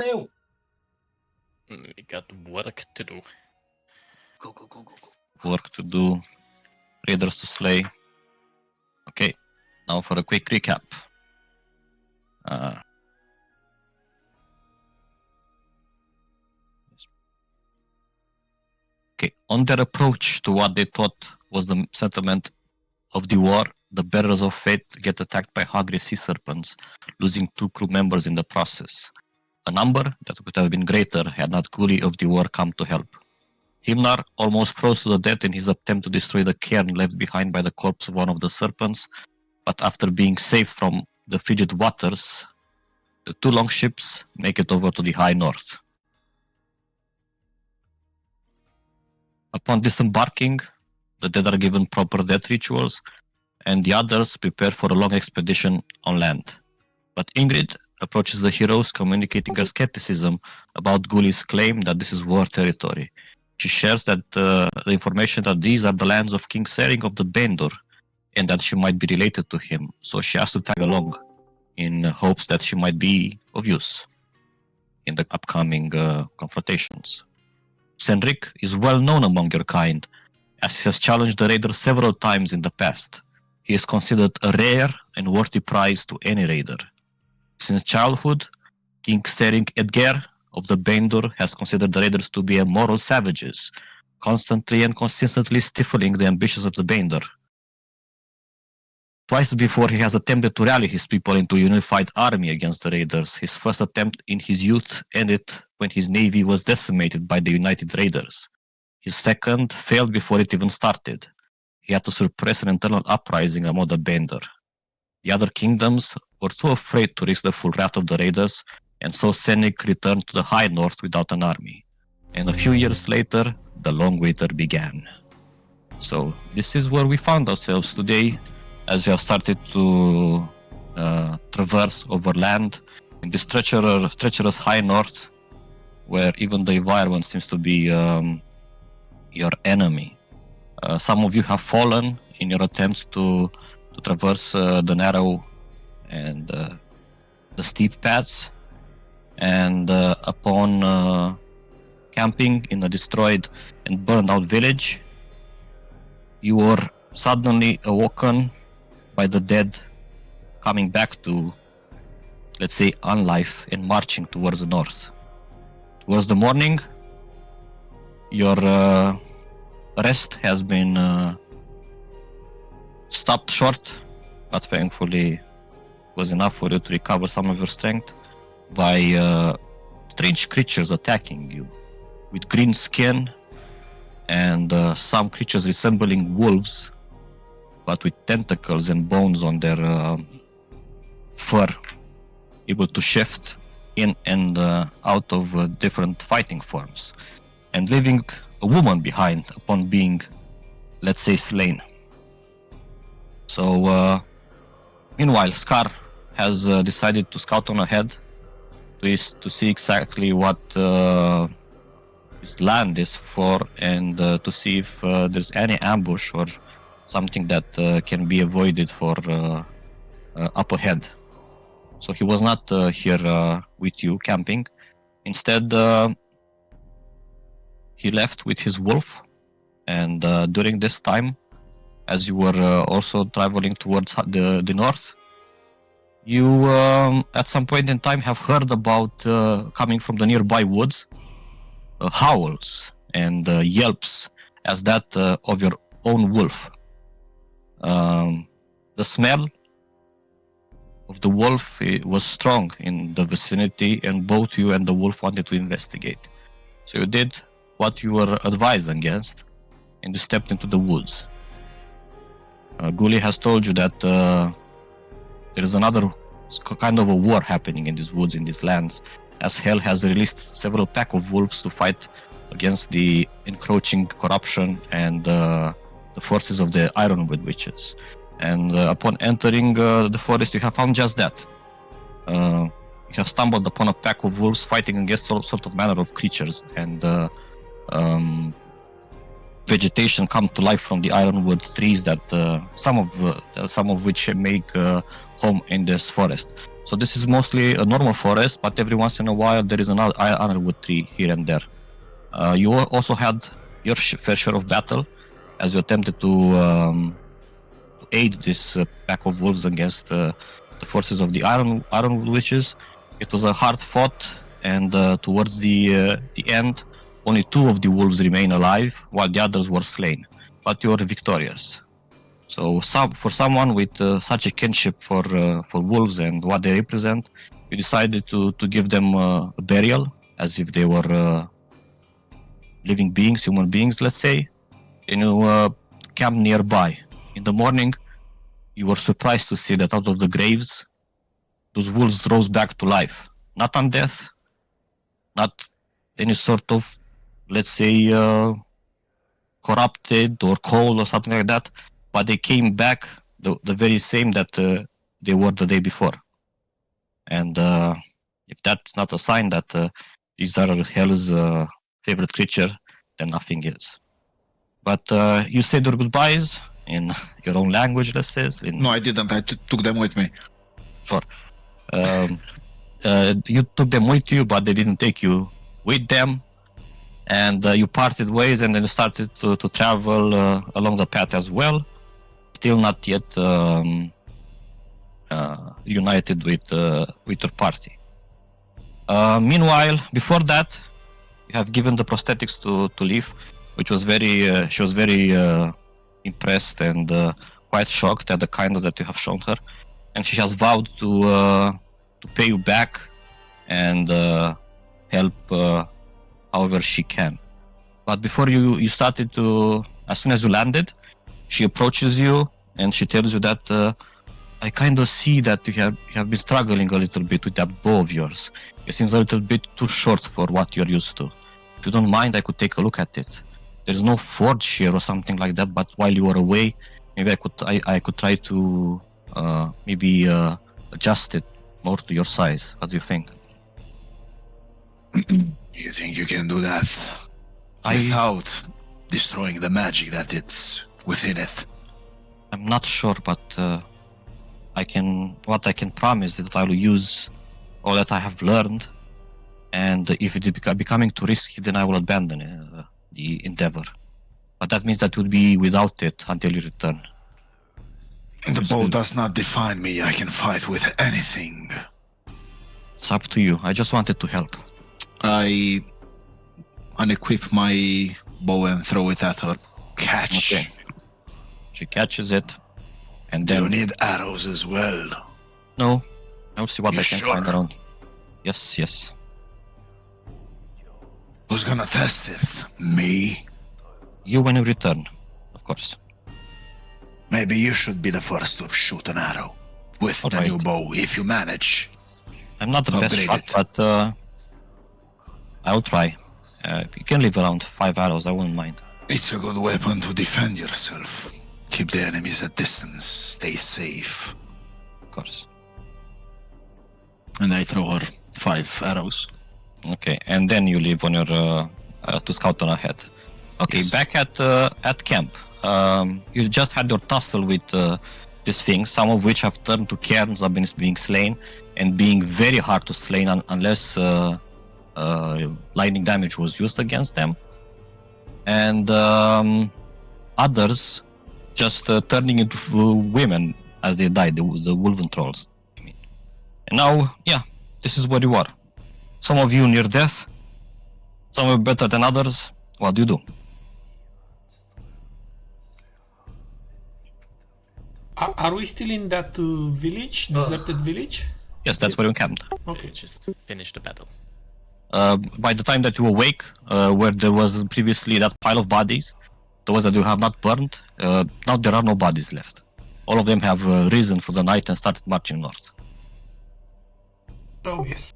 Eu. We got work to do. Go, go, go, go, go. Work to do. Raiders to slay. Okay, now for a quick recap. Okay, on their approach to what they thought was the settlement of the war, the Bearers of Fate get attacked by hungry sea serpents, losing 2 crew members in the process. A number that could have been greater had not Guli of the war come to help. Himnar almost froze to the death in his attempt to destroy the cairn left behind by the corpse of one of the serpents, but after being saved from the frigid waters, the 2 longships make it over to the high north. Upon disembarking, the dead are given proper death rituals, and the others prepare for a long expedition on land. But Ingrid approaches the heroes, communicating her skepticism about Guli's claim that this is war territory. She shares that the information that these are the lands of King Sering of the Bendur, and that she might be related to him, so she has to tag along in hopes that she might be of use in the upcoming confrontations. Senrik is well known among your kind, as he has challenged the raider several times in the past. He is considered a rare and worthy prize to any raider. Since childhood, King Sering Edger of the Bendur has considered the raiders to be immoral savages, constantly and consistently stifling the ambitions of the Bendur. Twice before he has attempted to rally his people into a unified army against the raiders. His first attempt in his youth ended when his navy was decimated by the United Raiders. His second failed before it even started. He had to suppress an internal uprising among the Bendur. The other kingdoms were too afraid to risk the full wrath of the raiders, and so Senrik returned to the high north without an army. And a few years later, the long winter began. So this is where we found ourselves today, as we have started to traverse over land in this treacherous high north, where even the environment seems to be your enemy. Some of you have fallen in your attempts to traverse the narrow and the steep paths, and upon camping in a destroyed and burned out village, you were suddenly awoken by the dead coming back to, let's say, unlife and marching towards the north. Towards the morning, your rest has been stopped short, but thankfully was enough for you to recover some of your strength by strange creatures attacking you with green skin and some creatures resembling wolves, but with tentacles and bones on their fur, able to shift in and out of different fighting forms, and leaving a woman behind upon being, let's say, slain. So, meanwhile, Scar has decided to scout on ahead to see exactly what his land is for, and to see if there's any ambush or something that can be avoided for up ahead. So he was not here with you camping. Instead, he left with his wolf, and during this time, as you were also traveling towards the north, you at some point in time have heard about coming from the nearby woods howls and yelps as that of your own wolf. The smell of the wolf was strong in the vicinity, and both you and the wolf wanted to investigate. So you did what you were advised against, and you stepped into the woods. Guli has told you that there is another kind of a war happening in these woods, in these lands, as Hell has released several pack of wolves to fight against the encroaching corruption and the forces of the Ironwood Witches. And upon entering the forest, you have found just that. You have stumbled upon a pack of wolves fighting against all sort of manner of creatures, and the vegetation come to life from the ironwood trees that some of which make home in this forest. So this is mostly a normal forest, but every once in a while there is another ironwood tree here and there. You also had your fair share of battle as you attempted to aid this pack of wolves against the forces of the ironwood witches. It was a hard fought, and towards the end, only 2 of the wolves remain alive, while the others were slain. But you were victorious. So, for someone with such a kinship for wolves and what they represent, you decided to give them a burial, as if they were living beings, human beings, let's say. And you camped nearby. In the morning, you were surprised to see that out of the graves, those wolves rose back to life. Not on death, not any sort of, let's say, corrupted or cold or something like that, but they came back the very same that they were the day before. And if that's not a sign that these are hell's favorite creature, then nothing is. But you said your goodbyes in your own language, let's say. No, I didn't. I took them with me. Sure. You took them with you, but they didn't take you with them. And you parted ways, and then you started to travel along the path as well. Still not yet united with your party. Meanwhile, before that, you have given the prosthetics to Leaf, which was she was very impressed and quite shocked at the kindness that you have shown her, and she has vowed to pay you back and help however she can. But before you started to, as soon as you landed, she approaches you and she tells you that I kind of see that you have been struggling a little bit with that bow of yours. It seems a little bit too short for what you're used to. If you don't mind, I could take a look at it. There's no forge here or something like that, but while you were away, maybe I could try to maybe adjust it more to your size. What do you think? You think you can do that without destroying the magic that it's within it? I'm not sure, but what I can promise is that I will use all that I have learned, and if it is becoming too risky, then I will abandon the endeavor. But that means that would be without it until you return. The bow does not define me. I can fight with anything. It's up to you. I just wanted to help. I unequip my bow and throw it at her. Catch. Okay. She catches it, and Do then you need arrows as well? no, I'll see what You I can sure? find around. Yes. Who's gonna test it? Me? You when you return, of course. Maybe you should be the first to shoot an arrow with the Alright. new bow, if you manage. I'm not the best Upgrade shot, it. but I'll try. You can leave around 5 arrows. I wouldn't mind. It's a good weapon to defend yourself. Keep the enemies at distance. Stay safe. Of course. And I throw her 5 arrows. Okay, and then you leave on your to scout on ahead. Okay, Yes. back at camp. You just had your tussle with these things, some of which have turned to cairns of being slain and being very hard to slay unless lightning damage was used against them, and others just turning into women as they died, the wolven trolls. I mean. And now, yeah, this is where you are. Some of you near death, some are better than others. What do you do? Are we still in that village, deserted village? Yes, that's where you encamped. Okay. Just finish the battle. By the time that you awake, where there was previously that pile of bodies, the ones that you have not burned, now there are no bodies left. All of them have risen for the night and started marching north. Oh yes.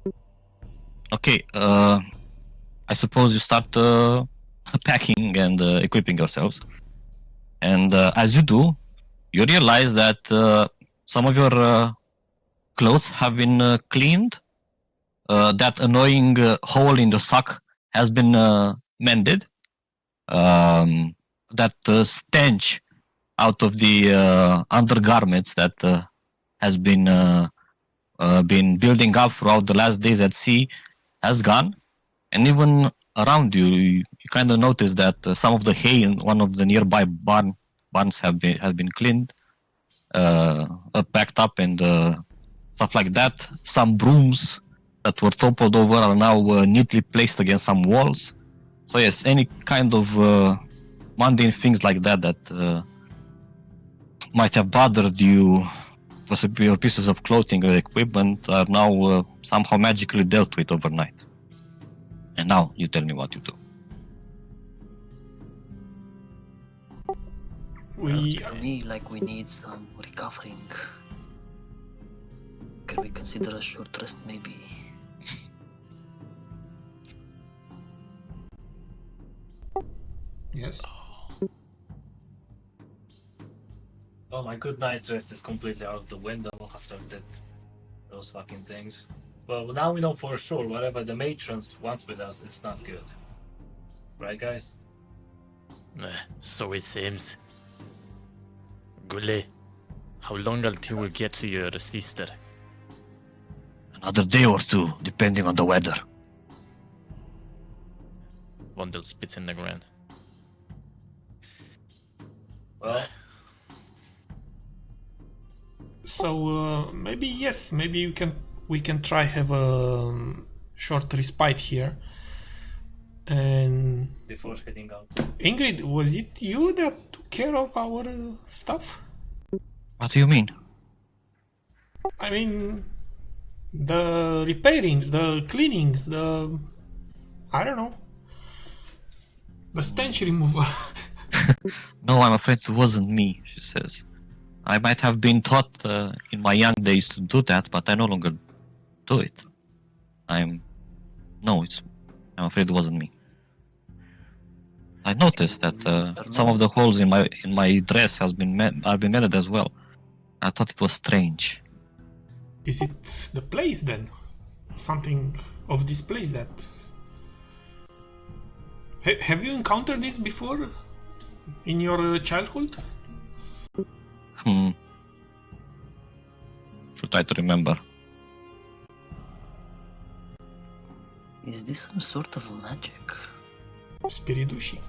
Okay, I suppose you start packing and equipping yourselves. And as you do, you realize that some of your clothes have been cleaned. That annoying hole in the sock has been mended. that stench out of the undergarments that has been building up throughout the last days at sea has gone, and even around you, you kind of notice that some of the hay in one of the nearby barns has been cleaned, packed up, and stuff like that. Some brooms that were toppled over are now neatly placed against some walls. So yes, any kind of mundane things like that that might have bothered you, possibly your pieces of clothing or equipment, are now somehow magically dealt with overnight. And now you tell me what you do. For me, like, we need some recovering. Can we consider a short rest, maybe? Yes. Oh, my good night's rest is completely out of the window after those fucking things. Well, now we know for sure whatever the matrons wants with us, it's not good. Right, guys? So it seems. Gule, how long until we get to your sister? Another day or two, depending on the weather. Wondel spits in the ground. Well, So maybe yes, maybe we can try have a short respite here. And before heading out. Ingrid, was it you that took care of our stuff? What do you mean? I mean, the repairings, the cleanings, I don't know, the stench removal. No, I'm afraid it wasn't me, she says. I might have been taught in my young days to do that, but I no longer do it. I'm afraid it wasn't me. I noticed that some of the holes in my dress have been mended as well. I thought it was strange. Is it the place then? Something of this place that... Have you encountered this before? In your childhood? Should try to remember. Is this some sort of magic? Spiridushi.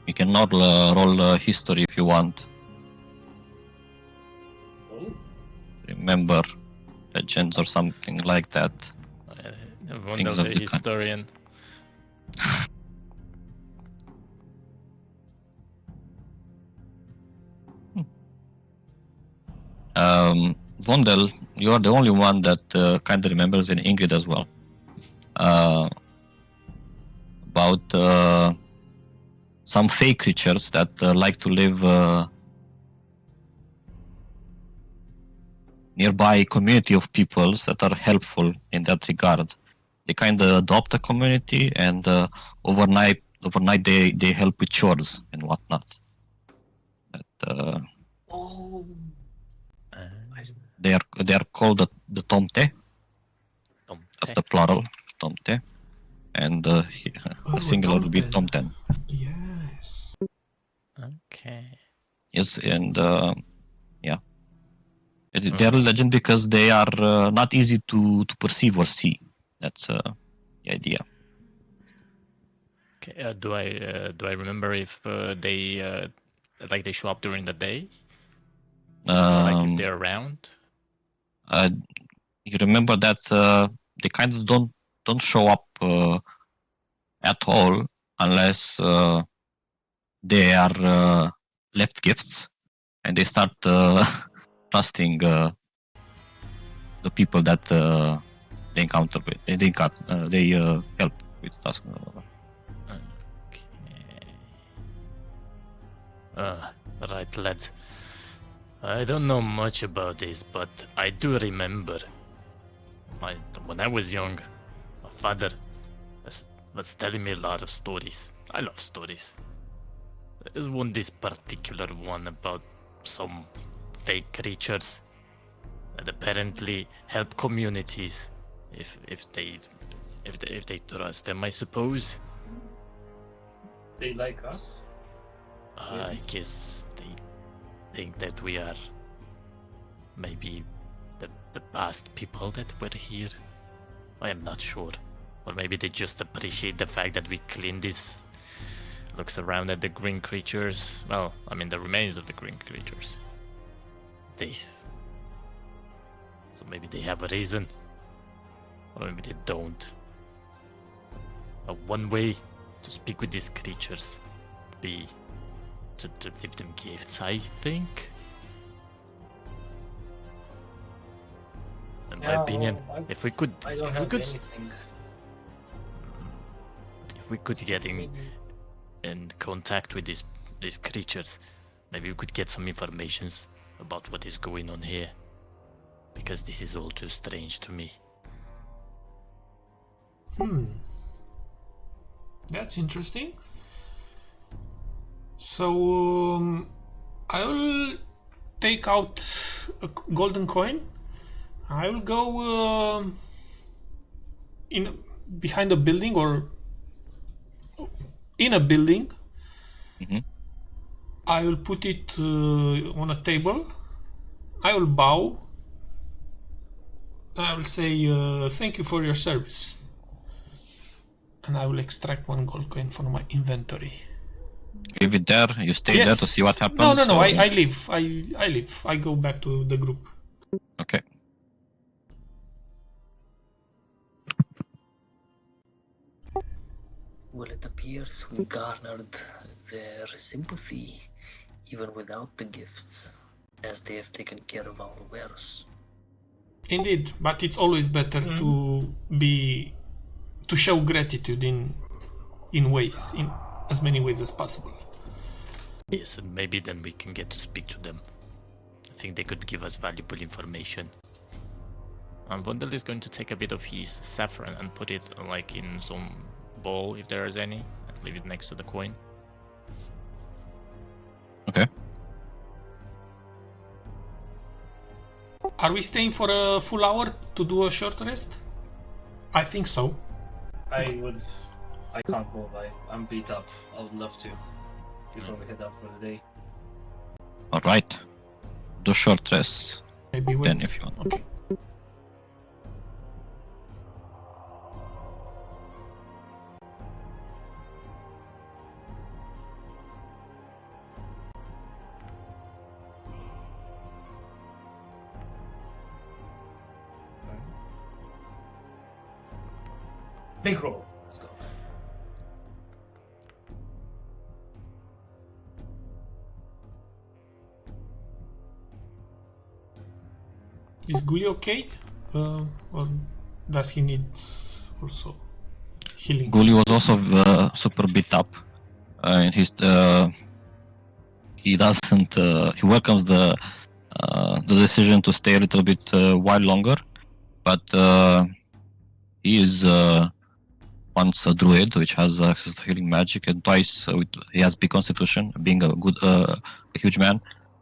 You can roll history if you want. Oh? Remember legends or something like that. Wondel Things of the the kind. historian. Vondel, you are the only one that kind of remembers, and Ingrid as well. About some fey creatures that like to live nearby a community of peoples that are helpful in that regard. They kind of adopt a community, and overnight they help with chores and whatnot. But, they are called the Tomte. That's the plural, Tomte, and the singular would be Tomten. Yes. Okay. Yes, and yeah, they're a legend because they are not easy to perceive or see. That's the idea. Okay. Do I remember if they they show up during the day? Or like if they're around? You remember that they kind of don't show up at all unless they are left gifts, and they start trusting the people that they encounter with. They help with tasks. Right, lads. I don't know much about this, but I do remember when I was young, my father was telling me a lot of stories. I love stories. There's this particular one about some fake creatures that apparently help communities if they trust them, I suppose. They like us? I guess they think that we are maybe the past people that were here. I am not sure. Or maybe they just appreciate the fact that we cleaned this. Looks around at the green creatures. Well, I mean the remains of the green creatures. This. So maybe they have a reason. Or maybe they don't. One way to speak with these creatures would be to give them gifts, I think. In my opinion, if we could anything. if we could get in contact with these creatures, maybe we could get some information about what is going on here. Because this is all too strange to me. That's interesting. So I will take out a golden coin. I will go in behind a building or in a building. Mhm. I will put it on a table. I will bow. I will say thank you for your service. And I will extract one gold coin from my inventory. Leave it there. You stay there to see what happens. No. or- I leave. I leave. I go back to the group. Okay. Well, it appears we garnered their sympathy even without the gifts, as they have taken care of our wares. Indeed, but it's always better to show gratitude in as many ways as possible. Yes, and maybe then we can get to speak to them. I think they could give us valuable information. And Wendell is going to take a bit of his saffron and put it like in some bowl, if there is any, and leave it next to the coin. Okay. Are we staying for a full hour to do a short rest? I think so. I can't move. I'm beat up. I would love to. Before we head out for the day. All right. Do short rest Maybe then if you want. Okay. Big roll. Let's go. Is Gully okay? Or does he need also healing? Gully was also super beat up, and he doesn't. He welcomes the decision to stay a little bit while longer, but he is once a druid, which has access to healing magic, and twice he has big constitution, being a huge man,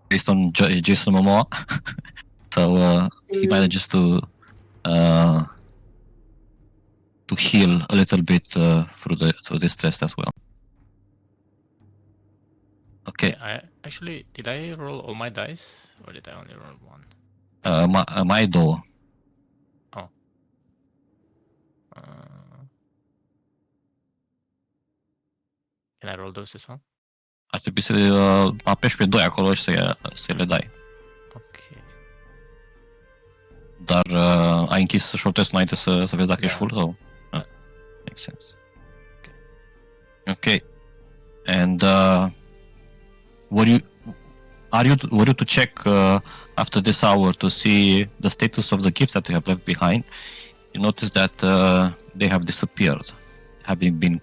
based on Jason Momoa. So he manages to heal a little bit through this stress as well. Okay. Did I roll all my dice, or did I only roll one? My door. Oh. Can I roll those as well? Ar trebui să apeși pe 2 acolo și să le dai. Ok. Dar ai închis short rest înainte să vezi dacă ești full sau? Makes sense. Okay. And were you to check after this hour to see the status of the gifts that you have left behind? You notice that they have disappeared, having been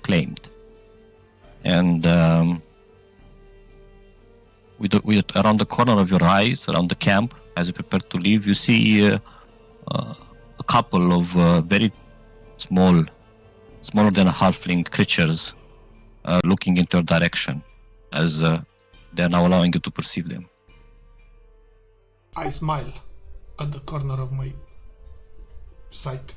claimed. And with around the corner of your eyes, around the camp, as you prepare to leave, you see a couple of very smaller than a halfling creatures looking into your direction, as they are now allowing you to perceive them. I smile at the corner of my sight.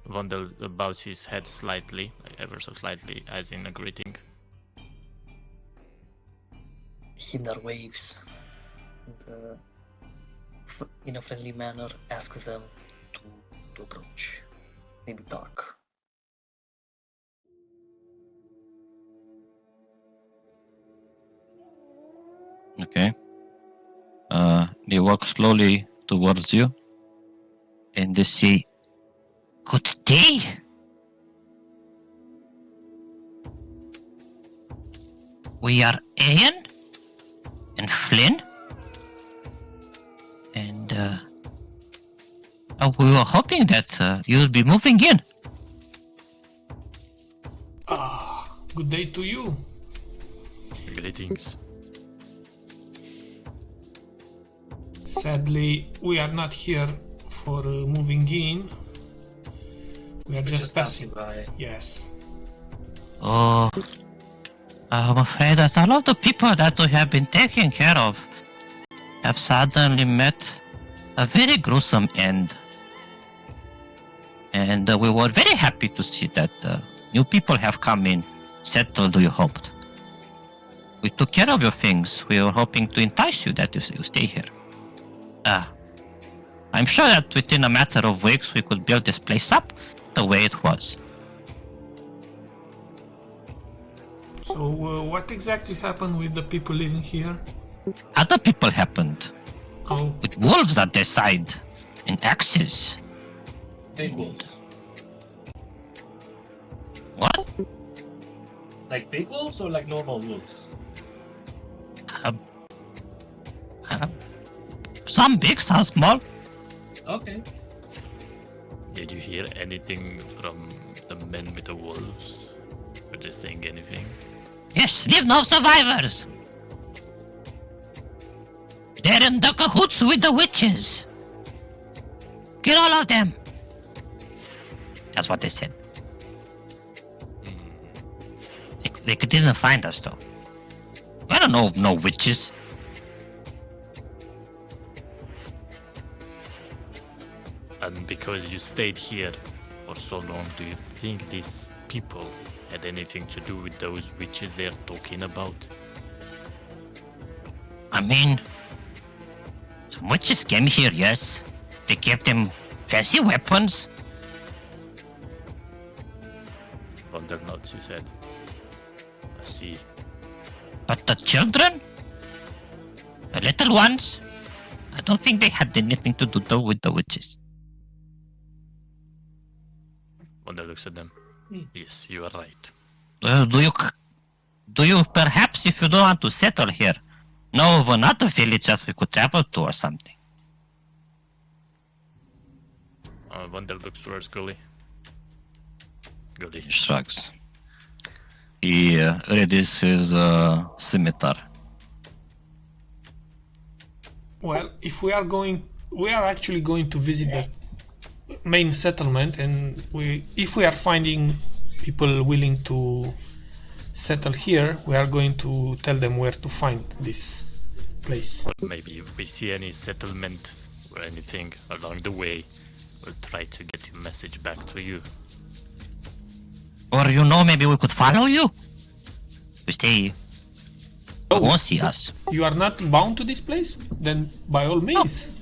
Vondel bows his head slightly, like ever so slightly, as in a greeting. Himdar waves and, in a friendly manner, asks them to approach, maybe talk. Okay. They walk slowly towards you, and they say, "Good day." We are Ian and Flynn, and we were hoping that you would be moving in. Good day to you. Greetings. Sadly, we are not here for moving in. We are just passing by. Yes. Oh, I'm afraid that all of the people that we have been taking care of have suddenly met a very gruesome end. And we were very happy to see that new people have come in, settled, we hoped. We took care of your things. We were hoping to entice you that you stay here. I'm sure that within a matter of weeks we could build this place up the way it was. So, what exactly happened with the people living here? Other people happened. Oh, With wolves at their side and axes. Big wolves. What? Like big wolves or like normal wolves? Some big, some small. Okay. Did you hear anything from the men with the wolves? Were they saying anything? Yes, leave no survivors. They're in the cahoots with the witches. Kill all of them. That's what they said. They didn't find us though. I don't know of no witches. And because you stayed here for so long, do you think these people had anything to do with those witches they're talking about? I mean, some witches came here, yes. They gave them fancy weapons. Wonder nods his head. I see. But the children? The little ones? I don't think they had anything to do with the witches. Wonder looks at them. Yes, you are right. Do you perhaps, if you don't want to settle here, know of another village that we could travel to or something? Wonder looks towards Gully. Gully. He shrugs. He readies his scimitar. well, if we are actually going to visit the main settlement, and if we are finding people willing to settle here, we are going to tell them where to find this place. Or maybe if we see any settlement or anything along the way, we'll try to get your message back to you. Or maybe we could follow you? You stay. You won't see us. You are not bound to this place? Then by all means.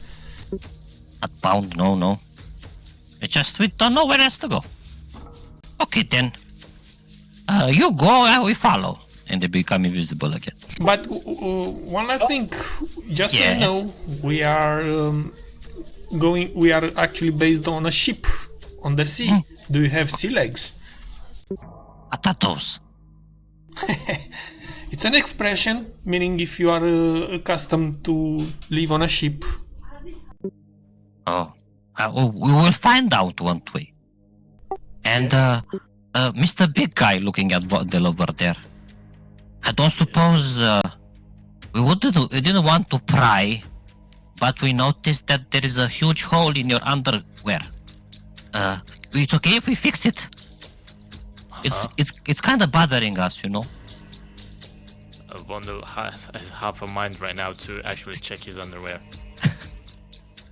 Not bound, no. We don't know where else to go. Okay then. You go, we follow. And they become invisible again. But one last thing, just so you Yeah. know, we are actually based on a ship on the sea. Do you have sea legs? Atatos. It's an expression meaning if you are accustomed to live on a ship. Oh. We will find out, won't we? And Mr. Big Guy looking at Vondel over there. I don't suppose we didn't want to pry, but we noticed that there is a huge hole in your underwear. It's okay if we fix it. It's kind of bothering us, Vondel has half a mind right now to actually check his underwear.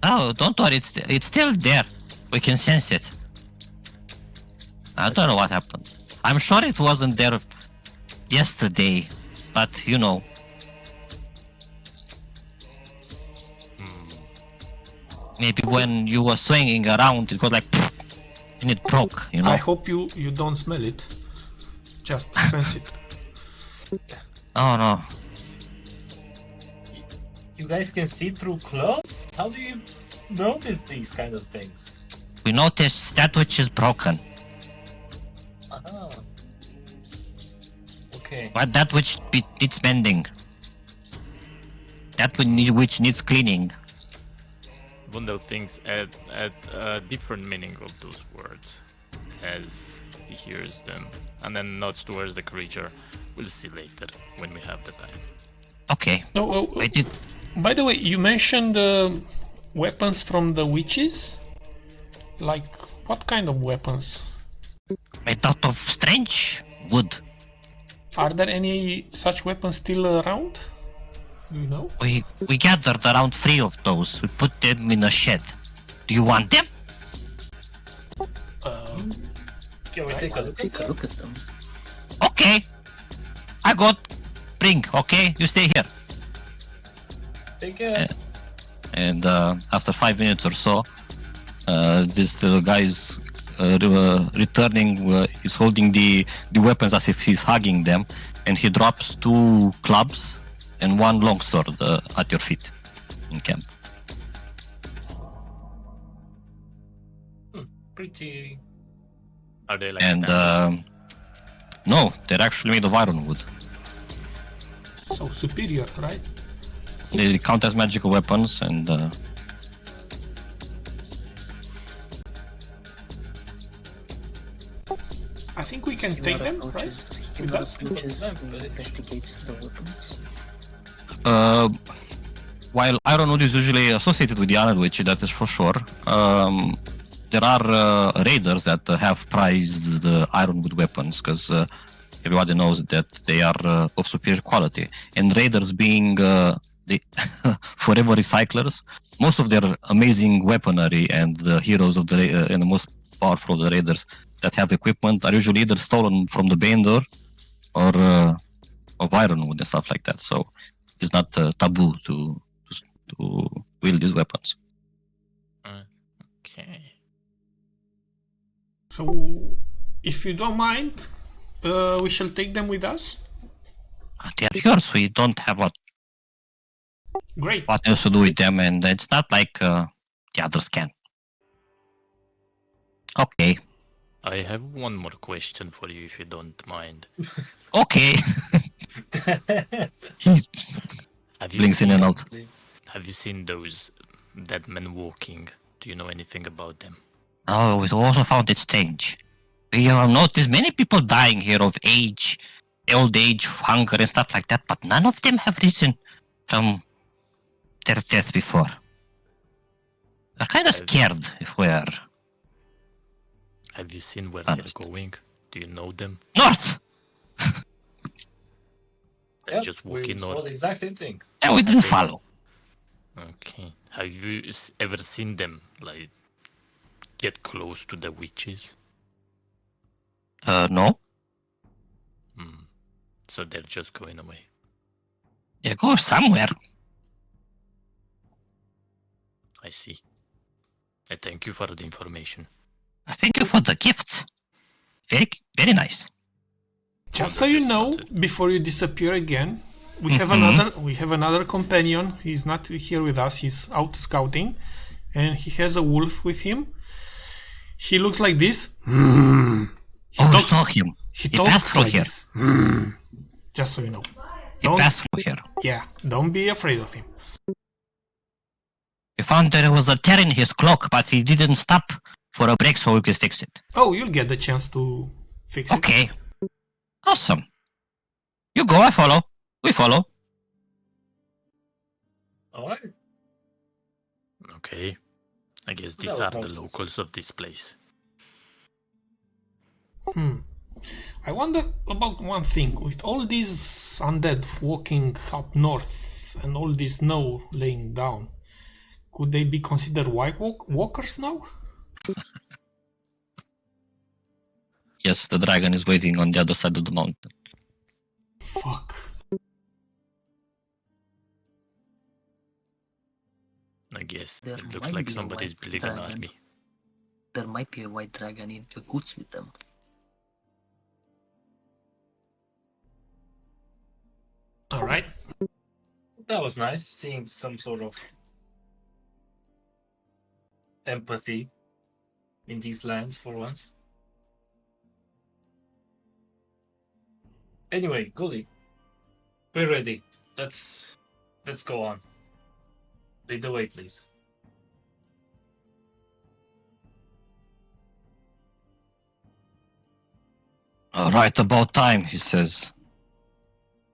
Oh, don't worry, it's still there. We can sense it. I don't know what happened. I'm sure it wasn't there yesterday, but you know. Maybe when you were swinging around, it was like, and it broke, you know? I hope you don't smell it. Just sense it. Oh no. You guys can see through clothes? How do you notice these kind of things? We noticed that which is broken, Ah. Okay. but that which needs mending. That which needs cleaning. Wonder things add a different meaning of those words as he hears them, and then nods towards the creature. We'll see later when we have the time. Okay. I did. By the way, you mentioned weapons from the witches. Like, what kind of weapons? Made out of strange wood. Are there any such weapons still around? Do you know? We gathered around 3 of those. We put them in a shed. Do you want them? Can we take a look? Take a look at them. Okay. I got. Bring. Okay, you stay here. Take care. And after 5 minutes or so, this little guy is returning. He's holding the weapons as if he's hugging them, and he drops 2 clubs and 1 longsword at your feet in camp. Pretty. Are they like And standard? no, they're actually made of ironwood. So superior, right? They count as magical weapons, and I think we can take them, right? With us? Investigate the weapons. while ironwood is usually associated with the Iron Witch, that is for sure. There are raiders that have prized ironwood weapons because everybody knows that they are of superior quality. And raiders being the forever recyclers, most of their amazing weaponry and the heroes of the and the most powerful of the raiders that have equipment are usually either stolen from the Bandor or of ironwood and stuff like that. So it's not taboo to wield these weapons. Okay. So, if you don't mind, we shall take them with us. They are yours. We don't have what Great. else to do with them, and it's not like the others can. Okay. I have one more question for you, if you don't mind. Okay. He Have you blinks in and out. Have you seen those dead men walking? Do you know anything about them? Oh, we also found it strange. We have noticed many people dying here of age, old age, hunger and stuff like that, but none of them have risen from their death before. We're kind of scared if we are Have you seen where Honest. they're going? Do you know them? north. They're just walking we saw north. the exact same thing. And we didn't follow. Okay. Have you ever seen them, like, get close to the witches? No. So they're just going away. They go somewhere. I see. I thank you for the information. Thank you for the gift. Very, very nice. Just so you know, before you disappear again, we have another companion. He's not here with us. He's out scouting, and he has a wolf with him. He looks like this. I saw him. He He passed talks through like here. this. Just so you know. He passed through here. Yeah, don't be afraid of him. We found there was a tear in his cloak, but he didn't stop for a break so we could fix it. Oh, you'll get the chance to fix it. Okay. Awesome. You go, I follow. We follow. Alright. Okay. I guess these was are the nonsense. locals of this place. I wonder about one thing. With all these undead walking up north and all this snow laying down, could they be considered white walkers now? Yes, the dragon is waiting on the other side of the mountain. Fuck. I guess There it looks might like be a somebody's white building an dragon. army. There might be a white dragon in cahoots with them. All right. That was nice, seeing some sort of empathy in these lands for once. Anyway, Gully, we're ready. Let's go on. Lead the way, please. Right about time, he says.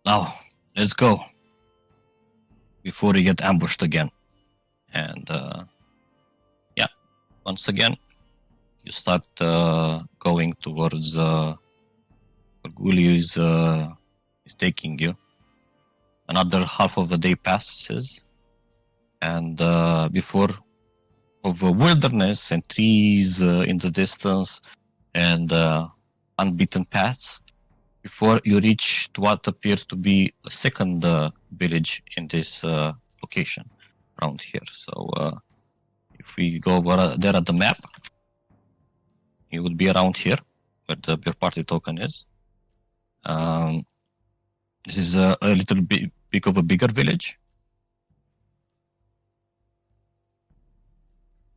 Now, let's go. Before we get ambushed again. And, yeah, once again, you start going towards where Guli is taking you. Another half of the day passes, and before of a wilderness and trees in the distance and unbeaten paths, before you reach to what appears to be a second village in this location around here. So if we go over there at the map, you would be around here where your party token is. This is a little bit of a bigger village.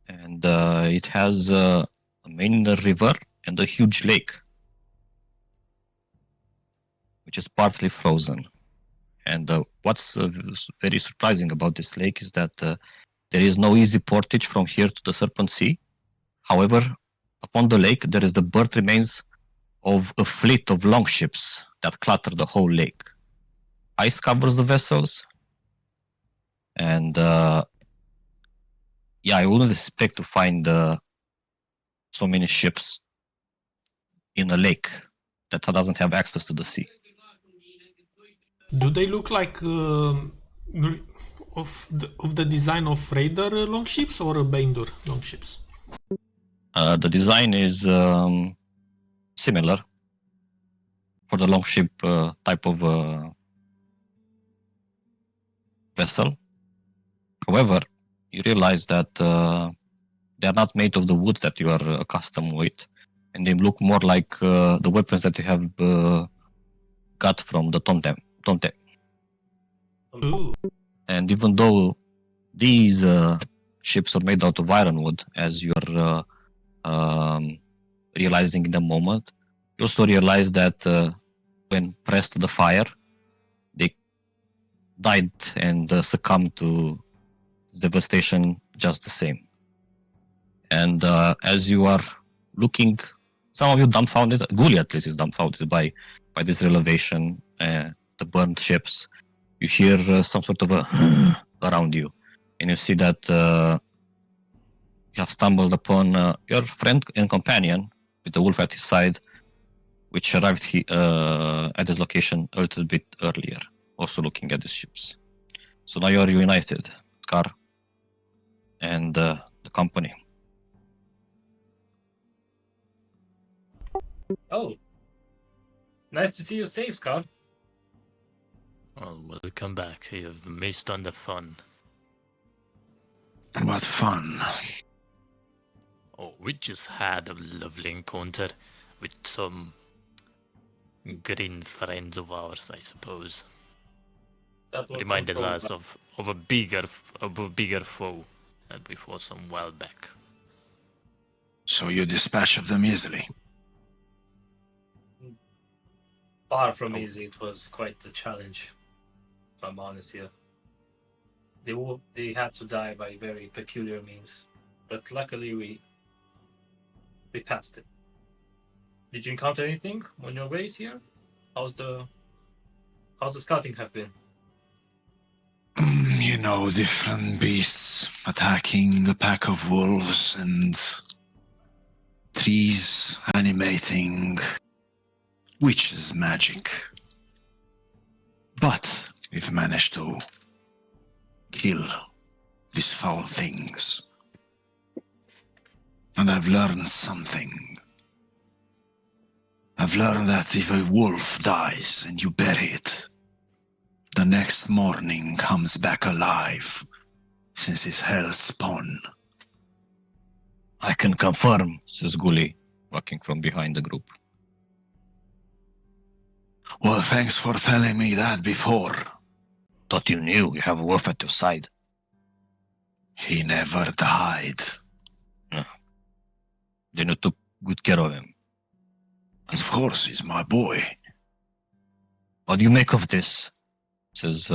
And it has a main river and a huge lake, which is partly frozen. And what's very surprising about this lake is that there is no easy portage from here to the Serpent Sea. However, upon the lake, there is the burnt remains of a fleet of longships that clutter the whole lake. Ice covers the vessels, and yeah, I wouldn't expect to find so many ships in a lake that doesn't have access to the sea. Do they look like of the design of Raider longships or Baindur longships? The design is similar for the longship type of vessel. However, you realize that they are not made of the wood that you are accustomed with, and they look more like the weapons that you have got from the Tomte. Ooh. And even though these ships are made out of ironwood, as you are realizing in the moment, you also realize that when pressed to the fire, they died and succumbed to devastation just the same. And as you are looking, some of you dumbfounded, Guli at least is dumbfounded by this revelation, the burned ships. You hear some sort of a around you, and you see that you have stumbled upon your friend and companion with the wolf at his side, which arrived at his location a little bit earlier, also looking at the ships. So now you're united, Scar and the company. Oh, nice to see you safe, Scott. Oh, welcome back. You've missed on the fun. What fun. Oh, we just had a lovely encounter with some green friends of ours, I suppose. That was Reminded controlled us of a bigger foe that we fought some while back. So you dispatched them easily. far from easy. It was quite the challenge, if I'm honest here. They had to die by very peculiar means, but luckily we passed it. Did you encounter anything on your ways here? How's the scouting have been? You know, different beasts attacking a pack of wolves and trees animating, witches' magic. But we've managed to kill these foul things. And I've learned something. I've learned that if a wolf dies and you bury it, the next morning comes back alive, since it's hell's spawn. I can confirm, says Gully, walking from behind the group. Well, thanks for telling me that before. Thought you knew you have a wolf at your side. He never died. No. Then you took good care of him. Of course, he's my boy. What do you make of this? Says,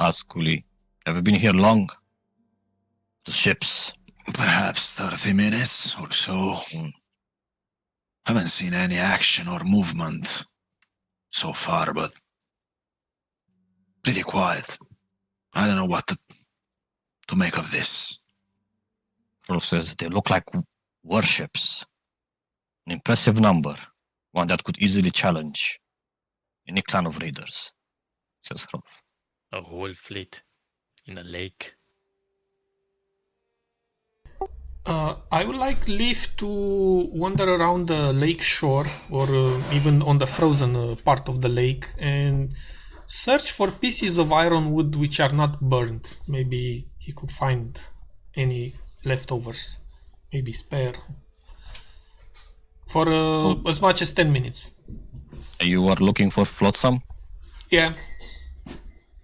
asks Gully. Have you been here long? The ships. Perhaps 30 minutes or so. Haven't seen any action or movement so far, but pretty quiet. I don't know what to make of this. Rolf says they look like warships. An impressive number. One that could easily challenge any clan of raiders, says Rolf. A whole fleet in a lake. I would like Leaf to wander around the lake shore or even on the frozen part of the lake and search for pieces of iron wood which are not burned. Maybe he could find any leftovers, maybe spare, for as much as 10 minutes. You are looking for flotsam? Yeah.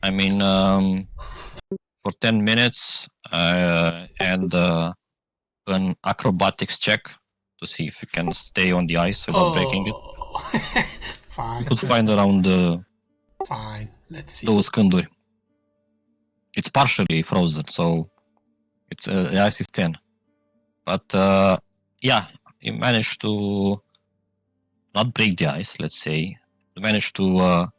I mean, for 10 minutes and an acrobatics check to see if you can stay on the ice without breaking it. Fine. You could find around Fine. Let's see. those cânduri. It's partially frozen, so it's the ice is 10. But yeah, you managed to not break the ice, let's say. You managed to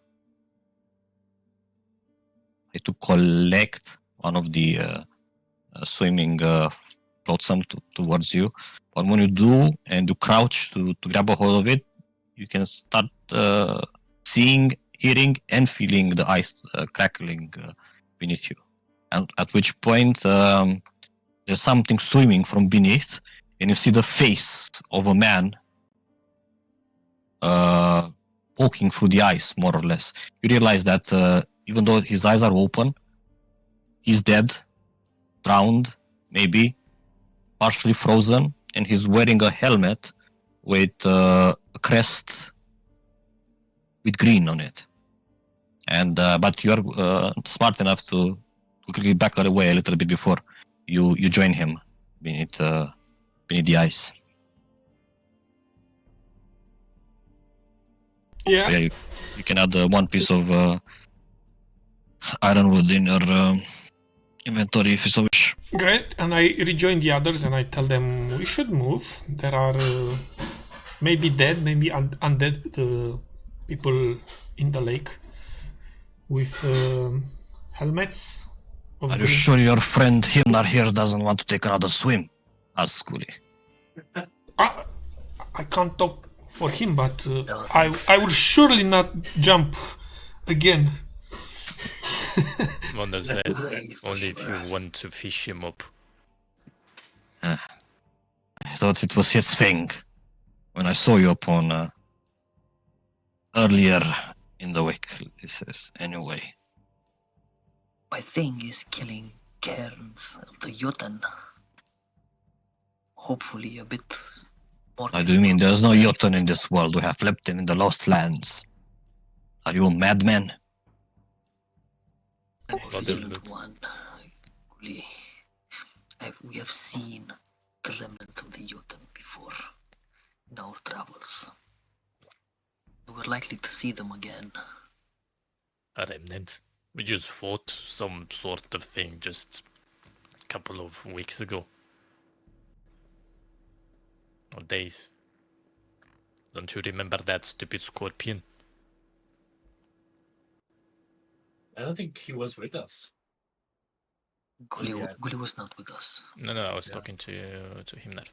collect one of the swimming flotsam towards you. But when you do and you crouch to grab a hold of it, you can start seeing, hearing, and feeling the ice crackling beneath you. And at which point there's something swimming from beneath, and you see the face of a man poking through the ice, more or less. You realize that even though his eyes are open, he's dead, drowned, maybe, partially frozen, and he's wearing a helmet with a crest with green on it. And but you are smart enough to quickly back away a little bit before you join him beneath the ice. Yeah. So yeah, you can add one piece of ironwood in your inventory if you so wish. Great, and I rejoin the others and I tell them we should move. There are maybe dead, maybe undead people in the lake with helmets. Are you sure your friend Himnar here doesn't want to take another swim? Asks Gully. I can't talk for him, but I will surely not jump again. Wonder says only if you want to fish him up. I thought it was his thing when I saw you upon earlier in the week, he says, anyway. My thing is killing cairns of the Jotun. Hopefully a bit more. What do you mean? There's no Jotun in this world. We have left him in the Lost Lands. Are you a madman? I'm a vigilant one, Gully. We have seen the remnant of the Jotun before in our travels. We're likely to see them again. A remnant. We just fought some sort of thing just a couple of weeks ago. Or days. Don't you remember that stupid scorpion? I don't think he was with us. Gully was not with us. No, I was talking to him there.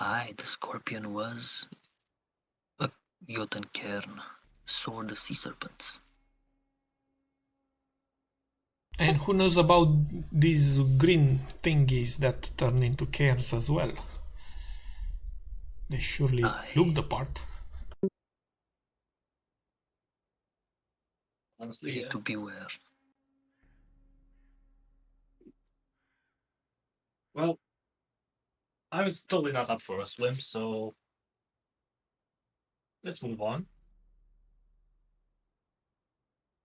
Aye, the scorpion was a Jotun cairn, saw the sea serpents. And who knows about these green thingies that turn into cairns as well? They surely look the part. Honestly, Need yeah. to beware. Well, I was totally not up for a swim, so let's move on.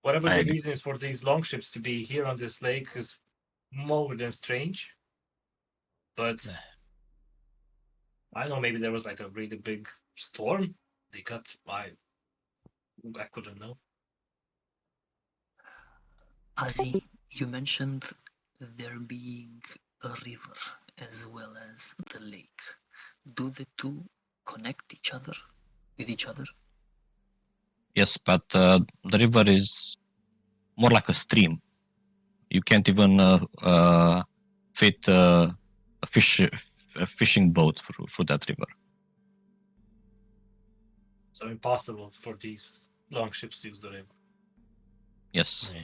Whatever I the agree. reason is for these longships to be here on this lake is more than strange. But I don't know, maybe there was like a really big storm. They got I couldn't know. Ozzy, you mentioned there being a river as well as the lake. Do the two connect with each other? Yes, but the river is more like a stream. You can't even fit a fishing boat through that river. So impossible for these longships to use the river. Yes, Yeah.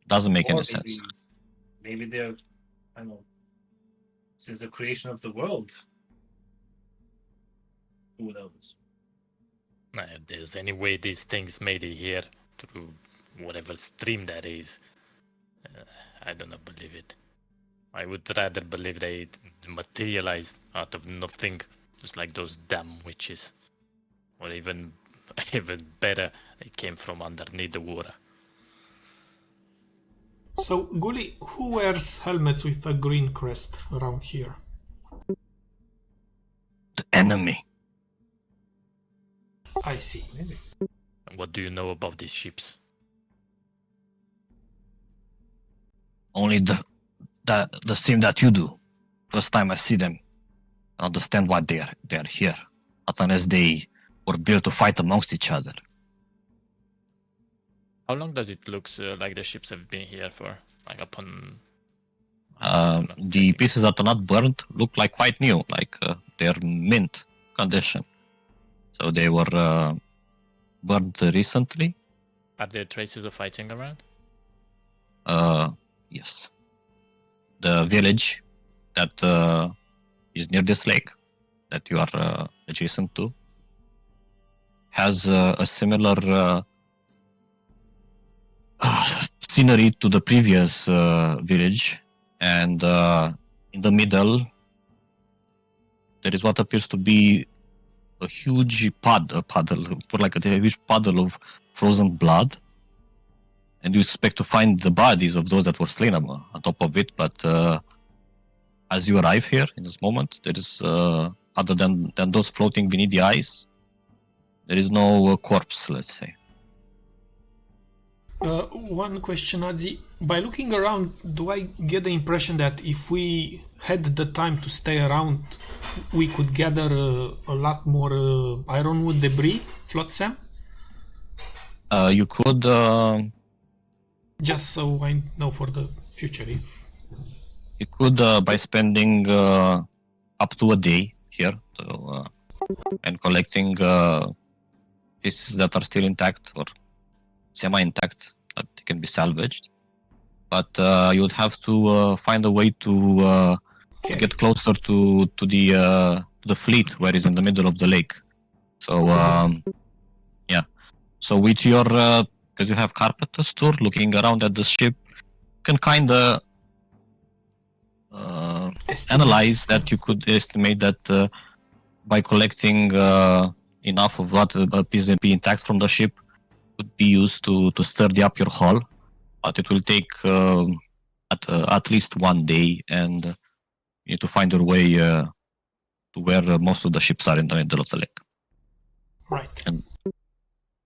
doesn't make Or any sense. maybe they're, I don't know, since the creation of the world. Who knows? If there's any way these things made it here through whatever stream that is, I don't believe it. I would rather believe they materialized out of nothing, just like those damn witches. Or even better, it came from underneath the water. So, Gully, who wears helmets with a green crest around here? The enemy. I see. Maybe. And what do you know about these ships? Only the same that you do. First time I see them, I understand why they are here. Not unless they were built to fight amongst each other. How long does it look like the ships have been here for? Like upon The pieces that are not burned look like quite new, like they're mint condition. So they were burned recently. Are there traces of fighting around? Yes. The village that is near this lake that you are adjacent to has a similar scenery to the previous village, and in the middle there is what appears to be a huge huge puddle of frozen blood, and you expect to find the bodies of those that were slain on top of it, but as you arrive here in this moment, there is other than those floating beneath the ice, there is no corpse, let's say. One question, Adzi. By looking around, do I get the impression that if we had the time to stay around, we could gather a lot more ironwood debris, flotsam? You could Just so I know for the future. by spending up to a day here and collecting pieces that are still intact or semi-intact that can be salvaged, but you would have to find a way to get closer to the fleet where it's in the middle of the lake. So yeah, so with your because you have carpenter's tour, looking around at the ship, you can kind of analyze that. You could estimate that by collecting enough of what appears to be intact from the ship could be used to sturdy up your hull, but it will take at least 1 day, and you need to find your way to where most of the ships are in the middle of the lake. Right. And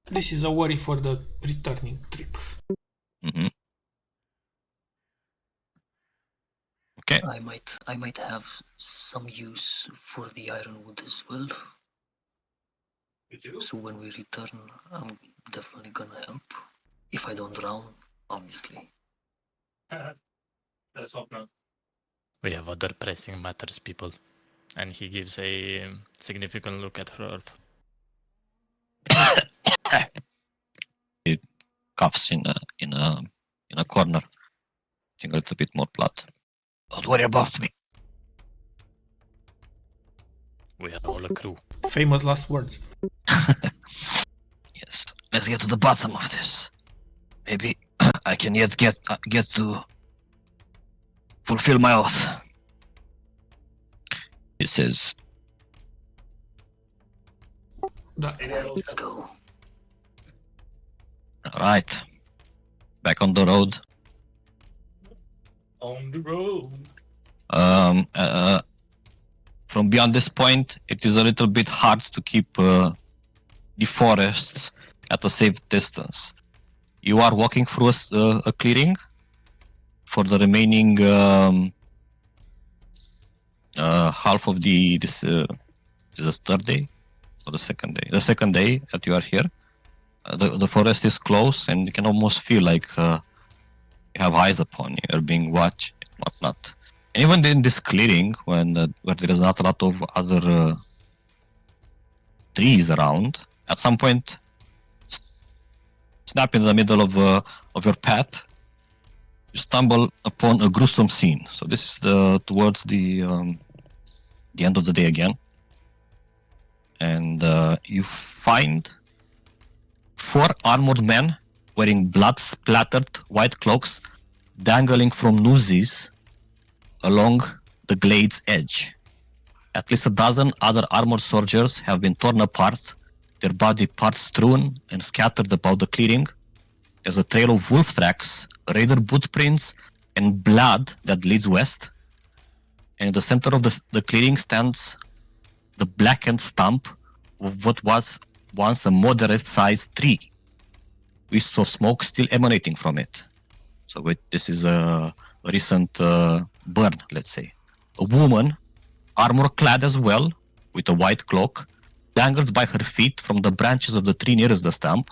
this is a worry for the returning trip. Mm-hmm. Okay. I might have some use for the ironwood as well. You do? So when we return, I'm definitely gonna help. If I don't drown, obviously. Let's hope not. We have other pressing matters, people. And he gives a significant look at Rolf. It coughs in a corner, getting a little bit more blood. Don't worry about me. We are all a crew. Famous last words. Yes. Let's get to the bottom of this. Maybe I can yet get to fulfill my oath. He says, Let's go. all right. Back on the road. On the road. From beyond this point, it is a little bit hard to keep the forests at a safe distance. You are walking through a clearing for the remaining half of this is the third day or the second day. The second day that you are here, the forest is close, and you can almost feel like you have eyes upon you. You're being watched, and whatnot. And even in this clearing, where there is not a lot of other trees around, at some point, snap in the middle of your path, you stumble upon a gruesome scene. So this is towards the end of the day again, and you find 4 armored men wearing blood-splattered white cloaks dangling from nooses along the glade's edge. At least a dozen other armored soldiers have been torn apart, their body parts strewn and scattered about the clearing. There's a trail of wolf tracks, raider boot prints, and blood that leads west. And in the center of the clearing stands the blackened stump of what was once a moderate-sized tree. Wisps of smoke still emanating from it. So this is a recent burn, let's say. A woman, armor-clad as well, with a white cloak, dangles by her feet from the branches of the tree nearest the stump.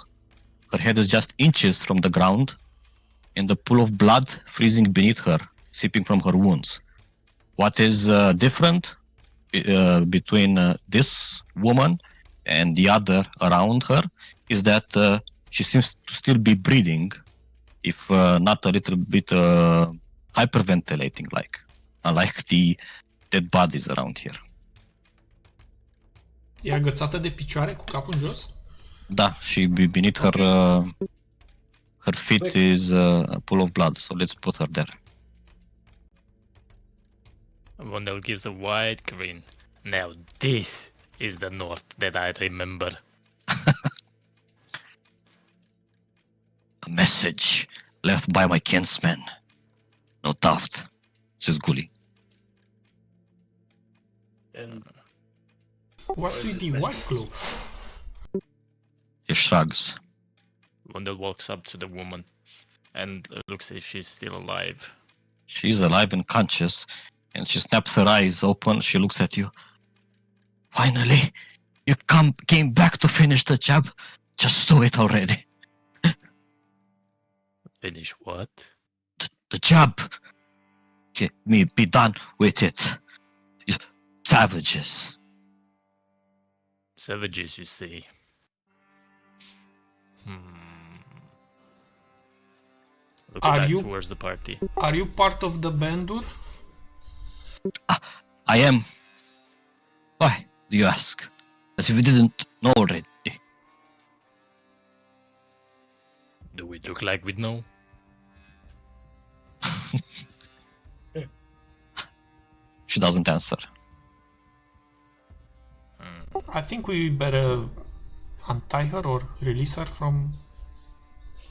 Her head is just inches from the ground, and the pool of blood freezing beneath her, seeping from her wounds. What is different between this woman and the other around her is that she seems to still be breathing, if not a little bit hyperventilating, unlike the dead bodies around here. E agățată de picioare cu capul în jos? Da, și beneath her feet is a pool of blood, so let's put her there. Wondell gives a wide grin. Now this is the north that I remember. A message left by my kinsmen. No doubt, says Gully. And What's with the white cloaks? He shrugs. Wondell walks up to the woman and looks if she's still alive. She's alive and conscious, and she snaps her eyes open. She looks at you. Finally, you came back to finish the job. Just do it already. Finish what? The job. Get me be done with it. You savages. Savages, you say? Looks Are back you- towards the party. Are you part of the Bandur? I am. Why do you ask? As if you didn't know already. Do we look like we know? She doesn't answer. I think we better untie her or release her from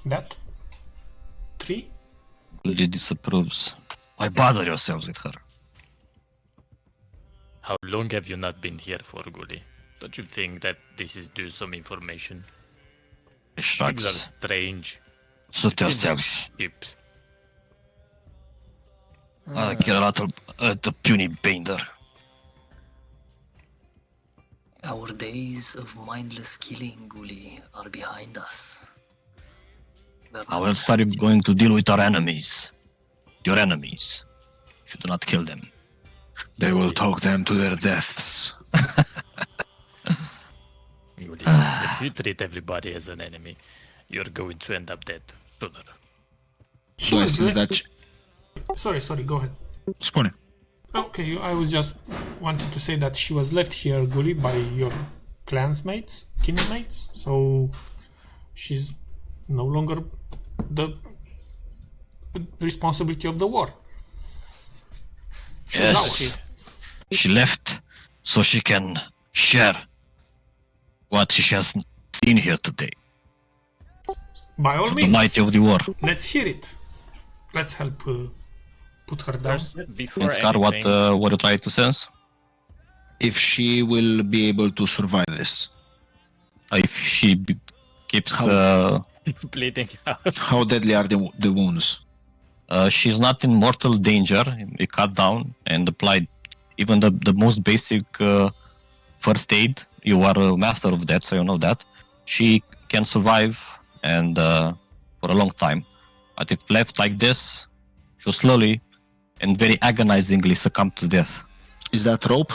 that tree. Gully disapproves. Why bother yourselves with her? How long have you not been here for, Gully? Don't you think that this is due some information? He Things are shrugs. strange. Suit It seems like yourselves. ships. I care a little puny bender. Our days of mindless killing, Guli, are behind us. We're How not else are you going to deal with our enemies? Your enemies. If you do not kill them. They will talk them to their deaths. Gully, if you treat everybody as an enemy, you're going to end up dead sooner. She Do I was sense there- that? Sorry, go ahead. Spune. Okay, I was just wanted to say that she was left here, Gully, by your clansmates, kinmates, so she's no longer the responsibility of the war. She's Yes. ours. She left so she can share what she has seen here today. By all For the might means, of the war. let's hear it. Let's help put her down. Before And Scar, what anything, you trying to sense? If she will be able to survive this. If she keeps... bleeding out. How deadly are the wounds? she's not in mortal danger. We cut down and applied even the most basic first aid. You are a master of that, so you know that. She can survive and for a long time. But if left like this, she'll slowly and very agonizingly succumb to death. Is that rope?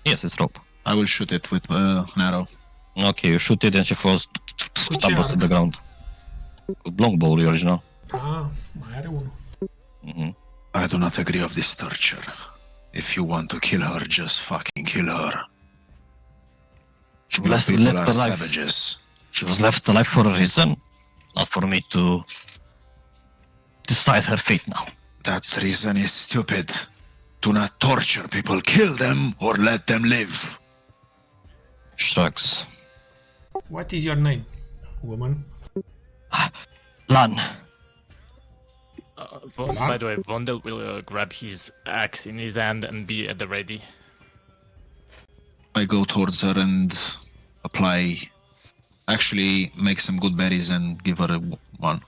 Yes, it's rope. I will shoot it with an arrow. Okay, you shoot it and she falls, stumbles to the ground. Longbow, the original. Ah, mai are unul. I do not agree of this torture. If you want to kill her, just fucking kill her. She Your was people left are alive. savages. She was left alive for a reason, not for me to decide her fate now. That reason is stupid. Do not torture people. Kill them or let them live. Shrugs. What is your name, woman? Lan, By the way, Vondel will grab his axe in his hand and be at the ready. I go towards her and apply. Actually, make some good berries and give her one.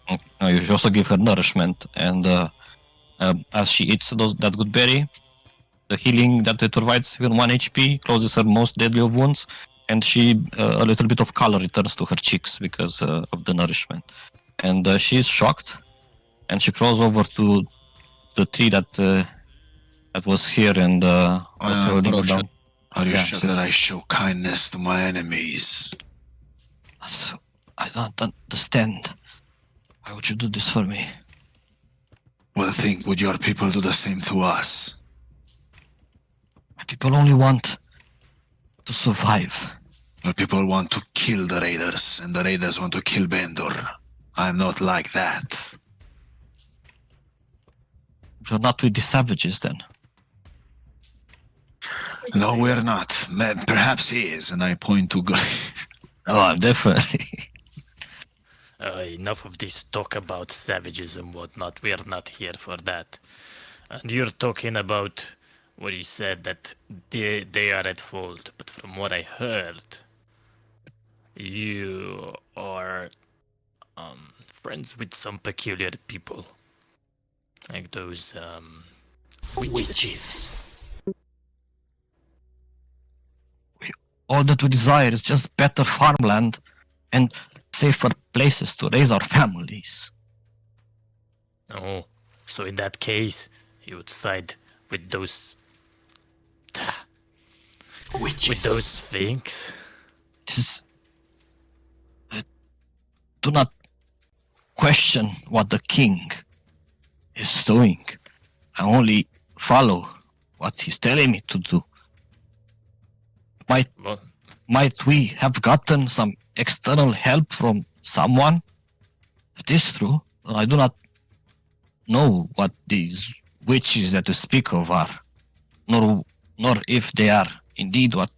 you should also give her nourishment, and as she eats that good berry, the healing that it provides, even 1 HP, closes her most deadly of wounds, and she a little bit of color returns to her cheeks because of the nourishment. And she is shocked, and she crawls over to the tree that was here and was holding her down. Are you Yeah, sure sis. that I show kindness to my enemies? I don't understand. Why would you do this for me? Well, think, would your people do the same to us? My people only want to survive. Your people want to kill the raiders, and the raiders want to kill Bendor. I'm not like that. You're not with the savages then. No, we're not. Perhaps he is, and I point to God. Oh, definitely. Enough of this talk about savages and whatnot. We're not here for that. And you're talking about what you said that they are at fault. But from what I heard, you are friends with some peculiar people, like those witches. All that we desire is just better farmland and safer places to raise our families. Oh, so in that case, you would side with those Witches. with those things? Do not question what the king is doing. I only follow what he's telling me to do. Well, Might we have gotten some external help from someone? It is true, but I do not know what these witches that you speak of are, nor if they are indeed what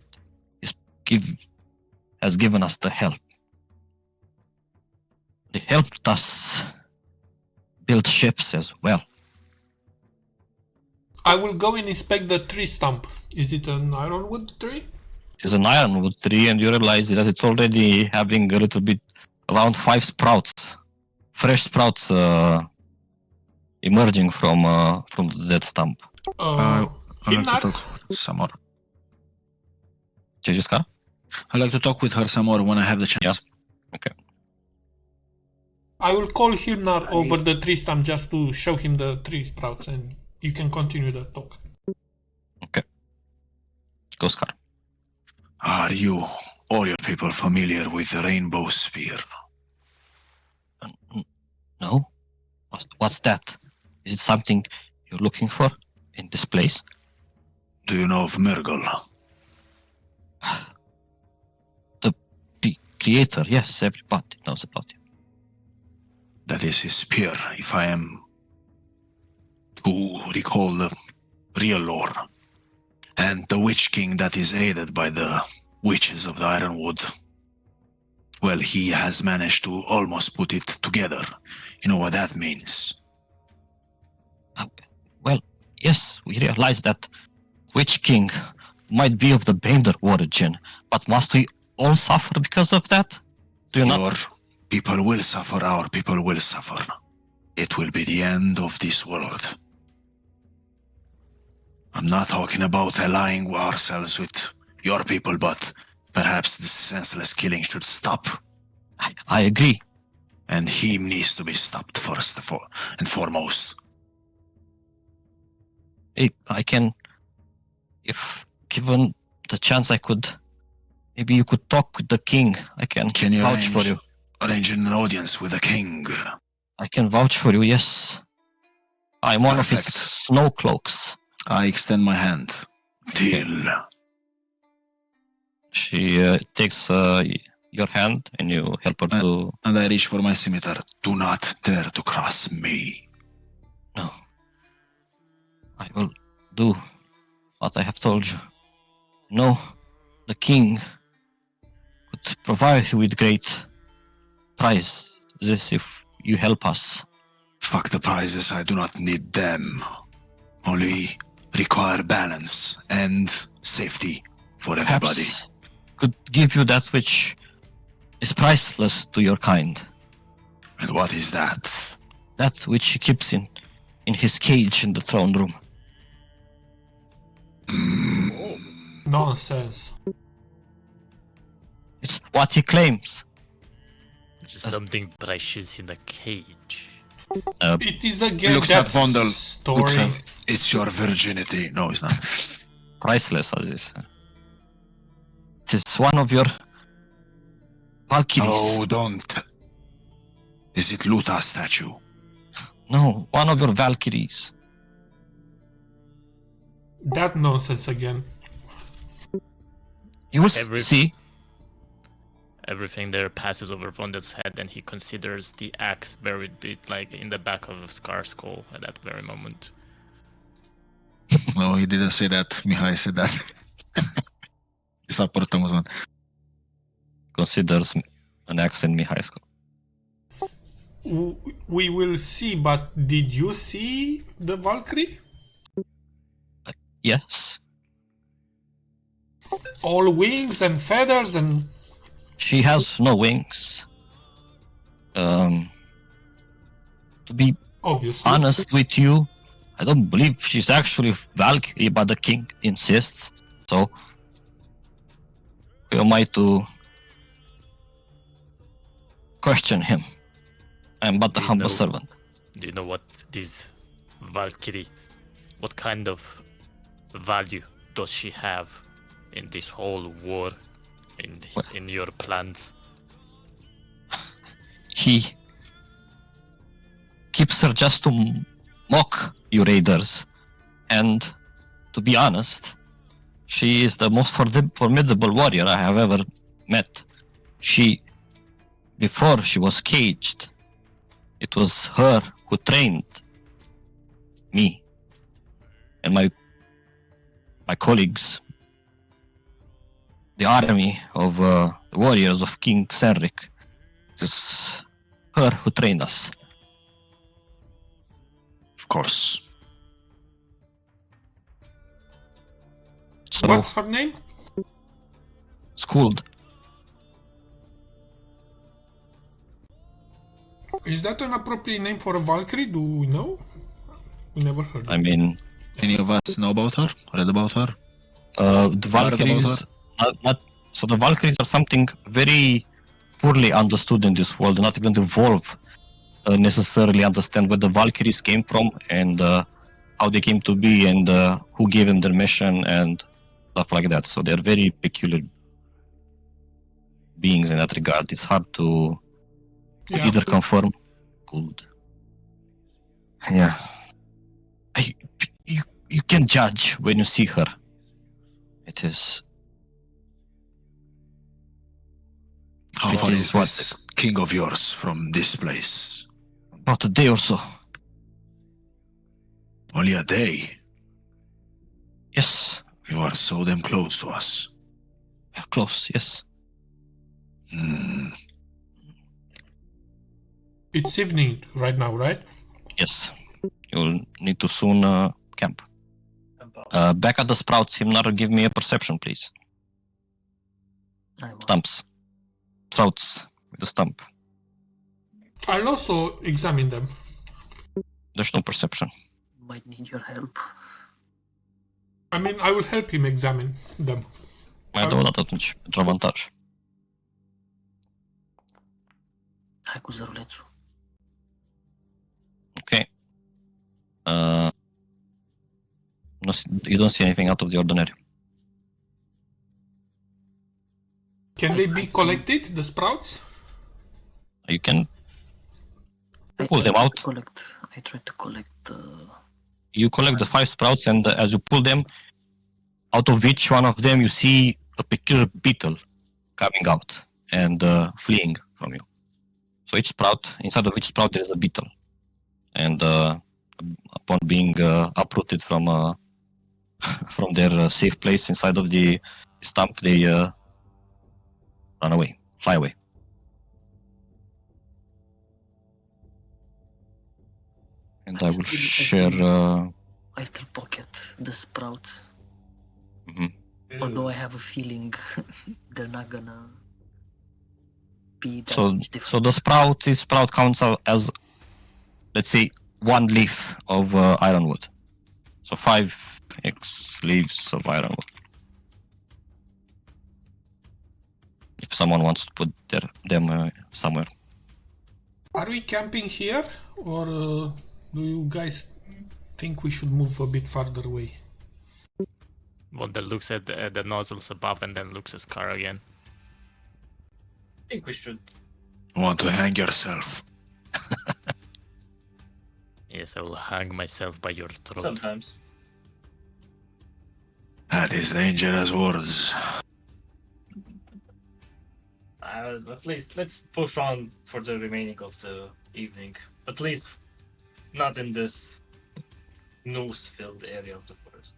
has given us the help. They helped us build ships as well. I will go and inspect the tree stump. Is it an ironwood tree? It is an ironwood tree, and you realize that it's already having a little bit, around 5 sprouts, fresh sprouts emerging from that stump. I'd like Himnar? to talk some more. Ce ai zis, Cara? I'd like to talk with her some more when I have the chance. Yeah. Okay. I will call Himnar over the tree stump just to show him the tree sprouts, and you can continue the talk. Okay. Go, Scar. Are you or your people familiar with the rainbow spear? No? What's that? Is it something you're looking for in this place? Do you know of Murgle? The creator, yes, everybody knows about him. That is his peer, if I am to recall the real lore. And the Witch King that is aided by the witches of the Ironwood. Well, he has managed to almost put it together. You know what that means? Well, yes, we realize that Witch King might be of the Bender origin, but must we all suffer because of that? Do you Your not? people will suffer, our people will suffer. It will be the end of this world. I'm not talking about allying ourselves with your people, but perhaps this senseless killing should stop. I agree. And he needs to be stopped first and foremost. I can, if given the chance, I could. Maybe you could talk with the king. I can you vouch for you. arrange an audience with the king? I can vouch for you, yes. I'm one of his Perfect. snow cloaks. I extend my hand. Deal. She takes your hand and you help her to. And I reach for my scimitar. Do not dare to cross me. No. I will do what I have told you. No, the king could provide you with great prizes if you help us. Fuck the prizes, I do not need them. Only require balance and safety for everybody. Perhaps could give you that which is priceless to your kind. And what is that? That which he keeps in his cage in the throne room. Nonsense. It's what he claims. Which is something precious in a cage. It is again Looks that at Vondel. story. Looks at- It's your virginity. No, it's not. Priceless as is. It is one of your Valkyries. Oh, don't. Is it Luta statue? No, one of your Valkyries. That nonsense again. You will Every- see. Everything there passes over Vondel's head, and he considers the axe buried like in the back of Scar's skull at that very moment. No, he didn't say that. Mihai said that. Disapărtăm uzman. Considers an axe in high school. We will see, but did you see the Valkyrie? Yes. All wings and feathers and... She has no wings. To be Obviously. honest with you, I don't believe she's actually Valkyrie, but the king insists. So, who am I to question him? I'm but a You humble know- servant. Do you know what this Valkyrie, what kind of value does she have in this whole war, in your plans? He keeps her just to mock you raiders. And to be honest, she is the most formidable warrior I have ever met. Before she was caged, it was her who trained me and my colleagues, the army of warriors of King Senric. It is her who trained us. Of course. So, What's her name? schooled. Is that an appropriate name for a Valkyrie? Do we know? We never heard. I mean, Any of us know about her? Read about her? the Valkyries. So the Valkyries are something very poorly understood in this world. Not even the Volve necessarily understand where the Valkyries came from and how they came to be and who gave them their mission and stuff like that. So they're very peculiar beings in that regard. It's hard to Yeah. either confirm. Good. Yeah. You can judge when you see her. it is. How It far is is what- this king of yours from this place? About a day or so. Only a day. Yes, You are so damn close to us. we are close. Yes. Hmm. It's evening right now, right? Yes. You'll need to soon camp. About- Back at the sprouts, Himnar, give me a perception, please. I'm on. Stumps. Sprouts with a stump. I'll also examine them. There's no perception. Might need your help. I mean, I will help him examine them. Mai dau o dată atunci, pentru avantaj. Hai cu zărulețul. Okay. You don't see anything out of the ordinary. Can they be collected, the sprouts? You can I Pull them tried out. to collect. I tried to collect. you collect the 5 sprouts, and as you pull them, out of each one of them, you see a peculiar beetle coming out and fleeing from you. So each sprout, inside of each sprout, there is a beetle, and upon being uprooted from from their safe place inside of the stump, they run away, fly away. And I will share. I still pocket the sprouts. Mhm. Although I have a feeling they're not gonna be that So, much so different. the sprout counts as, let's say, 1 leaf of ironwood. So 5x leaves of ironwood. If someone wants to put them somewhere. Are we camping here, or do you guys think we should move a bit farther away? Wanda looks at the nozzles above and then looks at Scar again. I think we should. Want to hang yourself? Yes, I will hang myself by your throat. Sometimes. That is dangerous words. At least let's push on for the remaining of the evening. At least not in this noose-filled area of the forest.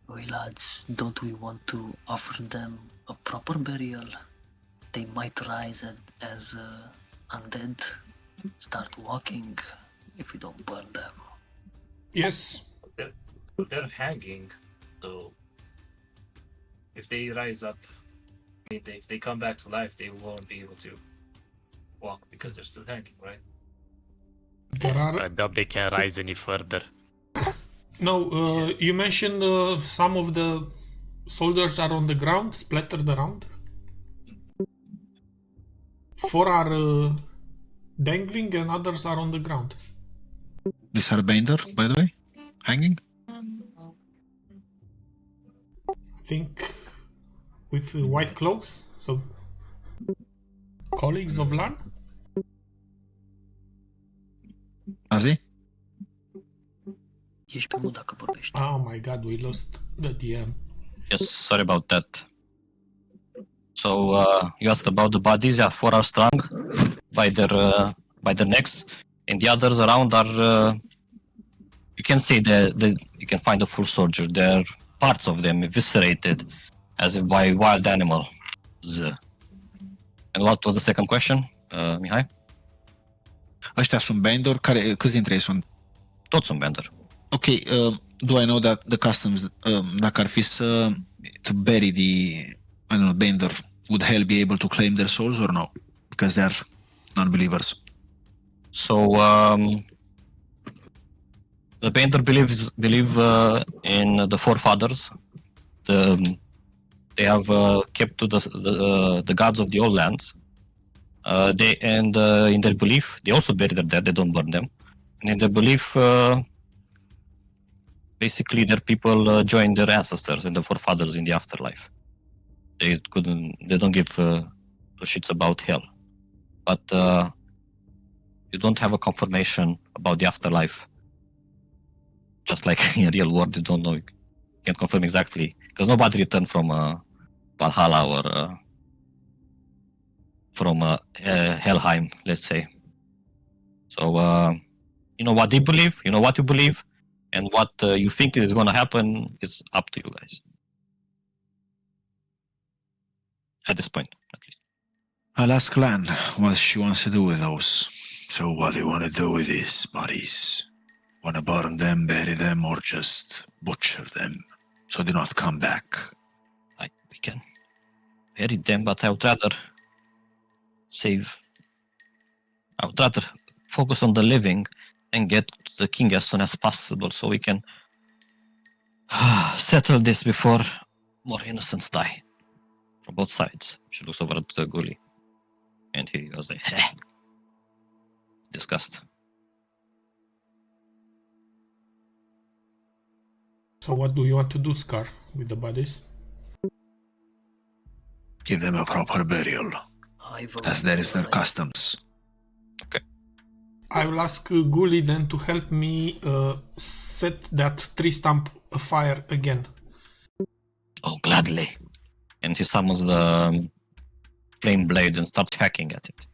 Oi, lads, don't we want to offer them a proper burial? They might rise as undead, start walking if we don't burn them. Yes. They're hanging, so if they rise up, I mean, if they come back to life, they won't be able to walk because they're still hanging, right? There are I doubt they can rise any further. no. You mentioned some of the soldiers are on the ground, splattered around. 4 are dangling, and others are on the ground. These are Bender, by the way, hanging. Think with white cloaks, so colleagues of Lan. Azi? Ești pe mut dacă vorbești. Oh my god, we lost the DM. Yes, sorry about that. So you asked about the bodies. Yeah, 4 are strung by their necks, and the others around are. You can say that you can find a full soldier. There are parts of them eviscerated, as if by wild animals. And what was the second question, Mihai? Ăștia sunt Bender, câți dintre ei sunt? Toți sunt Bender. Ok, do I know that the customs, dacă ar fi to bury the, I don't know, Bender, would hell be able to claim their souls or no? Because they are non-believers. So the painter believe in the forefathers. They have kept to the gods of the old lands. In their belief, they also bury their dead. They don't burn them. And in their belief, basically, their people join their ancestors and the forefathers in the afterlife. They don't give two shits about hell. But you don't have a confirmation about the afterlife. Just like in real world, you don't know. You can't confirm exactly because nobody returned from Valhalla or from Helheim, let's say. So you know what they believe, you know what you believe, and what you think is going to happen is up to you guys. At this point, at least. I'll ask Lan what she wants to do with those. So what do you want to do with these bodies? Want to burn them, bury them, or just butcher them so they not come back? We can bury them, but I would rather focus on the living and get to the king as soon as possible so we can settle this before more innocents die from both sides. She looks over at Guli and he was like, disgust. So what do you want to do, Scar, with the bodies? Give them a proper burial, as that is their customs. I will ask Guli then to help me set that tree stump afire again. Oh, gladly. And he summons the flame blades and starts hacking at it.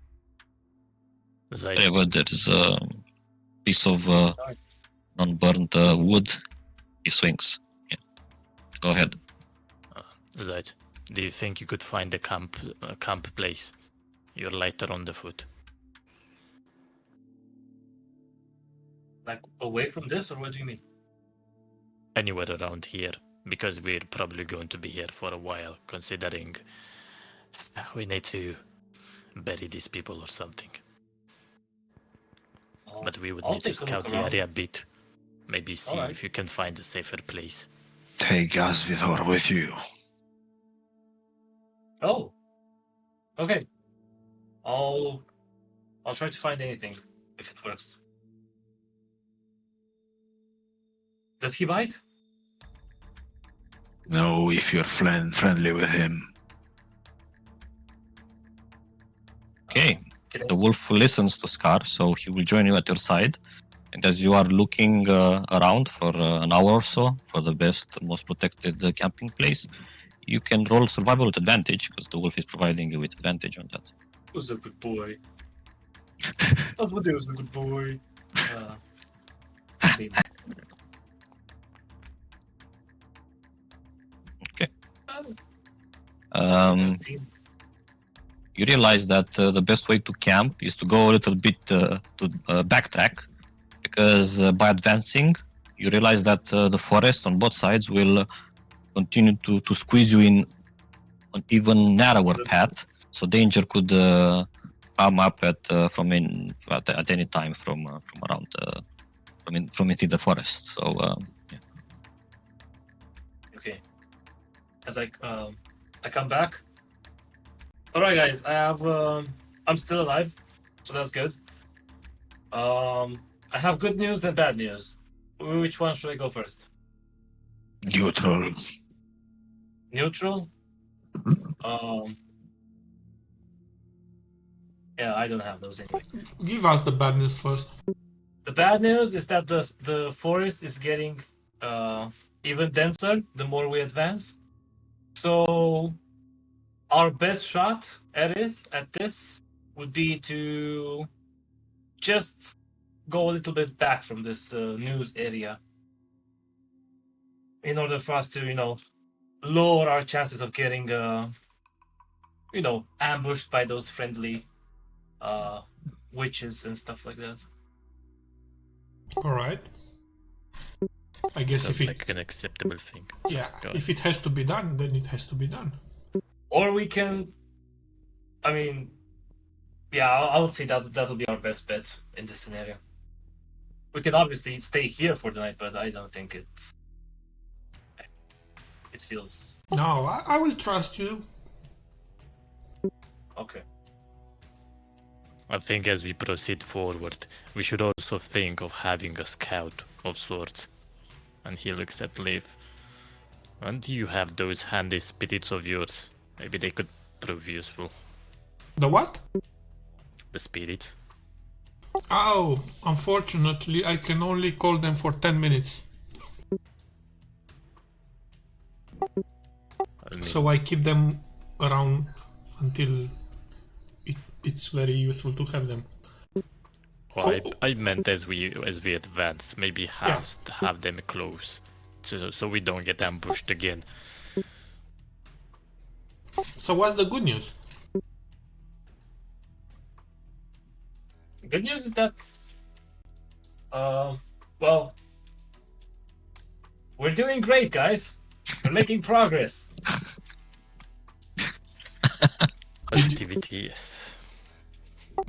Wherever there is a piece of non-burnt wood, he swings. Yeah. Go ahead. Right. Do you think you could find a camp place? You're lighter on the foot. Like away from this, or what do you mean? Anywhere around here, because we're probably going to be here for a while, considering we need to bury these people or something. But we would need to scout the area a bit. Maybe see if you can find a safer place. Take Asvithor with you. Oh. Okay. I'll try to find anything if it works. Does he bite? No, if you're friendly with him. Okay. The wolf listens to Scar, so he will join you at your side. And as you are looking around for an hour or so for the best, most protected camping place, you can roll survival with advantage because the wolf is providing you with advantage on that. Who's a good boy? Asmodeus is a good boy. Okay. You realize that the best way to camp is to go a little bit to backtrack, because by advancing, you realize that the forest on both sides will continue to squeeze you in an even narrower path, so danger could come up at any time from around from into the forest. So yeah. Okay. As I come back. All right, guys. I'm still alive, so that's good. I have good news and bad news. Which one should I go first? Neutral. Neutral? Yeah, I don't have those anyway. Give us the bad news first. The bad news is that the forest is getting even denser the more we advance. So our best shot at this would be to just go a little bit back from this news area in order for us to, lower our chances of getting, ambushed by those friendly witches and stuff like that. All right. I guess Sounds if it like an acceptable thing. yeah, if it has to be done, then it has to be done. Or we can, I would say that will be our best bet in this scenario. We can obviously stay here for the night, but I don't think it feels No, I will trust you. okay. I think as we proceed forward, we should also think of having a scout of sorts. And he looks at Leif. And do you have those handy spirits of yours? Maybe they could prove useful. The what? The spirits. Oh, unfortunately, I can only call them for 10 minutes. So I keep them around until it's very useful to have them. Well, I meant as we advance, maybe have them close, so we don't get ambushed again. So what's the good news? Good news is that, well, we're doing great, guys. We're making progress. Positivity, yes.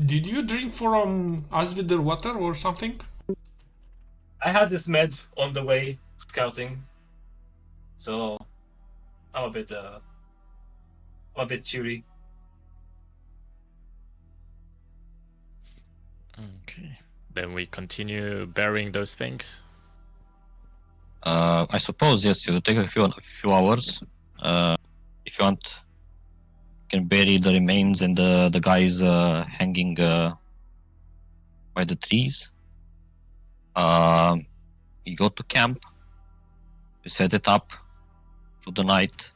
Did you drink from Asvider water or something? I had this med on the way scouting, so I'm a bit cheery. Okay. Then we continue burying those things. I suppose yes. It'll take a few hours. If you want, you can bury the remains and the guys hanging by the trees. You go to camp. You set it up for the night,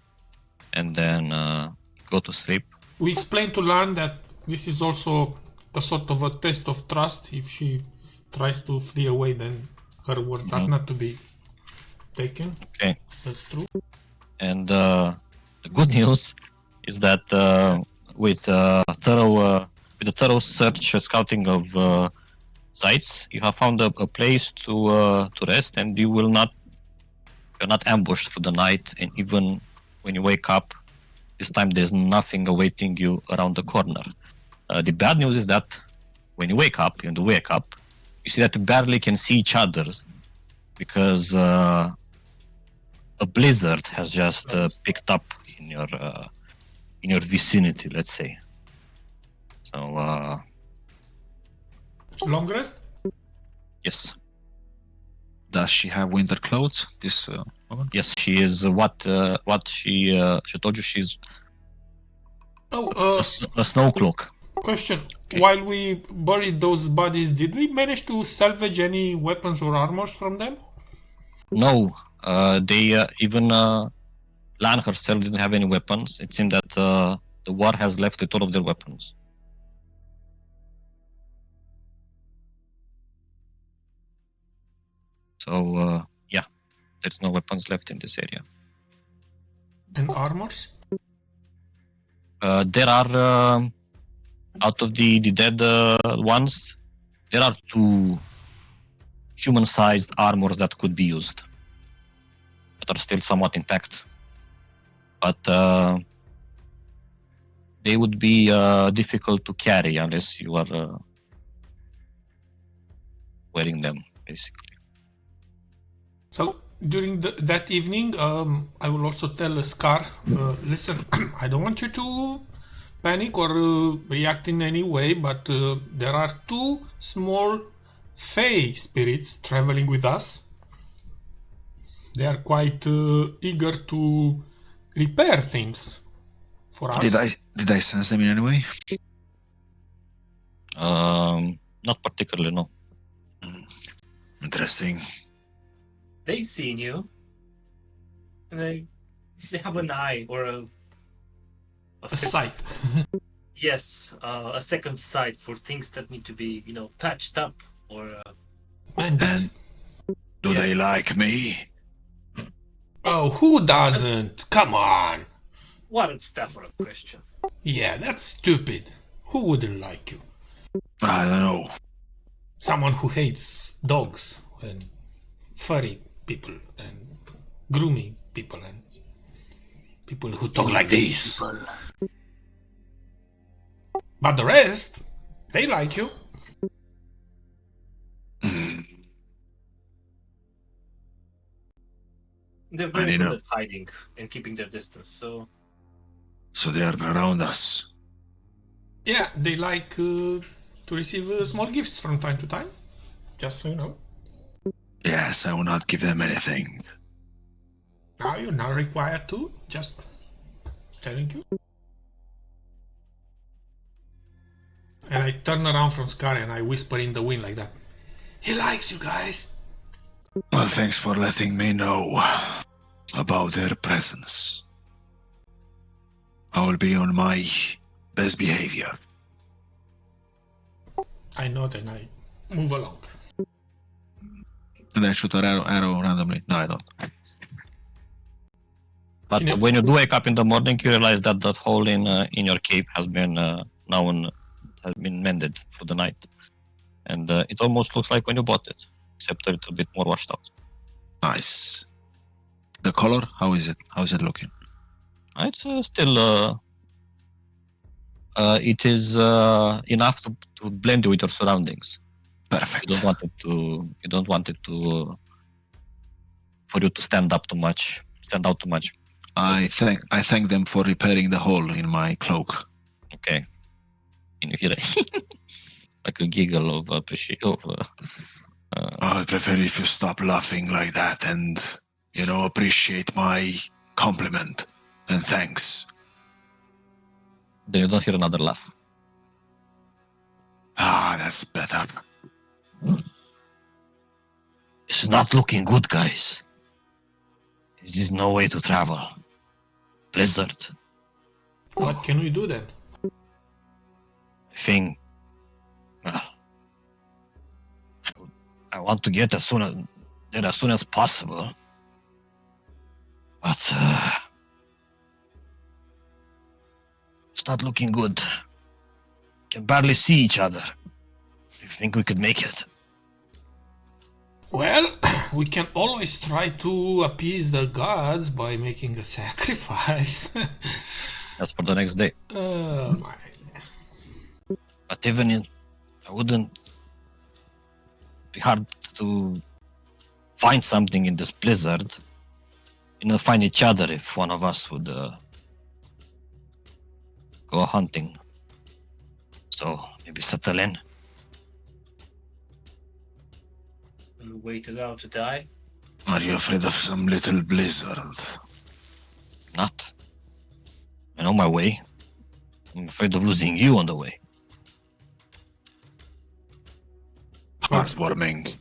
and then you go to sleep. We explained to Lan that this is also a sort of a test of trust. If she tries to flee away, then her words are not to be taken. Okay. That's true. And the good news is that with a thorough search scouting of sites, you have found a place to rest, and you're not ambushed through the night. And even when you wake up, this time there's nothing awaiting you around the corner. The bad news is that when you wake up, you see that you barely can see each other because a blizzard has just picked up in your vicinity, let's say. So Long rest? yes, Does she have winter clothes? This woman? yes, she is what she told you. She's a snow cloak. Question. Okay. While we buried those bodies, did we manage to salvage any weapons or armors from them? No, they even Lan herself didn't have any weapons. It seemed that the war has left with all of their weapons. So yeah, there's no weapons left in this area. And armors? There are out of the dead ones, there are 2 human-sized armors that could be used, that are still somewhat intact, but they would be difficult to carry unless you are wearing them, basically. So during that evening, I will also tell Scar, listen, I don't want you to panic or react in any way, but there are 2 small Fey spirits traveling with us. They are quite eager to repair things for us. Did I sense them in any way? Not particularly, no. Interesting. They've seen you, and they have an eye or A sight. Yes, a second sight for things that need to be, patched up or. And And do they like me? oh, who doesn't? Come on. What is that for a question? Yeah, that's stupid. Who wouldn't like you? I don't know. Someone who hates dogs and furry people and groomy people and people who talk like this. People. But the rest, they like you. They're I very know. good at hiding and keeping their distance, so. So they are around us. Yeah, they like to receive small gifts from time to time. Just so you know. Yes, I will not give them anything. Now you're not required to. Just telling you. And I turn around from Scar and I whisper in the wind like that. He likes you guys. Well, thanks for letting me know about their presence. I will be on my best behavior. I nod and I move along. And I shoot an arrow randomly. No, I don't. But Cine- when you do wake up in the morning, you realize that that hole in your cape has been has been mended for the night, and it almost looks like when you bought it, except a little bit more washed out. Nice. The color? How is it? How is it looking? It's still it is enough to blend with your surroundings. Perfect. You don't want it to. You don't want it to for you to stand out too much. I thank them for repairing the hole in my cloak. Okay. And you hear like a giggle of appreciation. I'd prefer if you stop laughing like that and, appreciate my compliment. And thanks. Then you don't hear another laugh. Ah, that's better. It's not looking good, guys. This is no way to travel. Blizzard. What can we do then? I think. Well, I want to get there as soon as possible. But it's not looking good. Can barely see each other. You think we could make it? Well, we can always try to appease the gods by making a sacrifice. That's for the next day. My. But I wouldn't be hard to find something in this blizzard. Find each other if one of us would go hunting. So maybe settle in. And wait it out to die. Are you afraid of some little blizzard? Not. I know my way. I'm afraid of losing you on the way. Heartwarming.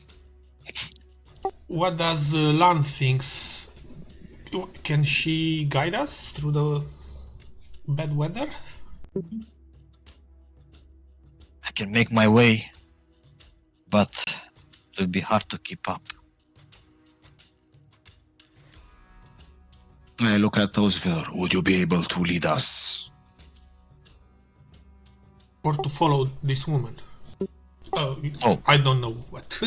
What does Lan thinks? Can she guide us through the bad weather? I can make my way, but it will be hard to keep up. I look at Osvir. Would you be able to lead us? Or to follow this woman? Oh. I don't know what.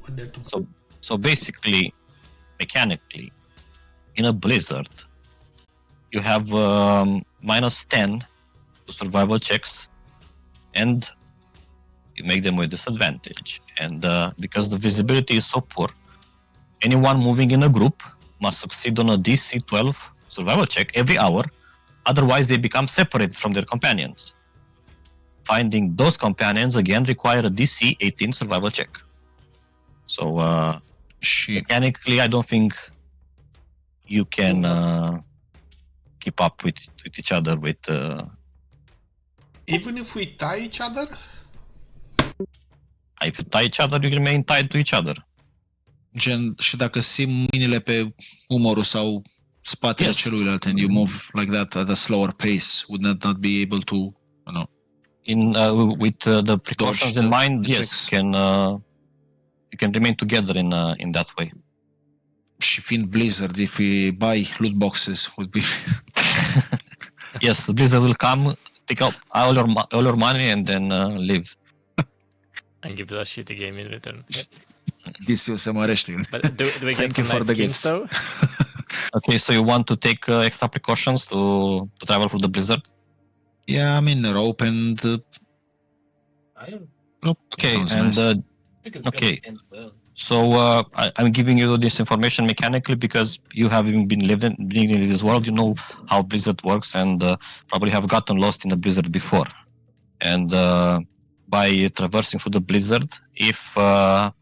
What they're to. So basically, mechanically, in a blizzard, you have -10 to survival checks, and you make them with disadvantage. And because the visibility is so poor, anyone moving in a group must succeed on a DC 12 survival check every hour, otherwise they become separated from their companions. Finding those companions again require a DC 18 survival check. So mechanically, I don't think you can keep up with each other with. Even if we tie each other? If you tie each other, you remain tied to each other. Gen, și dacă simt mâinile pe umărul sau spatele celuilalt and you move like that at a slower pace, would that not be able to, with the precautions in mind, yes, you can remain together in that way. Și fiind Blizzard, if we buy loot boxes, would be... Yes, the Blizzard will come, take out all your money and then leave. And give us shitty game in return. This o să mărește. But do we get some nice skins though? Okay, so you want to take extra precautions to travel through the blizzard? Yeah, I mean rope and. Okay, and nice. okay. So I'm giving you this information mechanically because you haven't been living in this world. You know how blizzard works, and probably have gotten lost in the blizzard before. And by traversing through the blizzard, if a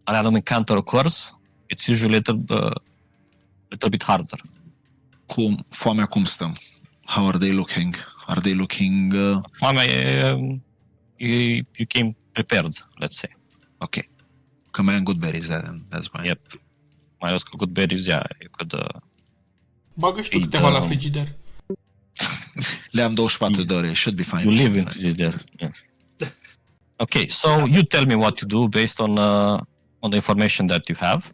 random encounter occurs, it's usually a little bit harder. Foamea cum stăm? How are they looking? Are they looking... Foamea, you came prepared, let's say. Okay. Command good berries, that's fine. Yep. Minus good berries, yeah, you could Bagă și tu câteva la frigider. Le-am 24 de ore, should be fine. You live in there. Yeah. Okay, so you tell me what to do based on the information that you have,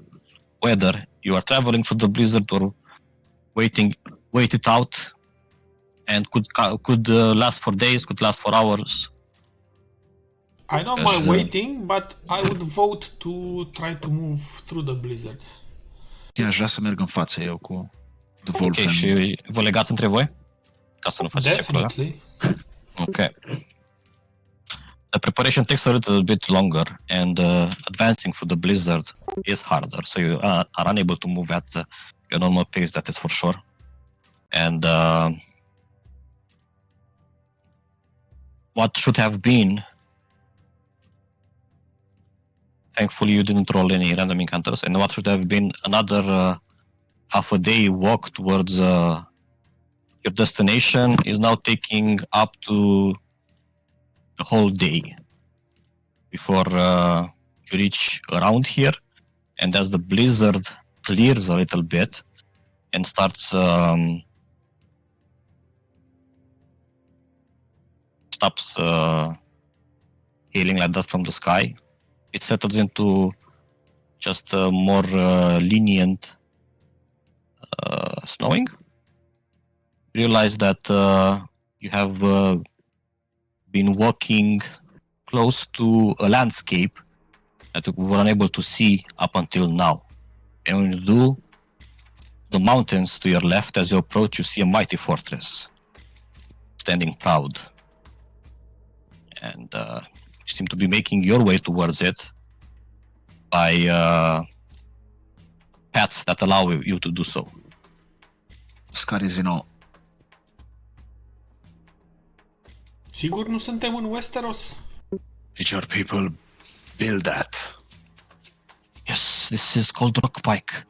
whether you are traveling through the blizzard or wait it out, and could last for days, could last for hours. I don't mind waiting, but I would vote to try to move through the blizzards. Aș vrea să merg în față eu cu The Wolf. Ok, și vă legați între voi? Ca să nu faceți check-ul ăla. Definitely. Okay. The preparation takes a little bit longer, and advancing through the blizzard is harder. So you are unable to move at your normal pace, that is for sure. And what should have been, thankfully you didn't roll any random encounters, and what should have been another half a day walk towards your destination is now taking up to the whole day before you reach around here. And as the blizzard clears a little bit and starts stops hailing like that from the sky, it settles into just a more lenient snowing. Realize that you have been walking close to a landscape that you were unable to see up until now. And when you do, the mountains to your left, as you approach, you see a mighty fortress standing proud. And you seem to be making your way towards it by paths that allow you to do so. Scar is, Sigur nu suntem în Westeros? Did your people build that? Yes, this is called Rockpike.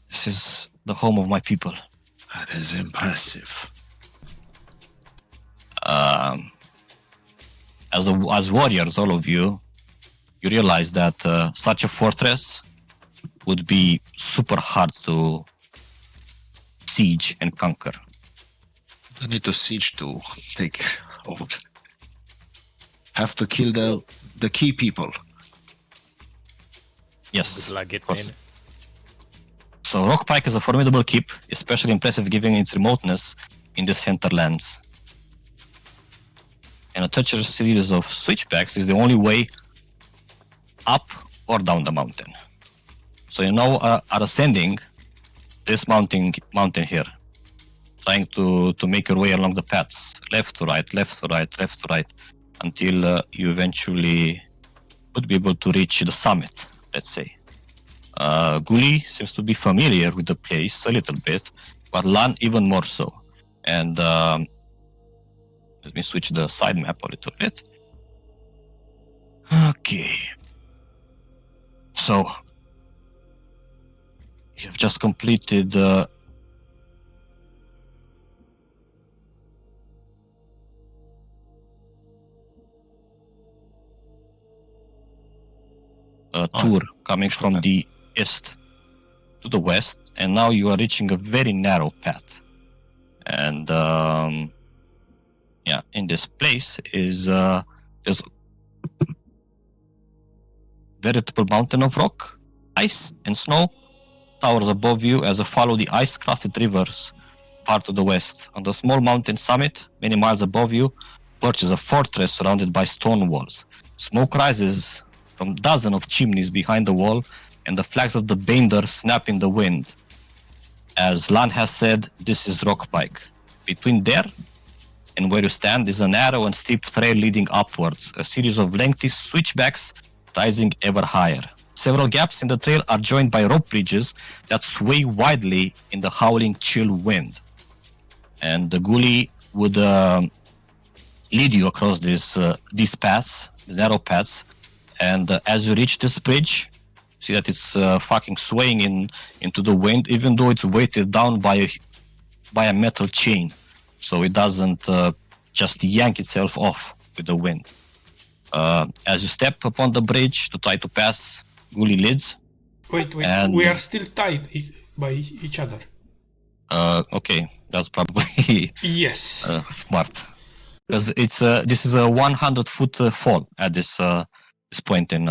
This is the home of my people. That is impressive. As warriors, all of you, you realize that such a fortress would be super hard to siege and conquer. I need to siege to take over. Have to kill the key people. Yes, Good luck, of course. man. So Rockpike is a formidable keep, especially impressive given its remoteness in these hinterlands. And a treacherous series of switchbacks is the only way up or down the mountain. So you now are ascending this mountain here, trying to make your way along the paths, left to right, left to right, left to right, until you eventually would be able to reach the summit, let's say. Guli seems to be familiar with the place a little bit, but Lan even more so. And let me switch the side map a little bit. Okay. So, you've just completed a tour coming from the east to the west, and now you are reaching a very narrow path. And in this place is there's veritable mountain of rock, ice and snow towers above you as you follow the ice-crusted rivers far to the west. On the small mountain summit, many miles above you, perches a fortress surrounded by stone walls. Smoke rises from dozens of chimneys behind the wall, and the flags of the Bender snap in the wind. As Lan has said, this is Rockpike. Between there and where you stand is a narrow and steep trail leading upwards, a series of lengthy switchbacks rising ever higher. Several gaps in the trail are joined by rope bridges that sway widely in the howling chill wind. And the Guli would lead you across these paths, these narrow paths, and as you reach this bridge, see that it's fucking swaying into the wind, even though it's weighted down by a metal chain, so it doesn't just yank itself off with the wind. As you step upon the bridge to try to pass, Guli leads. Wait, and we are still tied by each other. Okay, that's probably Yes. smart. Because it's this is a 100-foot fall at this point in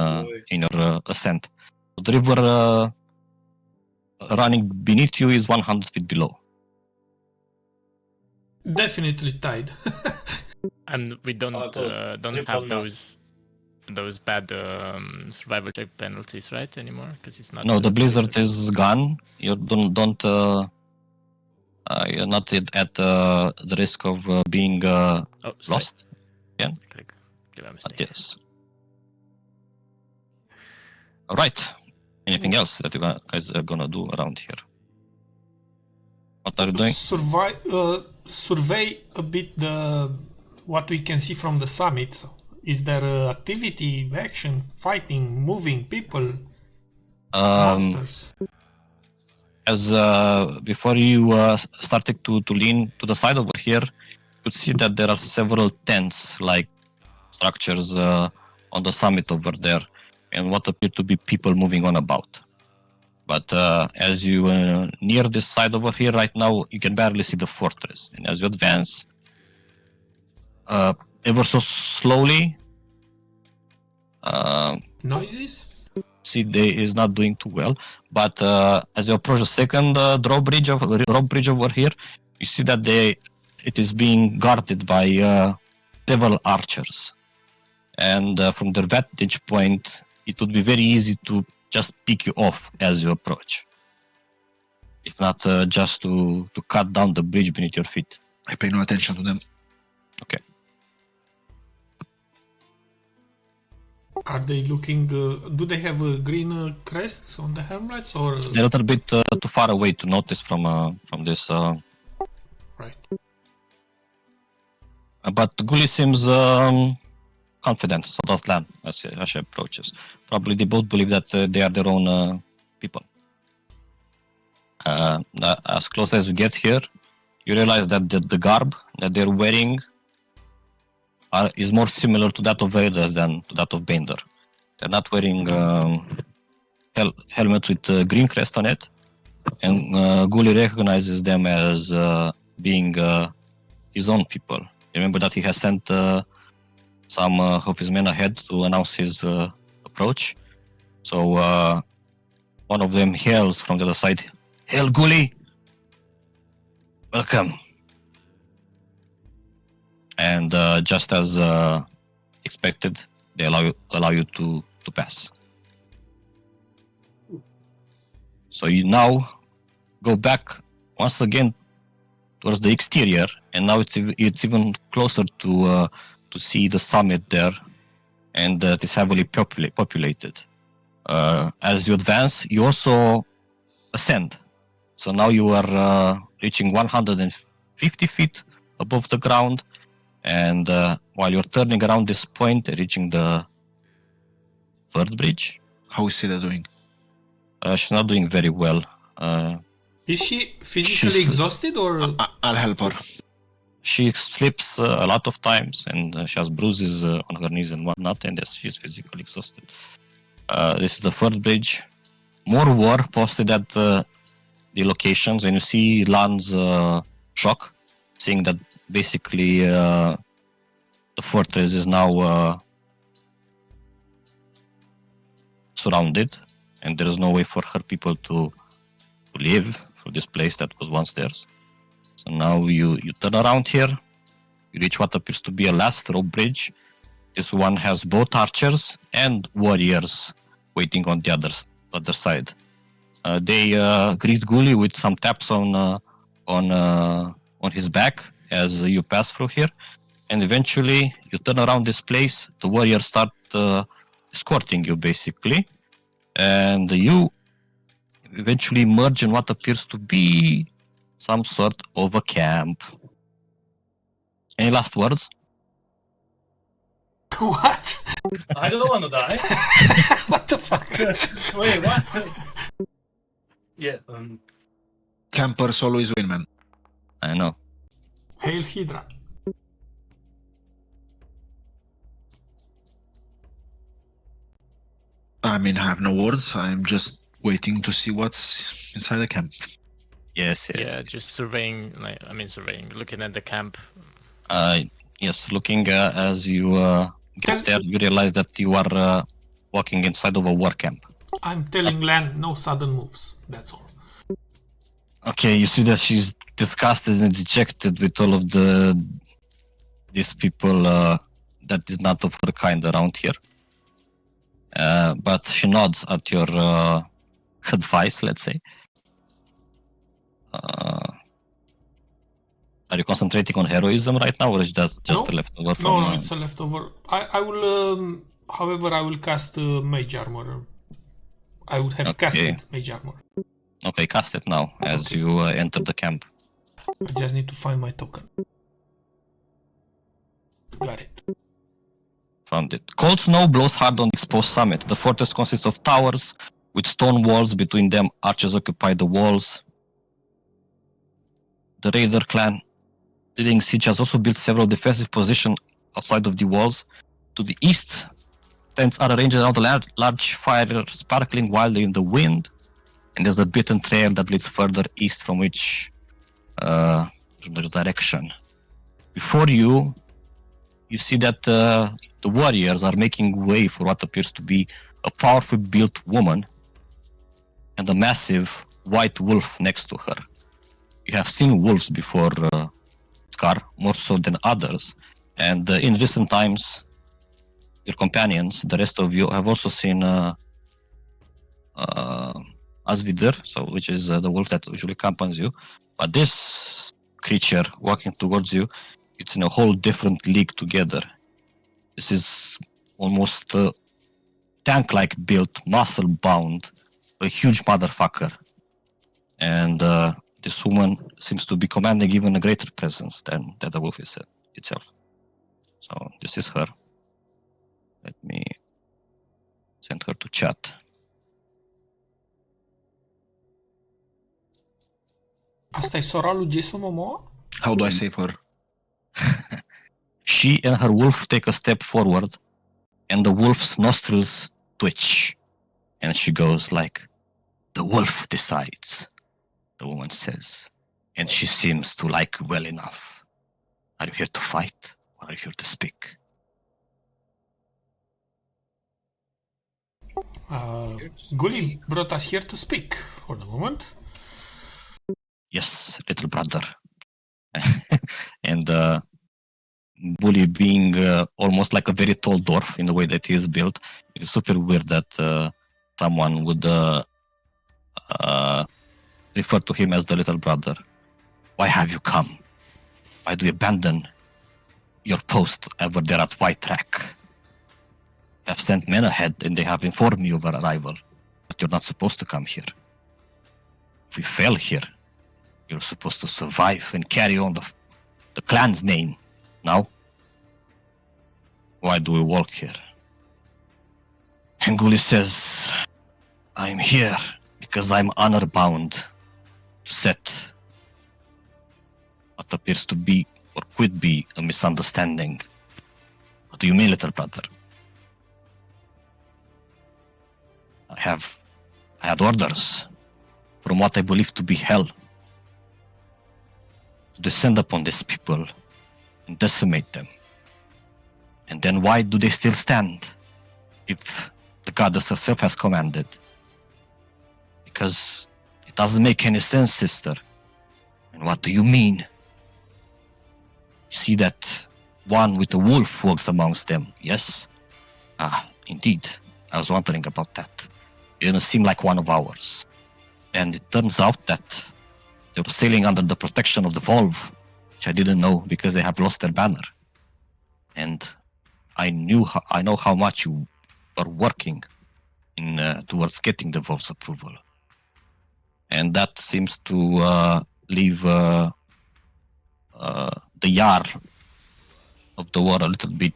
your ascent. The river running beneath you is 100 feet below. Definitely tied. And we don't triple have knot. those bad survival check penalties, right, anymore? Because it's not. No, the blizzard is gone. You don't you're not at the risk of being Oh, sorry. lost. Again. Click a mistake. Yes. All right. Anything else that you guys are gonna do around here? What are you doing? Survey a bit what we can see from the summit. Is there activity, action, fighting, moving, people, monsters? As before you started to lean to the side over here, you could see that there are several tents-like structures on the summit over there, and what appear to be people moving on about. But as you near this side over here right now, you can barely see the fortress. And as you advance, ever so slowly, Noises? see they is not doing too well. But as you approach the second rope bridge over here, you see that it is being guarded by several archers. And from their vantage point, it would be very easy to just pick you off as you approach. If not just to cut down the bridge beneath your feet. I pay no attention to them. Okay. Are they looking? Do they have green crests on the helmets, or? They're a little bit too far away to notice from this. Right. But Gully seems confident, so does Lan as she approaches. Probably they both believe that they are their own people. As close as you get here, you realize that the garb that they're wearing is more similar to that of Vader than to that of Bender. They're not wearing helmets with green crest on it, and Gully recognizes them as being his own people. Remember that he has sent some of his men ahead to announce his approach. So one of them hails from the other side, "Hail, Gully! Welcome!" And just as expected, they allow you to pass. So you now go back once again towards the exterior, and now it's even closer to see the summit there, and it is heavily populated. As you advance, you also ascend. So now you are reaching 150 feet above the ground, and while you're turning around this point, reaching the third bridge. How is Sida doing? She's not doing very well. Is she physically exhausted, or? I'll help her. She slips a lot of times, and she has bruises on her knees and whatnot, and yes, she's physically exhausted. This is the third bridge. More war posted at the locations, and you see Lan's shock, seeing that basically the fortress is now surrounded, and there is no way for her people to live for this place that was once theirs. So now you turn around here, you reach what appears to be a last rope bridge. This one has both archers and warriors waiting on the other side. They greet Gully with some taps on his back as you pass through here, and eventually you turn around this place. The warriors start escorting you basically, and you eventually merge in what appears to be some sort of a camp. Any last words? What? I don't want to die. What the fuck? Wait, what? Yeah. Campers always win, man. I know. Hail Hydra. I mean, I have no words. I'm just waiting to see what's inside the camp. Yes, yes. Yeah, just surveying. Surveying, looking at the camp. Yes, looking as you Tell- get there, you realize that you are walking inside of a war camp. I'm telling Lan, no sudden moves. That's all. Okay, you see that she's disgusted and dejected with all of these people that is not of her kind around here. But she nods at your advice, let's say. Are you concentrating on heroism right now, or is that just No. a leftover from? No, it's a leftover. I will, however, I will cast mage armor. I would have Okay. casted mage armor. Okay, cast it now as you enter the camp. I just need to find my token. Got it. Found it. Cold snow blows hard on the exposed summit. The fortress consists of towers with stone walls between them. Archers occupy the walls. The Raider clan leading siege has also built several defensive positions outside of the walls. To the east, tents are arranged around a large fire sparkling wildly in the wind. And there's a beaten trail that leads further east from the direction. Before you, you see that the warriors are making way for what appears to be a powerfully built woman and a massive white wolf next to her. You have seen wolves before, Scar, more so than others, and in recent times, your companions, the rest of you, have also seen Asvidir, which is the wolf that usually accompanies you. But this creature walking towards you, it's in a whole different league together. This is almost tank-like built, muscle-bound, a huge motherfucker. And this woman seems to be commanding even a greater presence than the wolf itself. So this is her. Let me send her to chat. Asta e sora lui Jason Momoa? How do I save her? She and her wolf take a step forward, and the wolf's nostrils twitch. And she goes like, "The wolf decides," the woman says. And she seems to like well enough. Are you here to fight, or are you here to speak? Gully brought us here to speak for the moment. Yes, little brother. And Bully being almost like a very tall dwarf in the way that he is built, it's super weird that someone would refer to him as the little brother. Why have you come? Why do you abandon your post over there at White Track? I have sent men ahead and they have informed me of our arrival, but you're not supposed to come here. If we fail here, you're supposed to survive and carry on the clan's name. Now, why do we walk here? Henguli says, I'm here because I'm honor-bound to set what appears to be or could be a misunderstanding. What do you mean, little brother? I had orders from what I believe to be hell to descend upon these people and decimate them. And then why do they still stand if the goddess herself has commanded? Because it doesn't make any sense, sister. And what do you mean? You see that one with the wolf walks amongst them, yes? Ah, indeed. I was wondering about that. It didn't seem like one of ours. And it turns out that they were sailing under the protection of the Volve, which I didn't know because they have lost their banner. And I know how much you are working towards getting the Volve's approval. And that seems to leave the Jarl of the war a little bit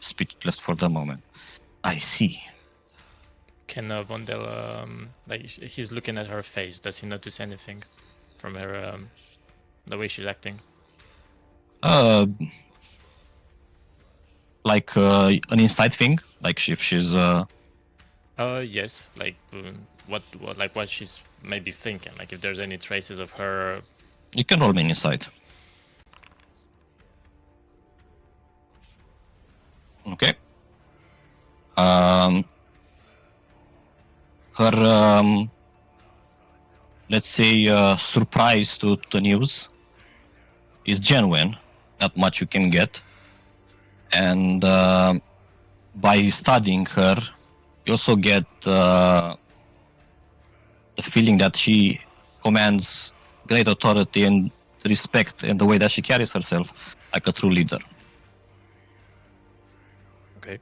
speechless for the moment. I see. Can Vondel, he's looking at her face. Does he notice anything from her, the way she's acting? Like an inside thing, like if she's. Yes. Like what she's maybe thinking, like if there's any traces of her. You can roll me an insight. Okay. Her, let's say, surprise to the news is genuine. Not much you can get. And by studying her, you also get the feeling that she commands great authority and respect in the way that she carries herself like a true leader. Okay.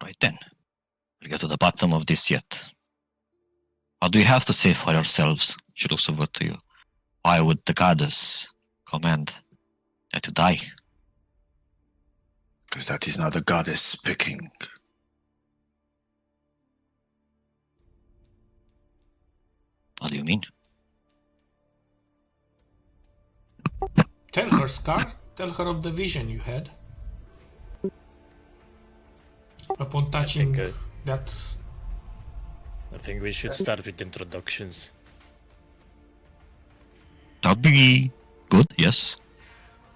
Right then, we'll get to the bottom of this yet. What do you have to say for yourselves? She looks over to you. Why would the goddess command that you die? Because that is not the goddess speaking. What do you mean? Tell her, Scar. Tell her of the vision you had. Upon touching that. I think we should start with introductions. That'd be good, yes.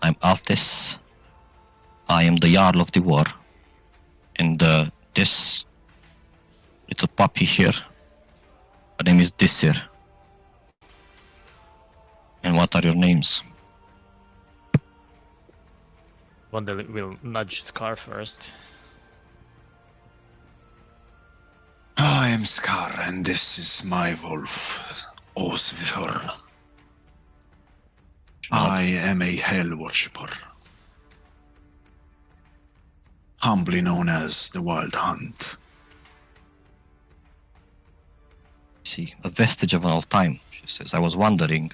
I'm Altis. I am the Jarl of the War. And this little puppy here, her name is Disir. And what are your names? Wonder will nudge Scar first. I am Scar, and this is my wolf, Osvithor. I am a hell worshipper, humbly known as the Wild Hunt. See, a vestige of an old time, she says. I was wondering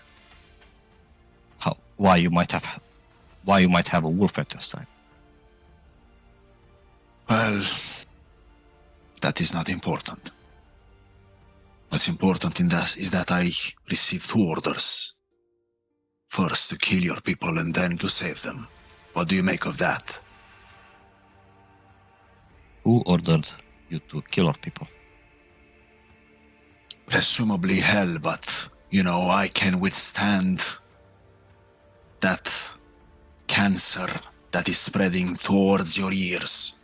why you might have a wolf at your side. Well, that is not important. What's important in that is that I received 2 orders. First to kill your people and then to save them. What do you make of that? Who ordered you to kill our people? Presumably hell, but, you know, I can withstand that cancer that is spreading towards your ears.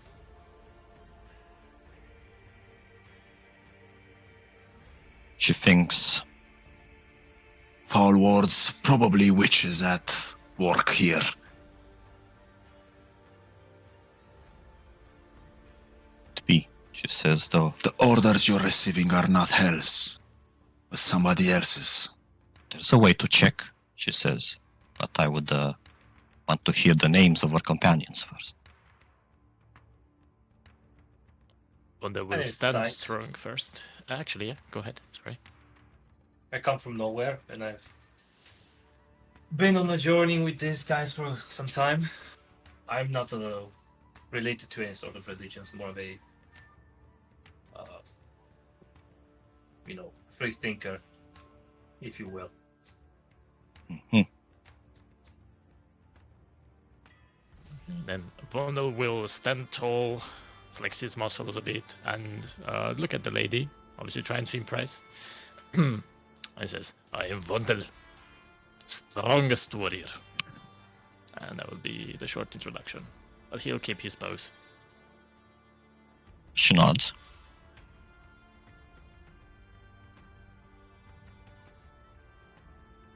She thinks. Foul words, probably witches at work here. To be, she says, though. The orders you're receiving are not hell's, but somebody else's. There's a way to check, she says. But I would want to hear the names of our companions first. Wonder will stand strong first. Actually, yeah, go ahead. Sorry. I come from nowhere, and I've been on a journey with these guys for some time. I'm not related to any sort of religion. It's more of a, free thinker, if you will. Mm-hmm. Then Wonder will stand tall, flex his muscles a bit, and look at the lady, obviously trying to impress. He says, I am Vondel, strongest warrior. And that will be the short introduction. But he'll keep his pose. She nods.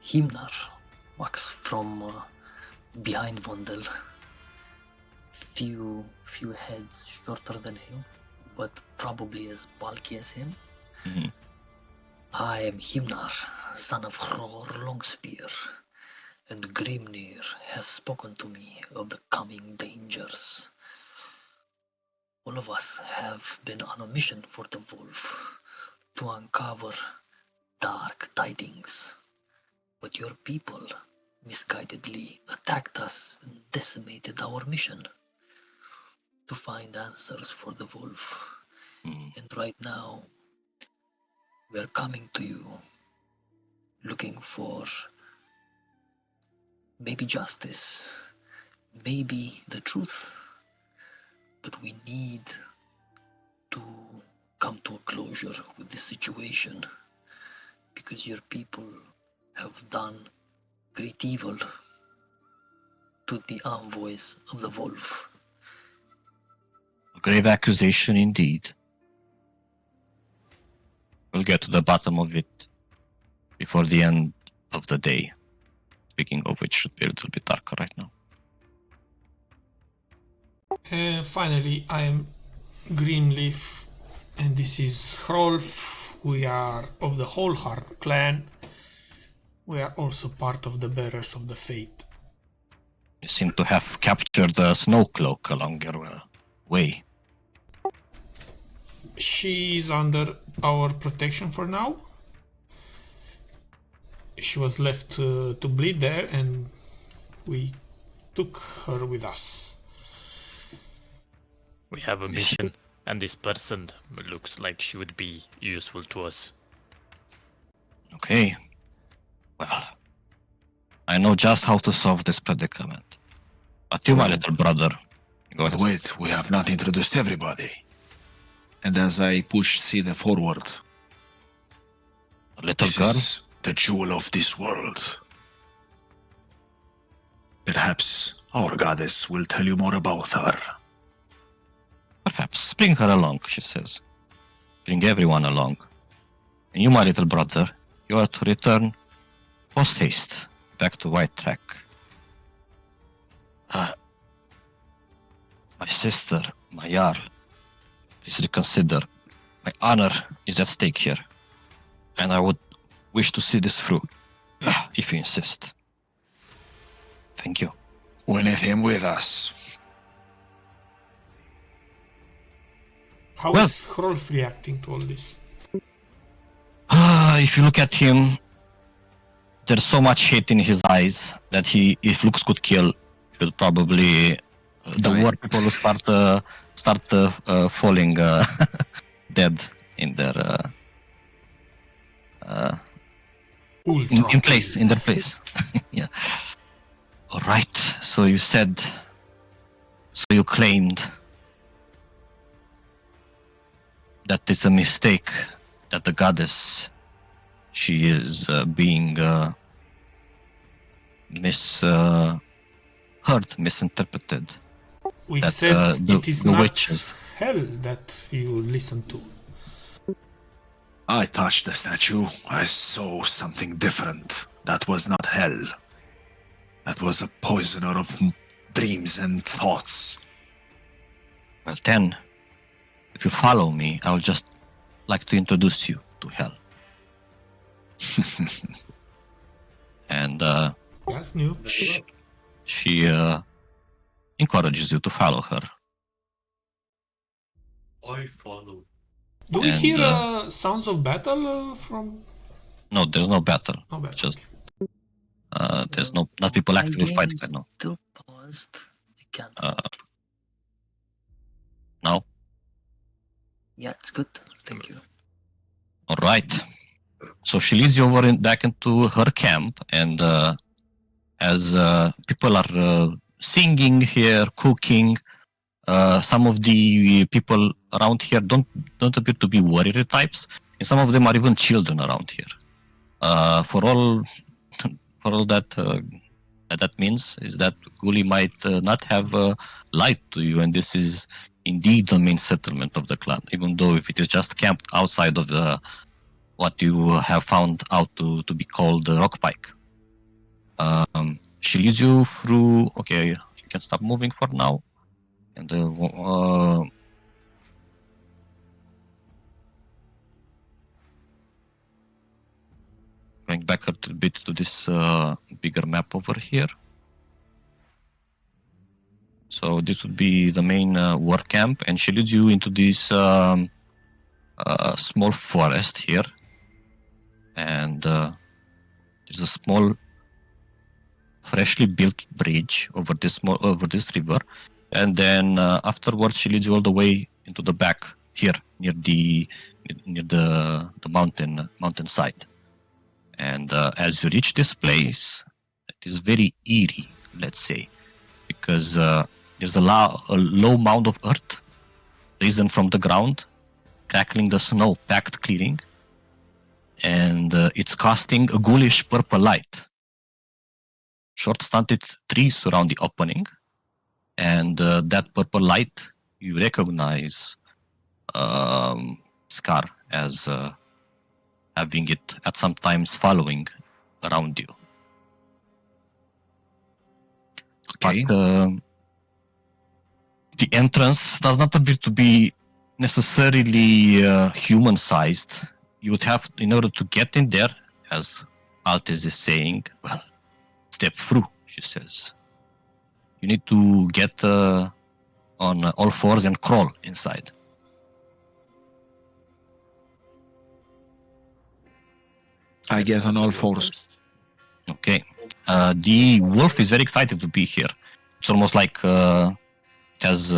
Himnar walks from behind Vondel. Few heads shorter than him, but probably as bulky as him. Mm-hmm. I am Himnar, son of Hror Longspear, and Grimnir has spoken to me of the coming dangers. All of us have been on a mission for the wolf, to uncover dark tidings. But your people misguidedly attacked us and decimated our mission to find answers for the wolf. And right now, we are coming to you looking for maybe justice, maybe the truth, but we need to come to a closure with this situation, because your people have done great evil to the envoys of the wolf. A grave accusation indeed. We'll get to the bottom of it before the end of the day. Speaking of which, should be a little bit darker right now. And finally, I am Greenleaf, and this is Hrolf. We are of the Wholeheart clan. We are also part of the Bearers of the Fate. You seem to have captured the Snowcloak along your way. She is under our protection for now. She was left to bleed there, and we took her with us. We have a mission, and this person looks like she would be useful to us. Okay. Well, I know just how to solve this predicament. But you, my little brother, go ahead. Wait, we have not introduced everybody. And as I push Sida forward, A little This girl? is the jewel of this world. Perhaps our goddess will tell you more about her. Perhaps. Bring her along, she says. Bring everyone along. And you, my little brother, you are to return post-haste back to White Track. My sister, my Jarl, please reconsider. My honor is at stake here. And I would wish to see this through, if you insist. Thank you. We need him with us. How Well- is Hrolf reacting to all this? If you look at him, there's so much hate in his eyes that he, if looks could kill, he would probably the Die. war people will start falling dead in their Ultra. in their place. Yeah. All right. So you said. So you claimed that it's a mistake that the goddess, she is being misinterpreted. We that, said the- it is the not witches. hell that you listen to. I touched the statue. I saw something different. That was not hell. That was a poisoner of dreams and thoughts. Well, then, if you follow me, I would just like to introduce you to hell. And That's new. she encourages you to follow her. I follow. Do we And, hear sounds of battle from? No, there's no battle. No battle. Just there's not people My actively game fighting is right now. still paused. I can't. No. Yeah, it's good. Thank you. All right. So she leads you over back into her camp, and as people are singing here, cooking, some of the people around here don't appear to be warrior types, and some of them are even children around here. For all that means is that Guli might not have lied to you, and this is indeed the main settlement of the clan, even though if it is just camped outside of the what you have found out to be called the Rock Pike. She leads you through. Okay, you can stop moving for now, and going back a little bit to this bigger map over here. So this would be the main war camp, and she leads you into this small forest here, and there's a small, freshly built bridge over this river, and then afterwards she leads you all the way into the back here near the mountainside. And as you reach this place, it is very eerie, let's say, because there's a low mound of earth risen from the ground, crackling the snow, packed clearing, and it's casting a ghoulish purple light. Short-stunted trees surround the opening, and that purple light you recognize Scar as having it at some times following around you. Okay. But the entrance does not appear to be necessarily human-sized. You would have, in order to get in there, as Altes is saying, well, step through, she says. You need to get on all fours and crawl inside. I get on all fours. Okay. The wolf is very excited to be here. It's almost like it has.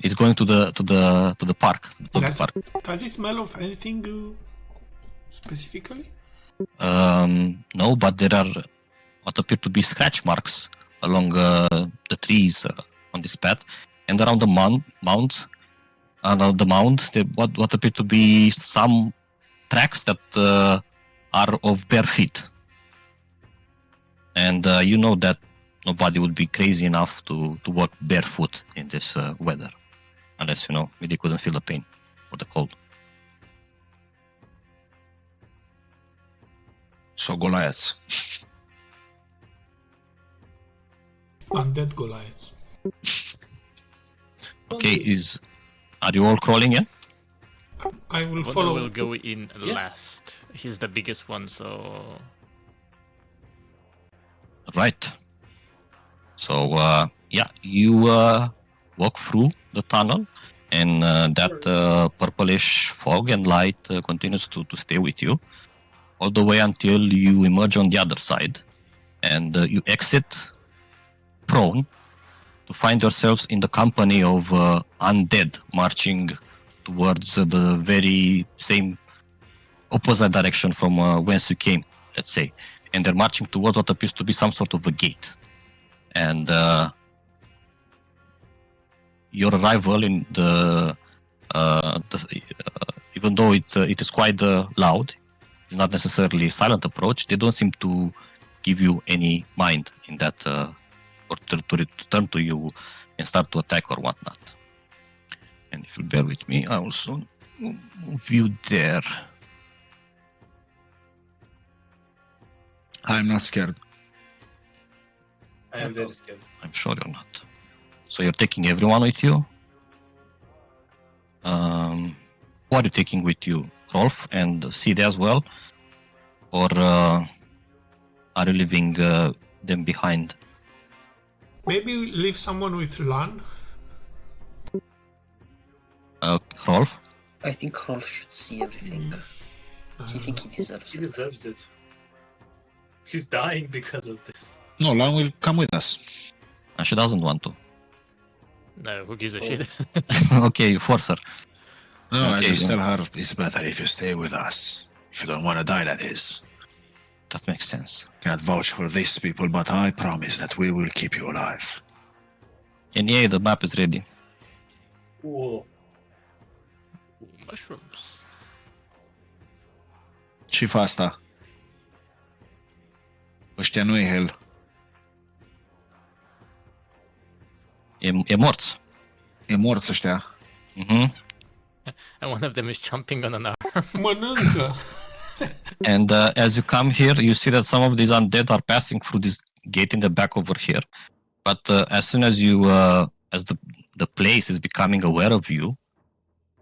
It's going to the park. To the Does, park. does it smell of anything specifically? No, but there are what appear to be scratch marks along the trees on this path, and around the mound. Around the mound, what appear to be some tracks that are of bare feet. And you know that nobody would be crazy enough to walk barefoot in this weather, unless, maybe they couldn't feel the pain or the cold. So Goliaths. Undead Goliaths. Okay, are you all crawling in? I will Wonder follow. will go in Yes. last. He's the biggest one, so Right. So, you walk through the tunnel, and that purplish fog and light continues to stay with you all the way until you emerge on the other side, and you exit prone to find yourselves in the company of undead marching towards the very same opposite direction from whence you came, let's say. And they're marching towards what appears to be some sort of a gate. And your arrival in even though it is quite loud, it's not necessarily a silent approach. They don't seem to give you any mind in that, or to turn to you and start to attack or whatnot. And if you bear with me, I will soon move you there. I'm not scared. I am very scared. I'm sure you're not. So you're taking everyone with you? Who are you taking with you? Rolf and Sid as well? Or are you leaving them behind? Maybe leave someone with Lan. Rolf? I think Rolf should see everything. I think he deserves He it. deserves it. He's dying because of this. No, Lan will come with us. And she doesn't want to. no, who gives a shit? Okay, you force her. No, I Okay, just yeah. tell her it's better if you stay with us. If you don't want to die, that is. That makes sense. Cannot vouch for these people, but I promise that we will keep you alive. And yeah, the map is ready. Cool. Mushrooms. Și fa asta. Ăștia nu e hell. E morți. E morți ăștia. Mhm. And one of them is jumping on an arm. Mănâncă! And as you come here, you see that some of these undead are passing through this gate in the back over here. But as soon as you, as the place is becoming aware of you,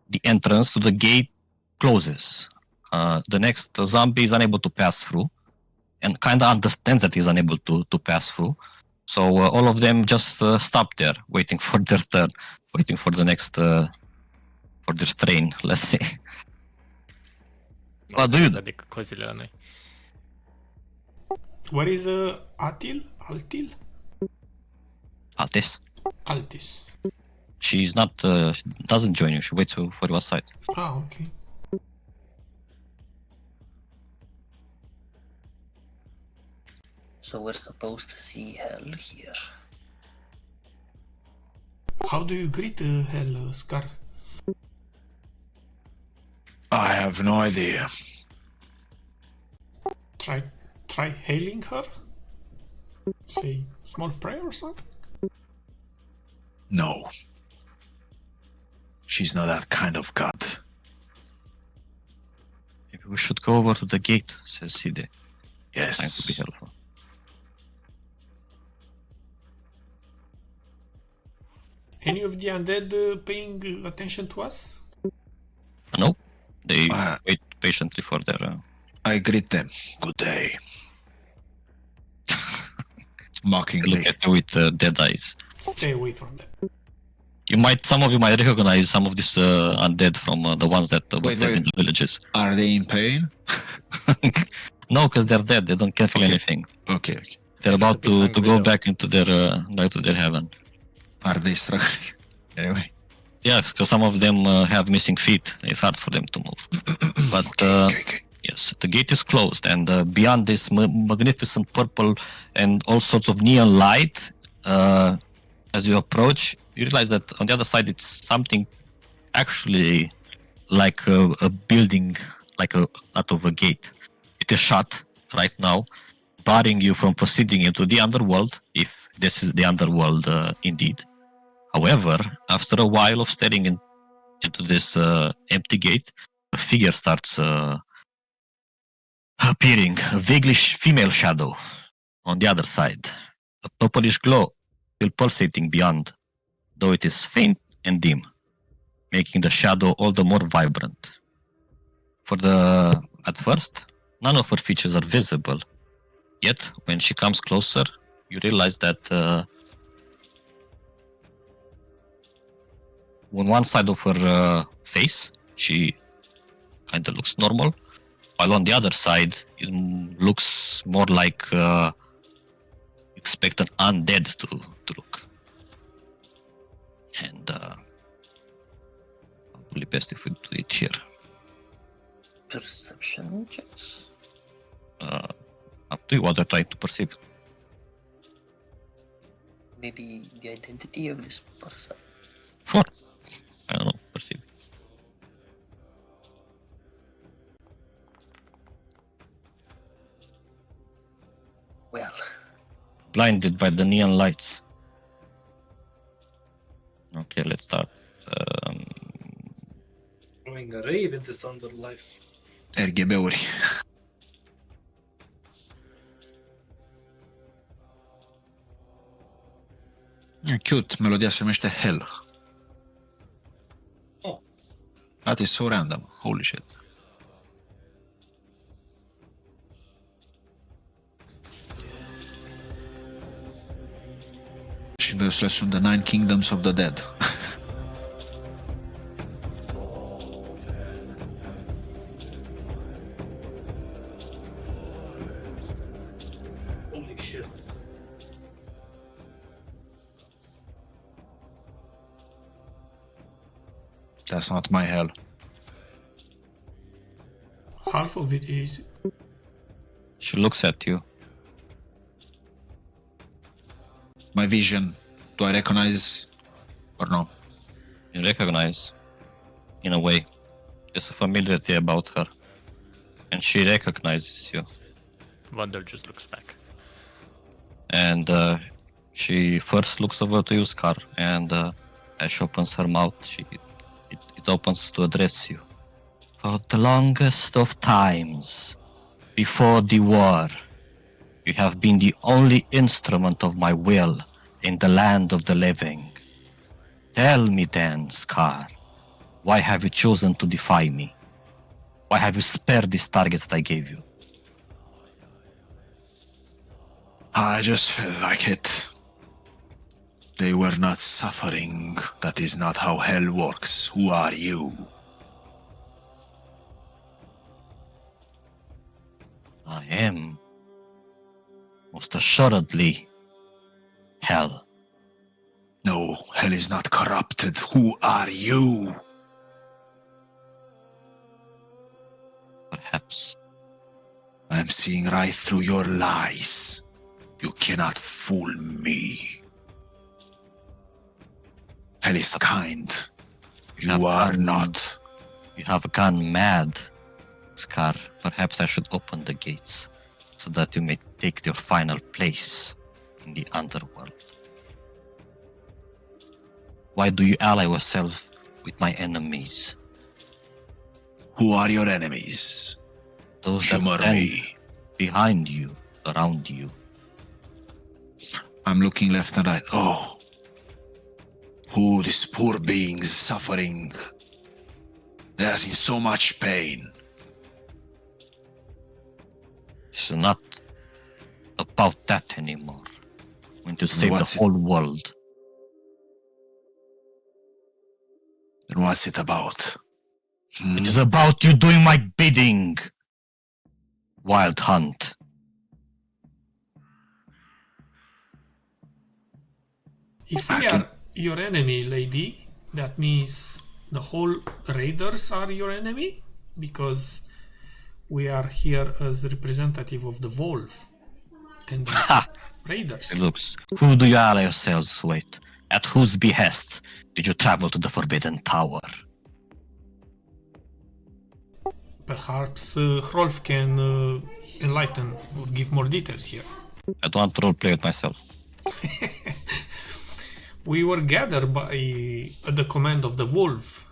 the entrance to the gate closes. The next zombie is unable to pass through, and kind of understands that he's unable to pass through. So all of them just stop there, waiting for their turn, waiting for the next, for their train, let's say. What do you do? Adică cozile la noi. Where is Atil? Altil? Altes. Altis. She's not, she doesn't join you, she waits for you outside. Ah, okay. So we're supposed to see hell here. How do you greet Hell, Scar? I have no idea. Try hailing her? Say small prayer or something? No. She's not that kind of god. Maybe we should go over to the gate, says Side. Yes. Trying to be helpful. Any of the undead paying attention to us? No, they Ah. wait patiently for their. I greet them. Good day. Mockingly. Look at you with dead eyes. Stay away from them. Some of you might recognize some of these undead from the ones that were Wait, dead wait. in the villages. Are they in pain? No, because they're dead. They can't feel Okay. anything. Okay. They're about bit to hungry, go though. back into their heaven. Are they struggling? Anyway. Yeah, because some of them have missing feet. It's hard for them to move. But Okay. yes, the gate is closed, and beyond this magnificent purple and all sorts of neon light, as you approach, you realize that on the other side it's something actually like a building, like out of a gate. It is shut right now, barring you from proceeding into the underworld, if this is the underworld indeed. However, after a while of staring into this empty gate, a figure starts appearing, a vaguely female shadow on the other side. A purplish glow still pulsating beyond, though it is faint and dim, making the shadow all the more vibrant. At first, none of her features are visible. Yet, when she comes closer, you realize that on one side of her face, she kind of looks normal, while on the other side, it looks more like expect an undead to look. And probably best if we do it here. Perception checks. Up to you what you're trying to perceive. Maybe the identity of this person. Sure. I don't know, perceive. Well, Blinded by the neon lights. Okay, let's start. Throwing a rave into Thunder Life. RGB-uri. E cute, melodia se numește Hell. Oh. That is so random. Holy shit. Și versurile sunt The Nine Kingdoms of the Dead. Holy shit. That's not my hell. Half of it is. She looks at you. My vision, do I recognize or no? You recognize, in a way, there's a familiarity about her. And she recognizes you. Wonder just looks back. And she first looks over to you, Scar, and as she opens her mouth, it opens to address you. For the longest of times, before the war, you have been the only instrument of my will in the land of the living. Tell me then, Scar, why have you chosen to defy me? Why have you spared this target that I gave you? I just felt like it. They were not suffering. That is not how hell works. Who are you? I am most assuredly hell. No, hell is not corrupted. Who are you? Perhaps I am seeing right through your lies. You cannot fool me. Hell is kind. You are not. You have gone mad, Scar. Perhaps I should open the gates so that you may take your final place in the underworld. Why do you ally yourself with my enemies? Who are your enemies? Those that Humor stand me. behind you, around you. I'm looking left and right. Oh. Who these poor beings suffering? They are in so much pain. It's not about that anymore. I'm going to save what's the it- whole world. Then what's it about? It is about you doing my bidding. Wild Hunt. If I we can- are your enemy, lady, that means the whole raiders are your enemy? Because we are here as representative of the wolf and the Ha! raiders. It looks. Who do you ally yourselves with? At whose behest did you travel to the Forbidden Tower? Perhaps Hrolf can enlighten or give more details here. I don't want to roleplay with myself. We were gathered by at the command of the wolf.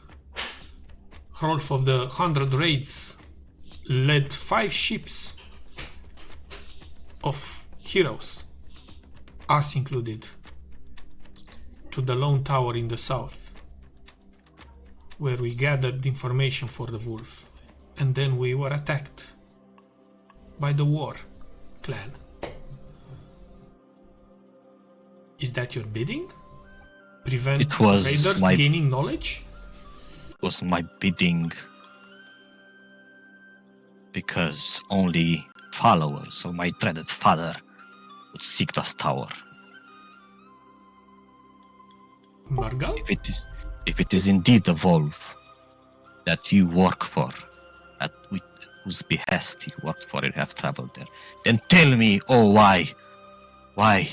Hrolf of the 100 Raids led 5 ships of heroes, us included, to the lone tower in the south, where we gathered information for the wolf, and then we were attacked by the war clan. Is that your bidding? Prevent It was raiders my- gaining knowledge? Was my bidding because only followers of my dreaded father would seek this tower. Margal? If it is indeed the wolf that you work for, at whose behest you worked for and have traveled there, then tell me, why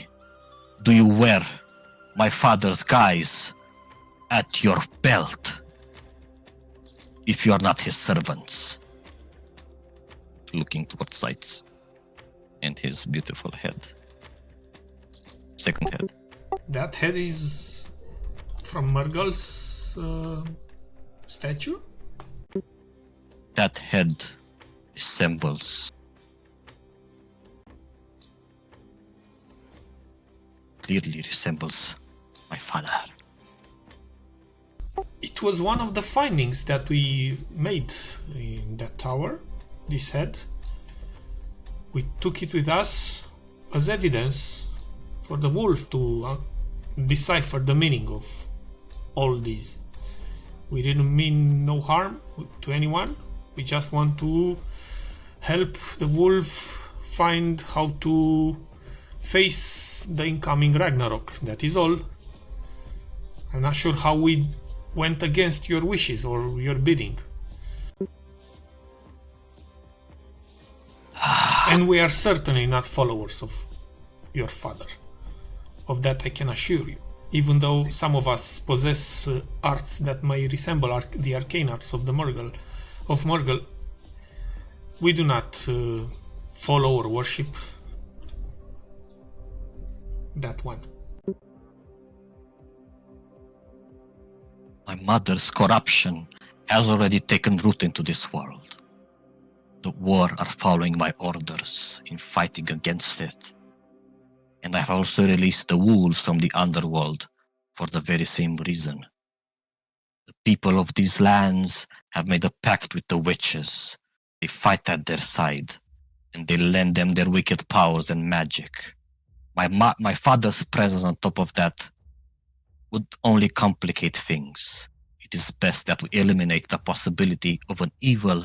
do you wear my father's guise at your belt if you are not his servants? Looking towards sights and his beautiful head. Second head. That head is from Margal's statue? That head resembles, clearly resembles my father. It was one of the findings that we made in that tower, this head. We took it with us as evidence for the wolf to decipher the meaning of all these. We didn't mean no harm to anyone. We just want to help the wolf find how to face the incoming Ragnarok. That is all. I'm not sure how we went against your wishes or your bidding. And we are certainly not followers of your father. Of that I can assure you. Even though some of us possess arts that may resemble the arcane arts of Morgul, we do not follow or worship that one. My mother's corruption has already taken root into this world. The war are following my orders in fighting against it. And I've also released the wolves from the underworld for the very same reason. The people of these lands have made a pact with the witches. They fight at their side, and they lend them their wicked powers and magic. My father's presence on top of that would only complicate things. It is best that we eliminate the possibility of an evil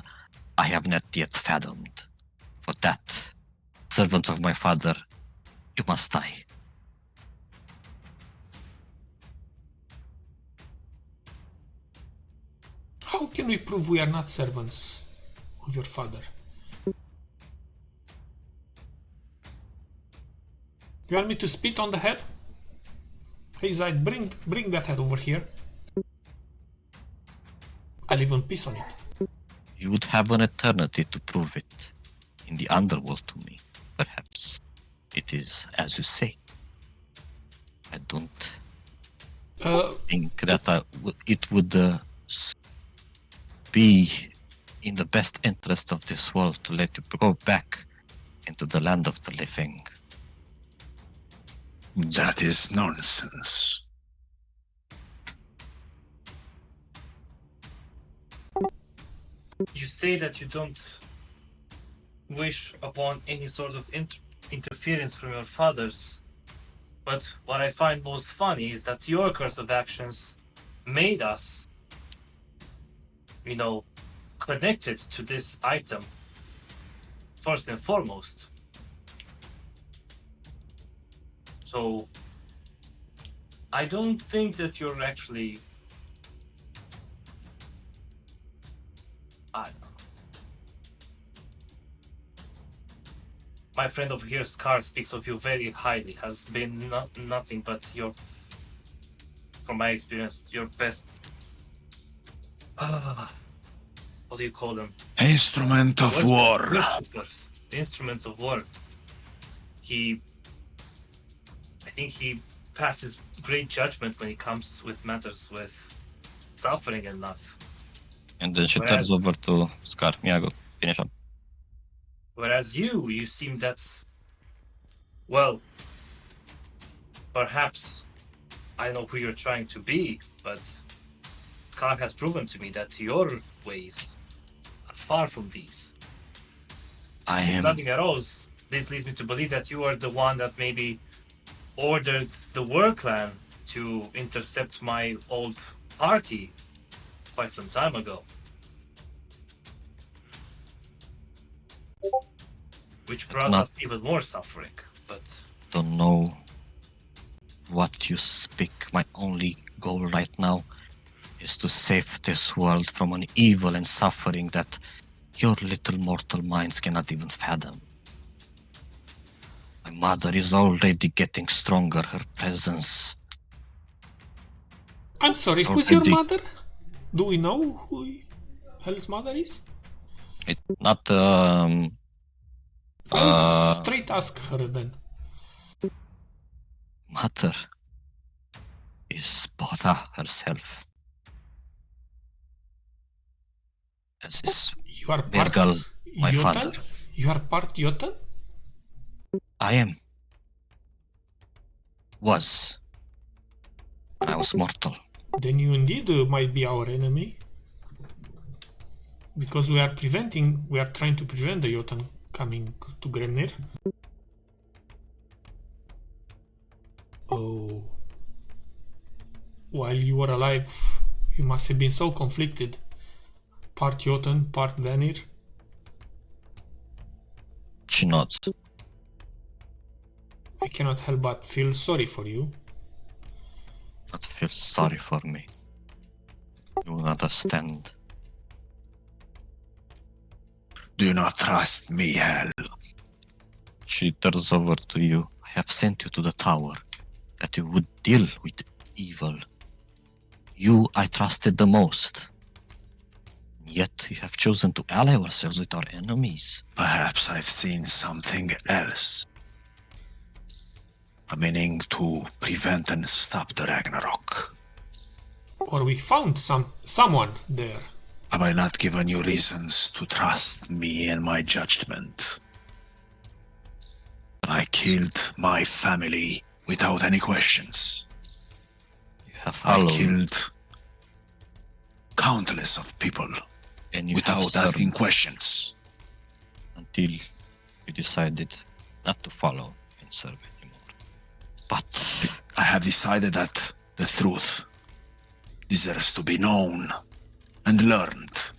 I have not yet fathomed. For that, servants of my father, you must die. How can we prove we are not servants of your father? You want me to spit on the head? Hey Zaid, bring that head over here. I live in peace on it. You would have an eternity to prove it in the underworld to me. Perhaps it is as you say. I don't think that it would be in the best interest of this world to let you go back into the land of the living. That is nonsense. You say that you don't wish upon any sort of interference from your fathers, but what I find most funny is that your course of actions made us, connected to this item, first and foremost. So, I don't think that you're actually... I don't know. My friend over here, Scar, speaks of you very highly. Has been nothing but from my experience, your best... what do you call them? Instrument of war. Worshippers. Instruments of war. I think he passes great judgment when it comes with matters with suffering and not. And then she turns over to Scar. Miago, finish up. Whereas you seem that, well, perhaps I know who you're trying to be, but Scar has proven to me that your ways are far from these. I am... Nothing at all. This leads me to believe that you are the one that maybe ordered the War Clan to intercept my old party quite some time ago. Which brought us even more suffering, but... Don't know what you speak. My only goal right now is to save this world from an evil and suffering that your little mortal minds cannot even fathom. My mother is already getting stronger. Her presence... I'm sorry, who's your mother? Do we know who hell's mother is? It's not... straight ask her then. Mother is Botha herself. As is You are part Bergal, my Jotun? father. You are part Jotun? I am. Was. When I was mortal. Then you indeed might be our enemy. Because we are trying to prevent the Jotun coming to Grenir. Oh. While you were alive, you must have been so conflicted. Part Jotun, part Vanir. She nods. I cannot help but feel sorry for you. Not feel sorry for me. You will understand. Do not trust me, Hell. She turns over to you. I have sent you to the tower, that you would deal with evil. You I trusted the most. Yet you have chosen to ally ourselves with our enemies. Perhaps I've seen something else. A meaning to prevent and stop the Ragnarok. Or we found someone there. Have I not given you reasons to trust me and my judgment? I killed my family without any questions. You have I followed, killed countless of people and you without have asking served questions. until you decided not to follow and serve anymore. But I have decided that the truth deserves to be known and learned.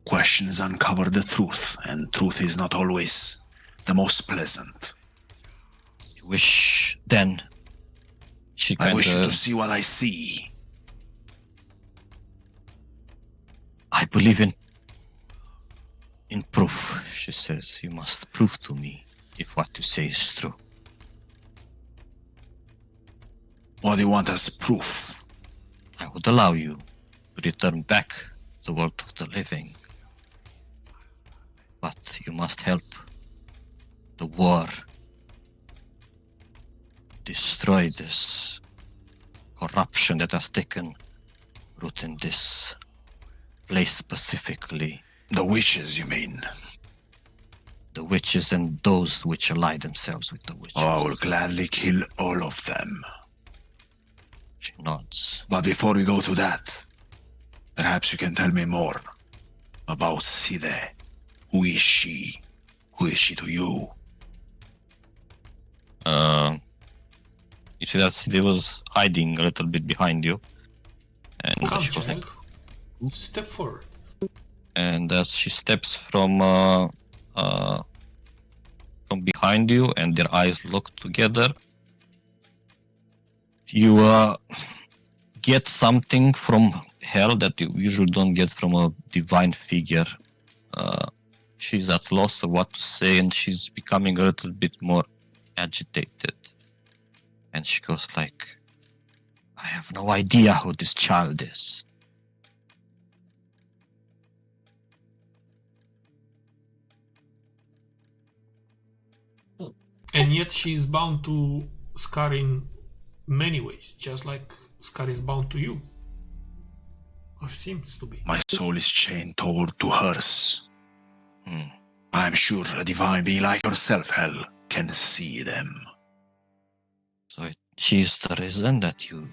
Questions uncover the truth, and truth is not always the most pleasant. you wish then she I kind wish you to of... see what I see. I believe in proof, she says. You must prove to me if what you say is true. What do you want as proof? would allow you to return back to the world of the living. But you must help the war destroy this corruption that has taken root in this place specifically. The witches, you mean? The witches and those which ally themselves with the witches. Oh, I will gladly kill all of them. She nods. But before we go to that, perhaps you can tell me more about Side. Who is she? Who is she to you? You see that Side was hiding a little bit behind you. And Come, she was child. Step forward. and as she steps from behind you and their eyes look together, you get something from her that you usually don't get from a divine figure. She's at loss of what to say, and she's becoming a little bit more agitated. And she goes like, I have no idea who this child is. And yet she is bound to Scar in many ways, just like Scar is bound to you. Or seems to be. My soul is chained toward to hers. I'm sure a divine being like yourself, Hell, can see them. So she's the reason that you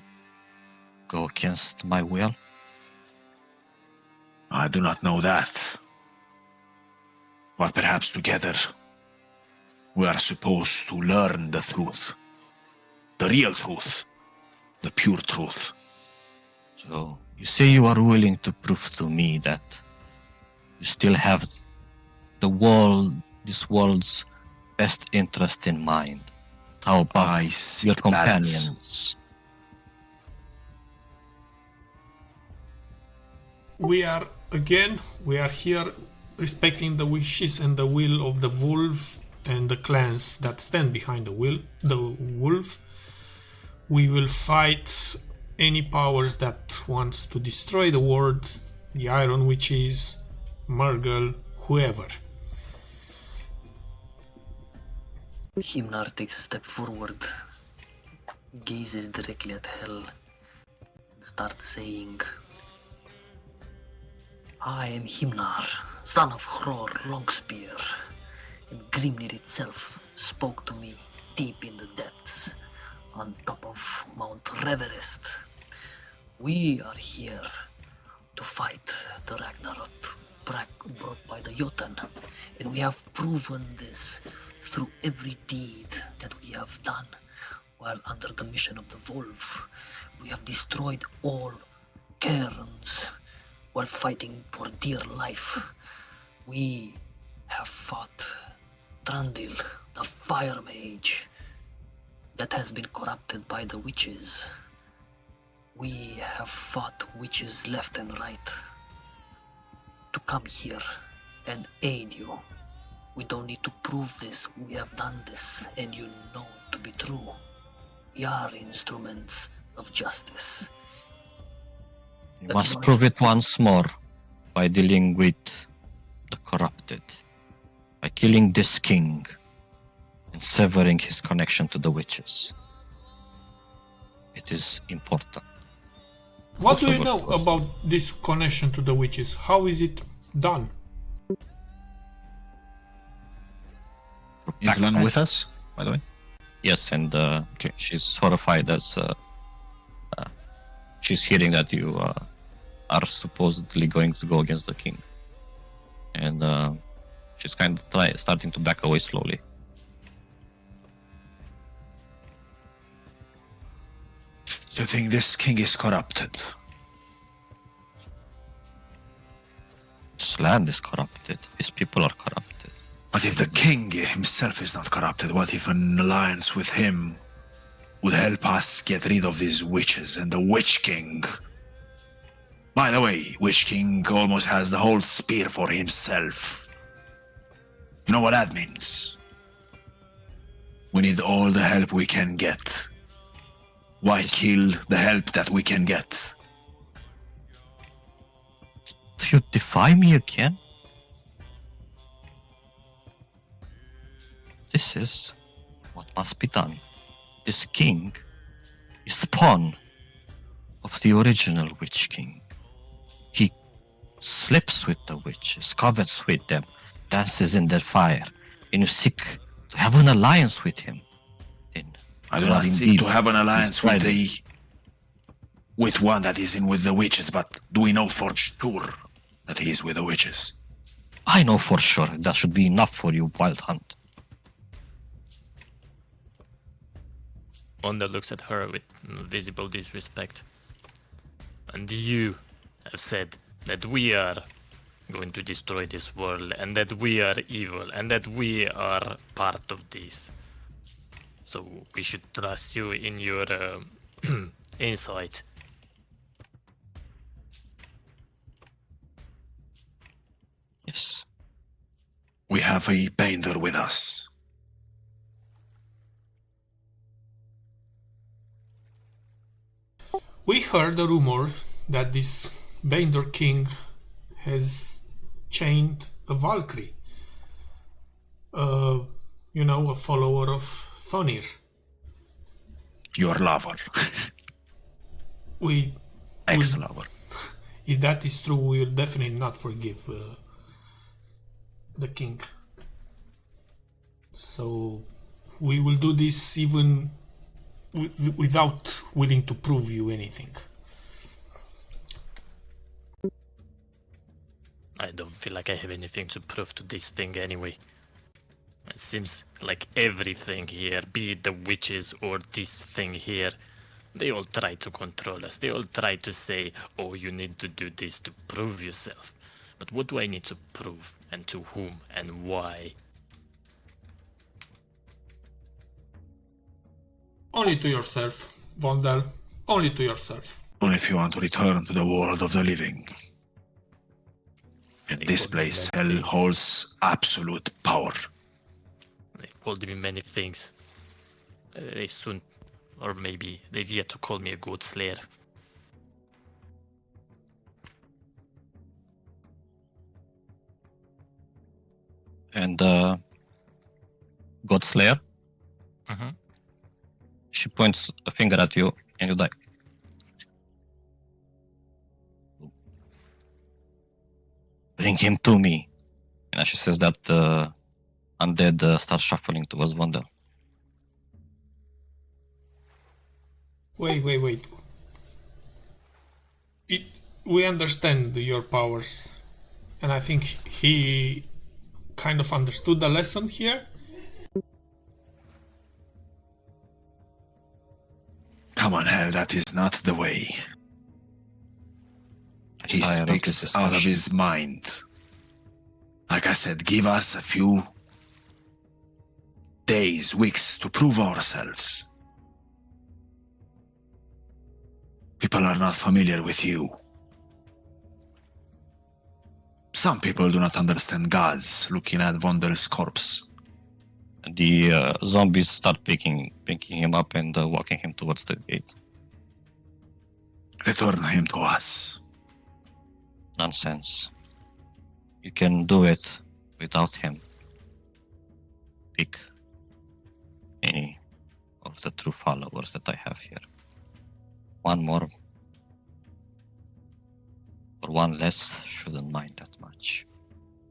go against my will? I do not know that. But perhaps together we are supposed to learn the truth. The real truth. The pure truth. So you say you are willing to prove to me that you still have the world, this world's best interest in mind. How about I your seek companions? balance. We are here respecting the wishes and the will of the wolf and the clans that stand behind the wolf. We will fight any powers that wants to destroy the world, the Iron Witches, Murgle, whoever. Himnar takes a step forward, gazes directly at Hell, and starts saying, I am Himnar, son of Hror Longspear, and Grimnir itself spoke to me deep in the depths, on top of Mount Reverest. We are here to fight the Ragnarok brought by the Jotun, and we have proven this through every deed that we have done while under the mission of the Wolf. We have destroyed all cairns while fighting for dear life. We have fought Trandil, the fire mage, that has been corrupted by the witches. We have fought witches left and right to come here and aid you. We don't need to prove this. We have done this, and you know it to be true. We are instruments of justice. You must prove it once more by dealing with the corrupted, by killing this king and severing his connection to the witches. It is important. What do you know about this connection to the witches? How is it done? Is Lan with us, by the way? Yes, and she's horrified as she's hearing that you are supposedly going to go against the king. And she's kind of starting to back away slowly. Do you think this king is corrupted? This land is corrupted. His people are corrupted. But if the king himself is not corrupted, what if an alliance with him would help us get rid of these witches and the Witch King? By the way, Witch King almost has the whole spear for himself. You know what that means? We need all the help we can get. Why kill the help that we can get? You defy me again? This is what must be done. This king is spawn of the original Witch King. He sleeps with the witches, covets with them, dances in their fire, and you seek to have an alliance with him. Then I do you are not seek indeed to have an alliance misguided. with one that is in with the witches, but do we know for sure that he is with the witches? I know for sure that should be enough for you, Wild Hunt. Wanda looks at her with visible disrespect. And you have said that we are going to destroy this world, and that we are evil, and that we are part of this. So we should trust you in your insight. Yes. We have a Bender with us. We heard a rumor that this Bender King has chained a Valkyrie. A follower of Thonir. Your lover. We, Ex-lover. if that is true, we will definitely not forgive the king. So we will do this even without willing to prove you anything. I don't feel like I have anything to prove to this thing anyway. It seems like everything here, be it the witches or this thing here, they all try to control us. They all try to say, oh, you need to do this to prove yourself. But what do I need to prove? And to whom? And why? Only to yourself, Vondel. Only to yourself. Only if you want to return to the world of the living. In this place, hell holds absolute power. They called me many things. They soon, or maybe they've yet to call me a goat slayer. And God Slayer, Mm-hmm. she points a finger at you and you die. Bring him to me. And as she says that, undead starts shuffling towards Vonda. Wait. We understand your powers, and I think he kind of understood the lesson here. Come on, hell, that is not the way. He Tired of this speaks out of discussion. his mind. Like I said, give us a few days, weeks to prove ourselves. People are not familiar with you. Some people do not understand gods looking at Vondel's corpse. The zombies start picking him up and walking him towards the gate. Return him to us. Nonsense. You can do it without him. Pick any of the true followers that I have here. One more or one less, shouldn't mind that much.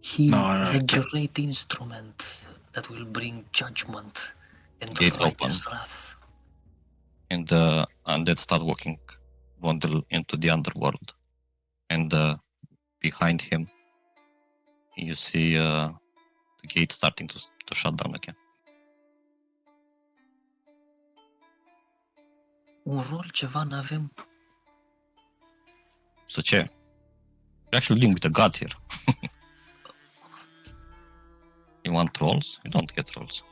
He No, is a can't- great instrument that will bring judgment and Gate righteous wrath. And undead start walking Vondel into the underworld. And behind him, you see the gate starting to shut down again. Un rol, ceva n-avem. So ce? You're actually dealing with a god here. You want trolls? You don't get trolls.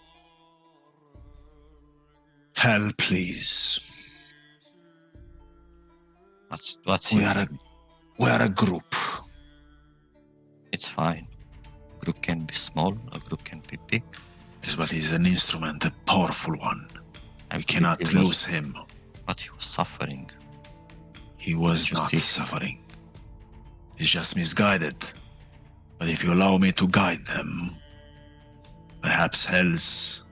Hell, please. What's We here? are a group. It's fine. A group can be small, a group can be big. Yes, but he's an instrument, a powerful one. I We believe cannot he was- lose him. But he was suffering. He was not Justice. suffering. is just misguided. But if you allow me to guide them, perhaps Hells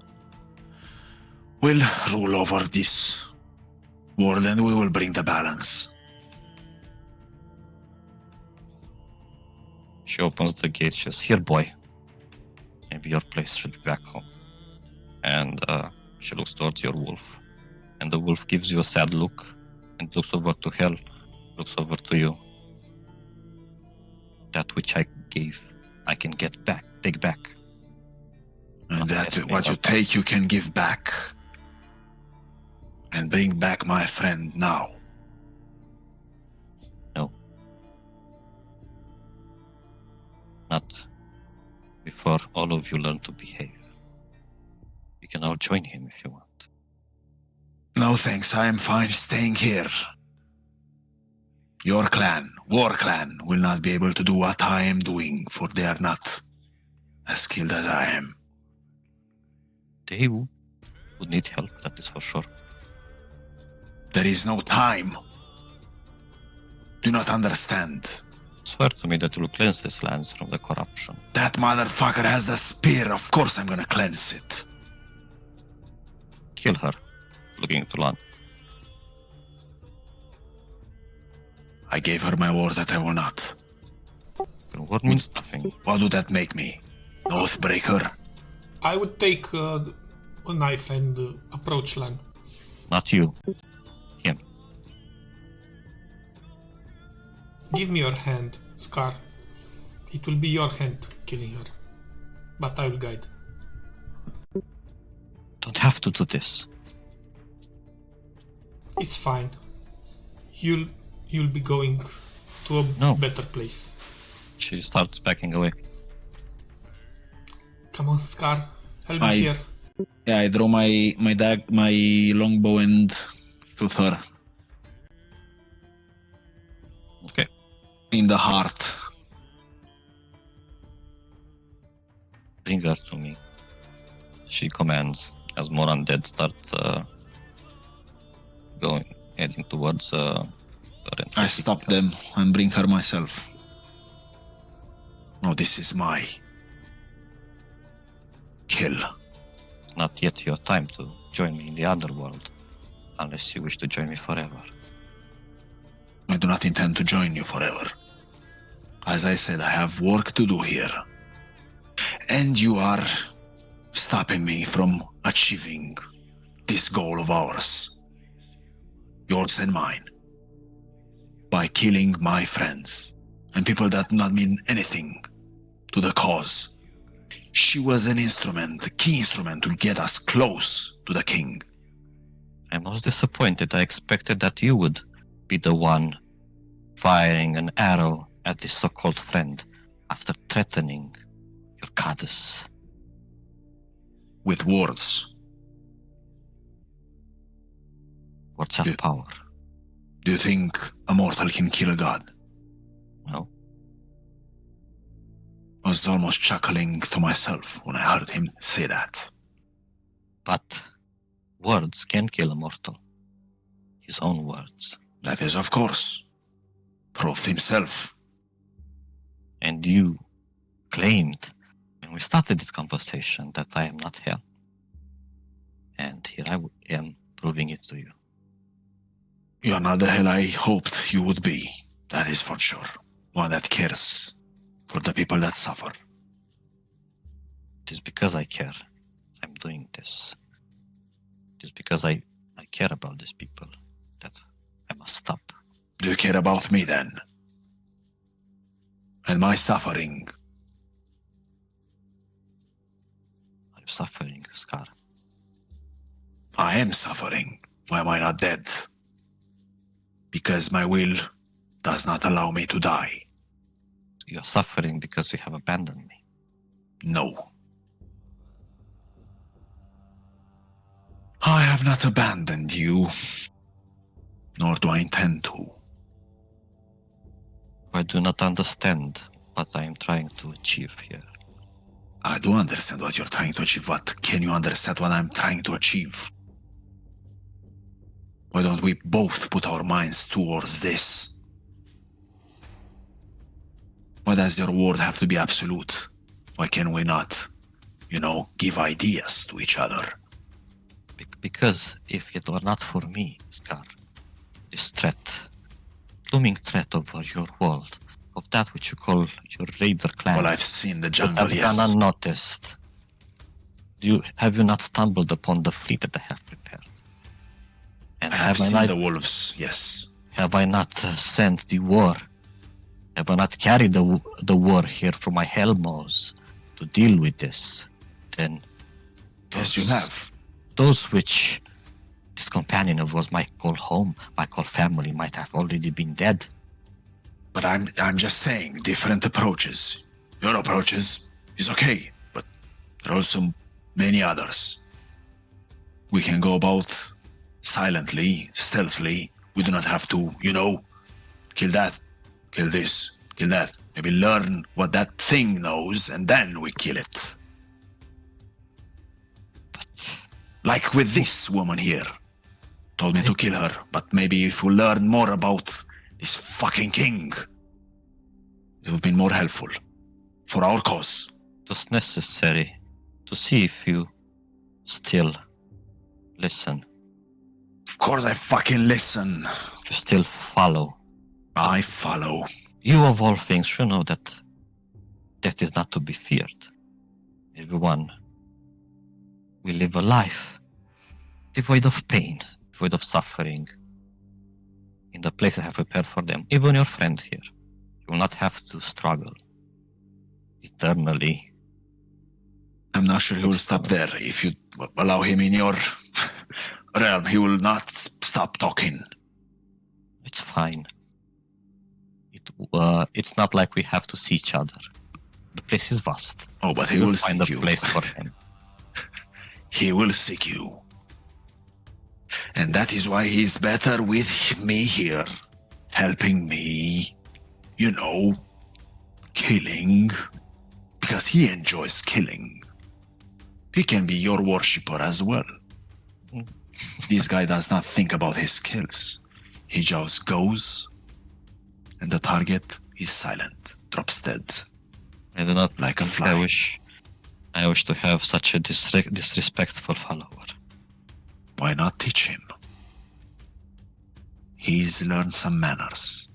will rule over this world and we will bring the balance. She opens the gate. She says, "Here, boy. Maybe your place should be back home." And she looks towards your wolf. And the wolf gives you a sad look and looks over to Hell, looks over to you. "That which I gave, I can take back. And Not that ask me what you about take, you can give back. And bring back my friend now. Not before all of you learn to behave. You can all join him if you want." No thanks, I am fine staying here. Your clan, War Clan, will not be able to do what I am doing, for they are not as skilled as I am. They would need help, that is for sure. There is no time. Do not understand. Swear to me that you will cleanse these lands from the corruption. That motherfucker has the spear, of course I'm gonna cleanse it. Kill her. Looking to Lan. I gave her my word that I will not. Your word means nothing. What would that make me? An oathbreaker? I would take a knife and approach Lan. Not you. Him. Give me your hand, Scar. It will be your hand killing her. But I will guide. Don't have to do this. It's fine. You'll be going to a No. better place. She starts backing away. Come on, Scar. Help me here. Yeah, I draw my longbow and shoot her Okay. in the heart. Bring her to me. She commands as more undead start heading towards her and I stop them and bring her myself. No, this is my kill. Not yet your time to join me in the underworld, unless you wish to join me forever. I do not intend to join you forever. As I said, I have work to do here. And you are stopping me from achieving this goal of ours. Yours and mine. By killing my friends and people that do not mean anything to the cause. She was an instrument, a key instrument to get us close to the king. I'm most disappointed. I expected that you would be the one firing an arrow at this so-called friend after threatening your goddess. With words. Words have power. Do you think a mortal can kill a god? No? I was almost chuckling to myself when I heard him say that. But words can kill a mortal. His own words. That is, of course, Prof himself. And you claimed when we started this conversation that I am not hell. And here I am proving it to you. You are not the hell I hoped you would be. That is for sure. One that cares for the people that suffer. It is because I care I'm doing this. It is because I care about these people that I must stop. Do you care about me then? And my suffering? Are you suffering, Scar? I am suffering. Why am I not dead? Because my will does not allow me to die. You are suffering because you have abandoned me. No. I have not abandoned you, nor do I intend to. I do not understand what I am trying to achieve here. I do understand what you're trying to achieve, but can you understand what I'm trying to achieve? Why don't we both put our minds towards this? Why does your word have to be absolute? Why can we not, give ideas to each other? Because if it were not for me, Scar, this threat, looming threat over your world, of that which you call your raider clan, Well, I've seen the would jungle, have yes. gone unnoticed. Have you not stumbled upon the fleet that I have prepared? And I have seen not, the wolves, yes. have I not sent the war? Have I not carried the war here from my Helmos to deal with this? Then Yes, you have. those which this companion of yours might call home, might call family, might have already been dead. But I'm just saying, different approaches. Your approaches is okay, but there are also many others. We can go about silently, stealthily. We do not have to, kill that, kill this, kill that. Maybe learn what that thing knows, and then we kill it. Like with this woman here. Told me to kill her, but maybe if we learn more about this fucking king, it would have been more helpful. For our cause. It was necessary to see if you still listen, Of course I fucking listen. if you still follow. I follow. You of all things should know that death is not to be feared. Everyone will live a life devoid of pain, devoid of suffering, in the place I have prepared for them. Even your friend here, you will not have to struggle eternally. I'm not sure he will stop there. If you allow him in your realm, he will not stop talking. It's fine. It's not like we have to see each other. The place is vast. Oh, but he We'll will find a seek you. place for him. He will seek you. And that is why he's better with me here. Helping me. Killing. Because he enjoys killing. He can be your worshipper as well. This guy does not think about his skills. He just goes, and the target is silent, drops dead. I do not Like a think fly. I wish to have such a disrespectful follower. Why not teach him? He's learned some manners.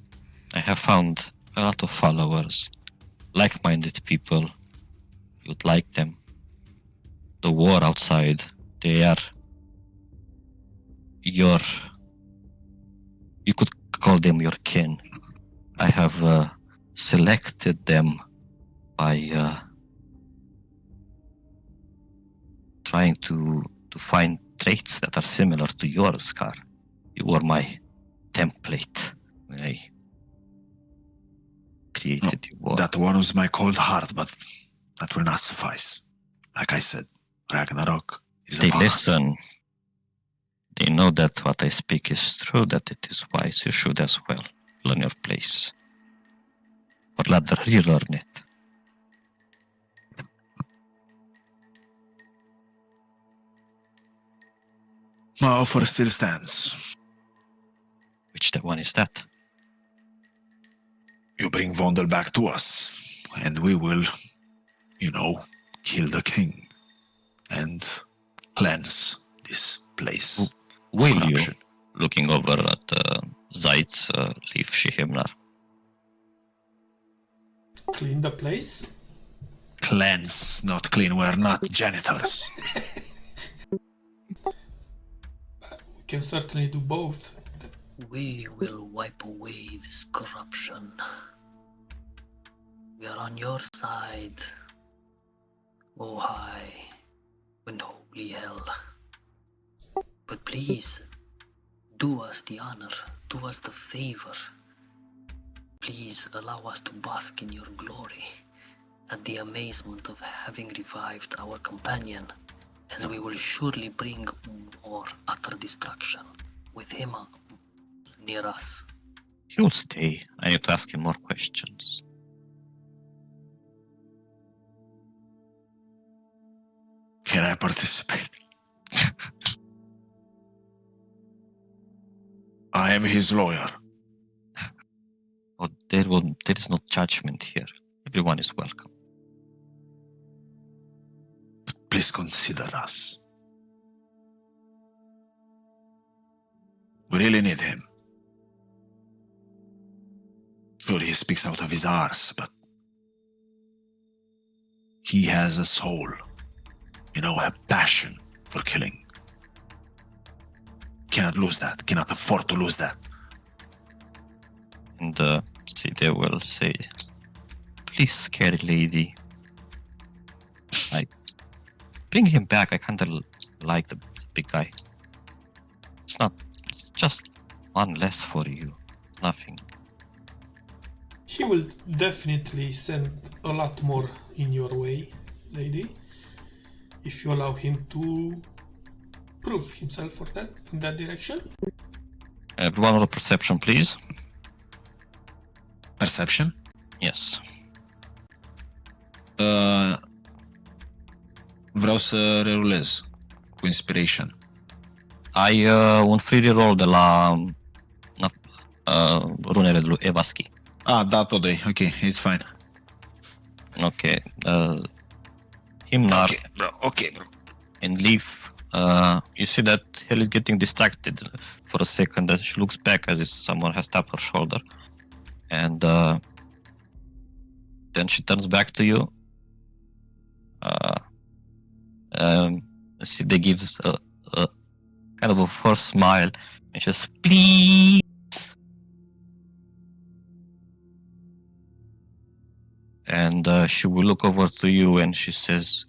I have found a lot of followers, like-minded people. You'd like them. The war outside, they are you could call them your kin. I have selected them by trying to find traits that are similar to yours, Scar. You were my template when I created you. That warms my cold heart, but that will not suffice. Like I said, Ragnarok is They upon us. listen. They know that what I speak is true, that it is wise. You should as well learn your place. Or rather, relearn it. My offer still stands. Which the one is that? You bring Vondel back to us, and we will, kill the king and cleanse this place. Will Corruption. you? Looking over at Zait's leaf Shihimnar. Clean the place? Cleanse, not clean. We're not janitors. We can certainly do both. We will wipe away this corruption. We are on your side, O high and holy hell. But please, do us the honor, do us the favor. Please allow us to bask in your glory at the amazement of having revived our companion, as we will surely bring more utter destruction with him near us. He will stay. I need to ask him more questions. Can I participate? I am his lawyer. Oh, there is no judgment here. Everyone is welcome. Please consider us. We really need him. Sure, he speaks out of his arse, but he has a soul, a passion for killing. Cannot lose that, cannot afford to lose that. And see, they will say, please, scary lady. Bring him back. I kind of like the big guy. It's just one less for you. Nothing. He will definitely send a lot more in your way, lady, if you allow him to prove himself for that in that direction. Everyone roll perception, please. Perception? Yes. Vreau să rerulez cu inspiration. Ai un free reroll de la runele lui Evaski. Da, tot doi. Ok, it's fine. Ok. Himnar Okay, bro. and Leaf, you see that Hell is getting distracted for a second, and she looks back as if someone has tapped her shoulder. And then she turns back to you. See, they gives a kind of a forced smile, and she says, please. And she will look over to you and she says,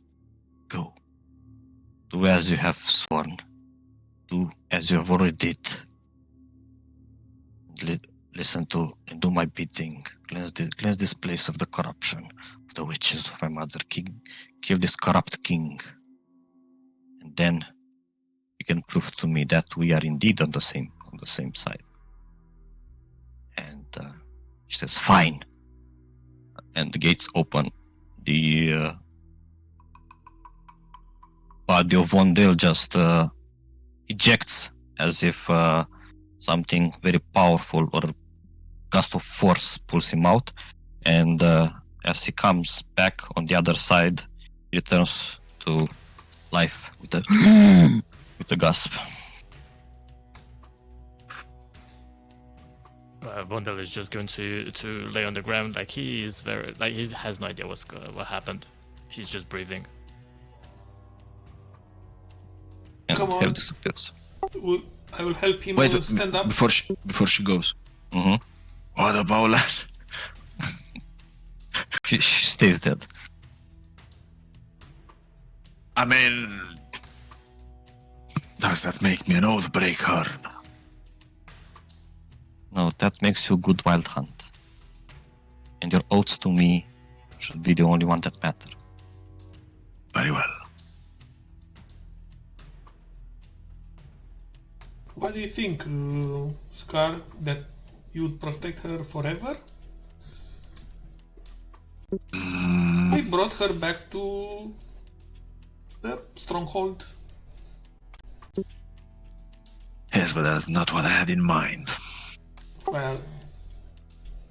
go. Do as you have sworn. Do as you have already did. Listen to and do my bidding. Cleanse this place of the corruption of the witches of my mother king. Kill this corrupt king. And then you can prove to me that we are indeed on the same side. And she says, fine. And the gates open. The body of Vondel just ejects as if something very powerful or gust of force pulls him out. And as he comes back on the other side, he returns to life with a gasp. Vondel is just going to lay on the ground, like he is he has no idea what happened. He's just breathing. And Come on. Hell disappears. I will help him Wait, stand up. before she goes. Mm-hmm. What about that? She stays dead. I mean, does that make me an oath breaker? No, that makes you a good wild hunt. And your oaths to me should be the only one that matter. Very well. What do you think, Scar, that you would protect her forever? I brought her back to the stronghold. Yes, but that's not what I had in mind. Well,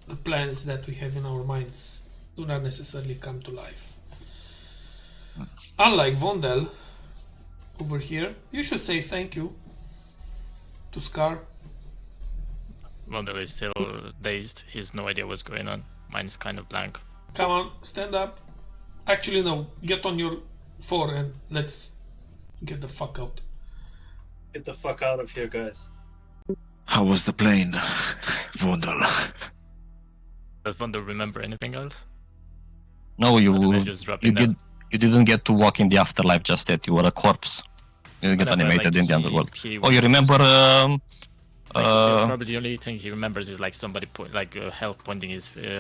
the plans that we have in our minds do not necessarily come to life. Unlike Vondel, over here, you should say thank you to Scar. Vondel is still dazed. He has no idea what's going on. Mine's kind of blank. Come on, stand up. Actually, no, get on your 4 and let's get the fuck out. Get the fuck out of here, guys. How was the plane, Vondel? Does Vondel remember anything else? No, Otherwise, just drop it down. you didn't get to walk in the afterlife just yet. You were a corpse. You didn't get No, but, animated like, in the underworld. he Oh, you was- remember? probably the only thing he remembers is like somebody Health pointing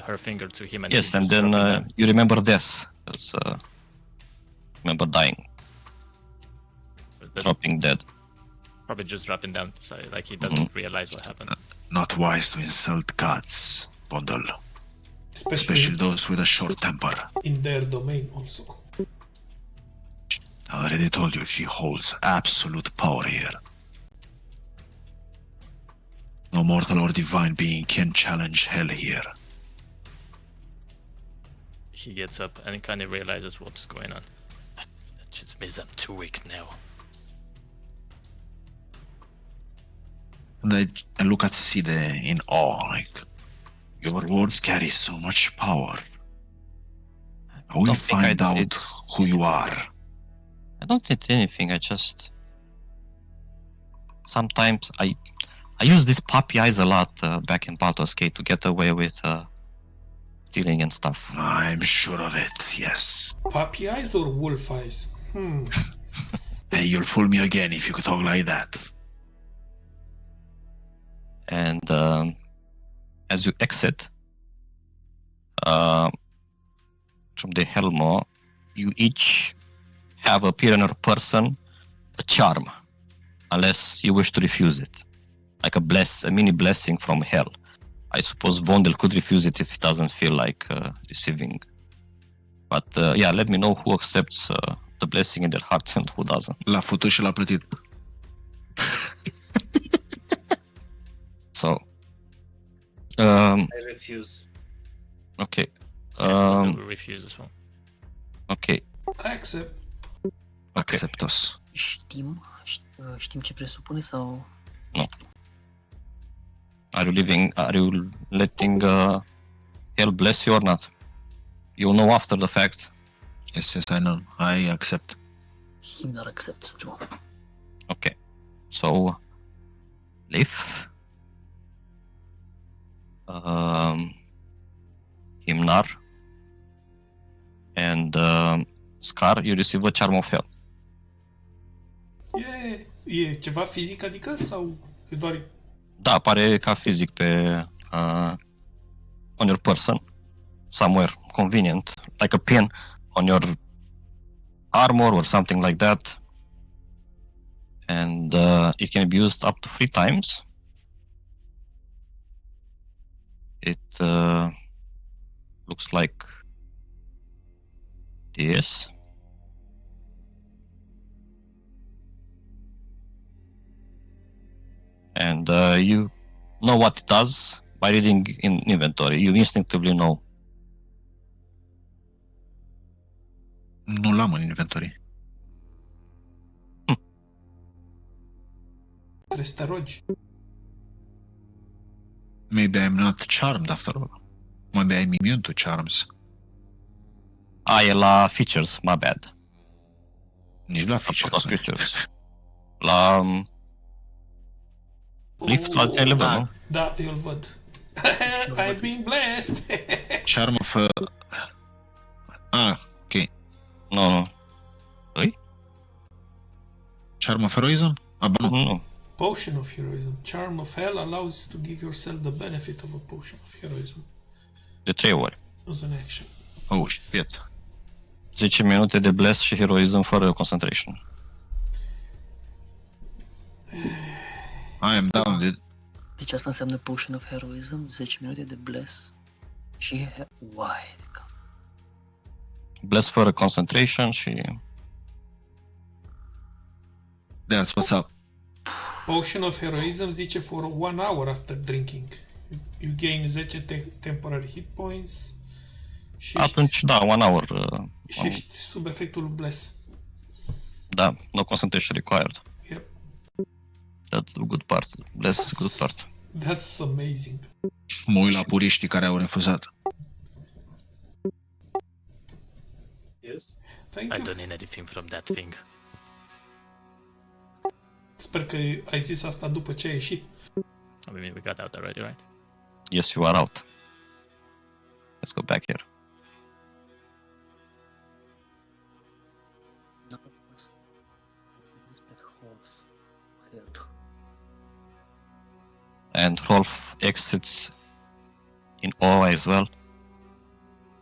her finger to him. And Yes, he and just then dropping down. you remember death. Remember dying, But dropping dead. probably just dropping down, so like he doesn't realize what happened. Not wise to insult gods, Vondel. Especially those with a short temper. in their domain also. I already told you she holds absolute power here. No mortal or divine being can challenge hell here. He gets up and kind of realizes what's going on. That just means I'm too weak now. And I look at Side in awe, like, your words carry so much power. I will Don't think find I out did. who you are. I don't need anything. I just sometimes I use these puppy eyes a lot back in Baldur's Gate to get away with stealing and stuff. I'm sure of it, yes. Puppy eyes or wolf eyes? Hey, you'll fool me again if you could talk like that. And as you exit from the Helmo, you each have appear on your person a charm, unless you wish to refuse it, like a mini blessing from hell. I suppose Vondel could refuse it if he doesn't feel like receiving. But yeah, let me know who accepts the blessing in their heart and who doesn't. L-a futut și l-a plătit. So, I refuse. okay. I will refuse as well. Okay. I accept. Acceptos. Știm ce presupune sau... No. Are you letting hell bless you or not? You know after the fact. Yes, I know. I accept. Himnar accepts, Joe. Okay. So, Leif, Himnar, and Scar, you receive a charm of hell. E ceva fizic, adică? Sau e doar... Da, apare ca fizic pe on your person, somewhere convenient, like a pin on your armor or something like that. And it can be used up to 3 times. It looks like this. And you know what it does by reading in inventory. You instinctively know. Nu l-am în inventory. Trebuie să te rogi. Maybe I'm not charmed after all. Maybe I'm immune to charms. E la features, my bad. Nici la features. Features. La lift la level, nu? Da, eu îl văd. I'm being blessed. Charm of... ok. Nu. Ui? Charm of heroism? Nu. Potion of heroism. Charm of hell allows you to give yourself the benefit of a potion of heroism De 3 ori. as an action. Oh, shit. 10 minute de bless și heroism fără concentration. I am down, dude. Deci asta înseamnă Potion of Heroism, 10 minute de bless și... Why? Bless fără concentration și... That's what's up. Potion of heroism zice for 1 hour after drinking. You gain 10 temporary hit points. Și Atunci, da, 1 hour. și ești sub efectul bless. Da, no concentration required. Yep. That's the good part. Bless good part. That's amazing. Mă uit la puriștii care au refuzat. Yes. Thank I you. don't need anything from that thing. Sper că ai zis asta după ce ai ieșit. I mean, we got out already, right? Yes, you are out. Let's go back here. And Rolf exits in awe as well.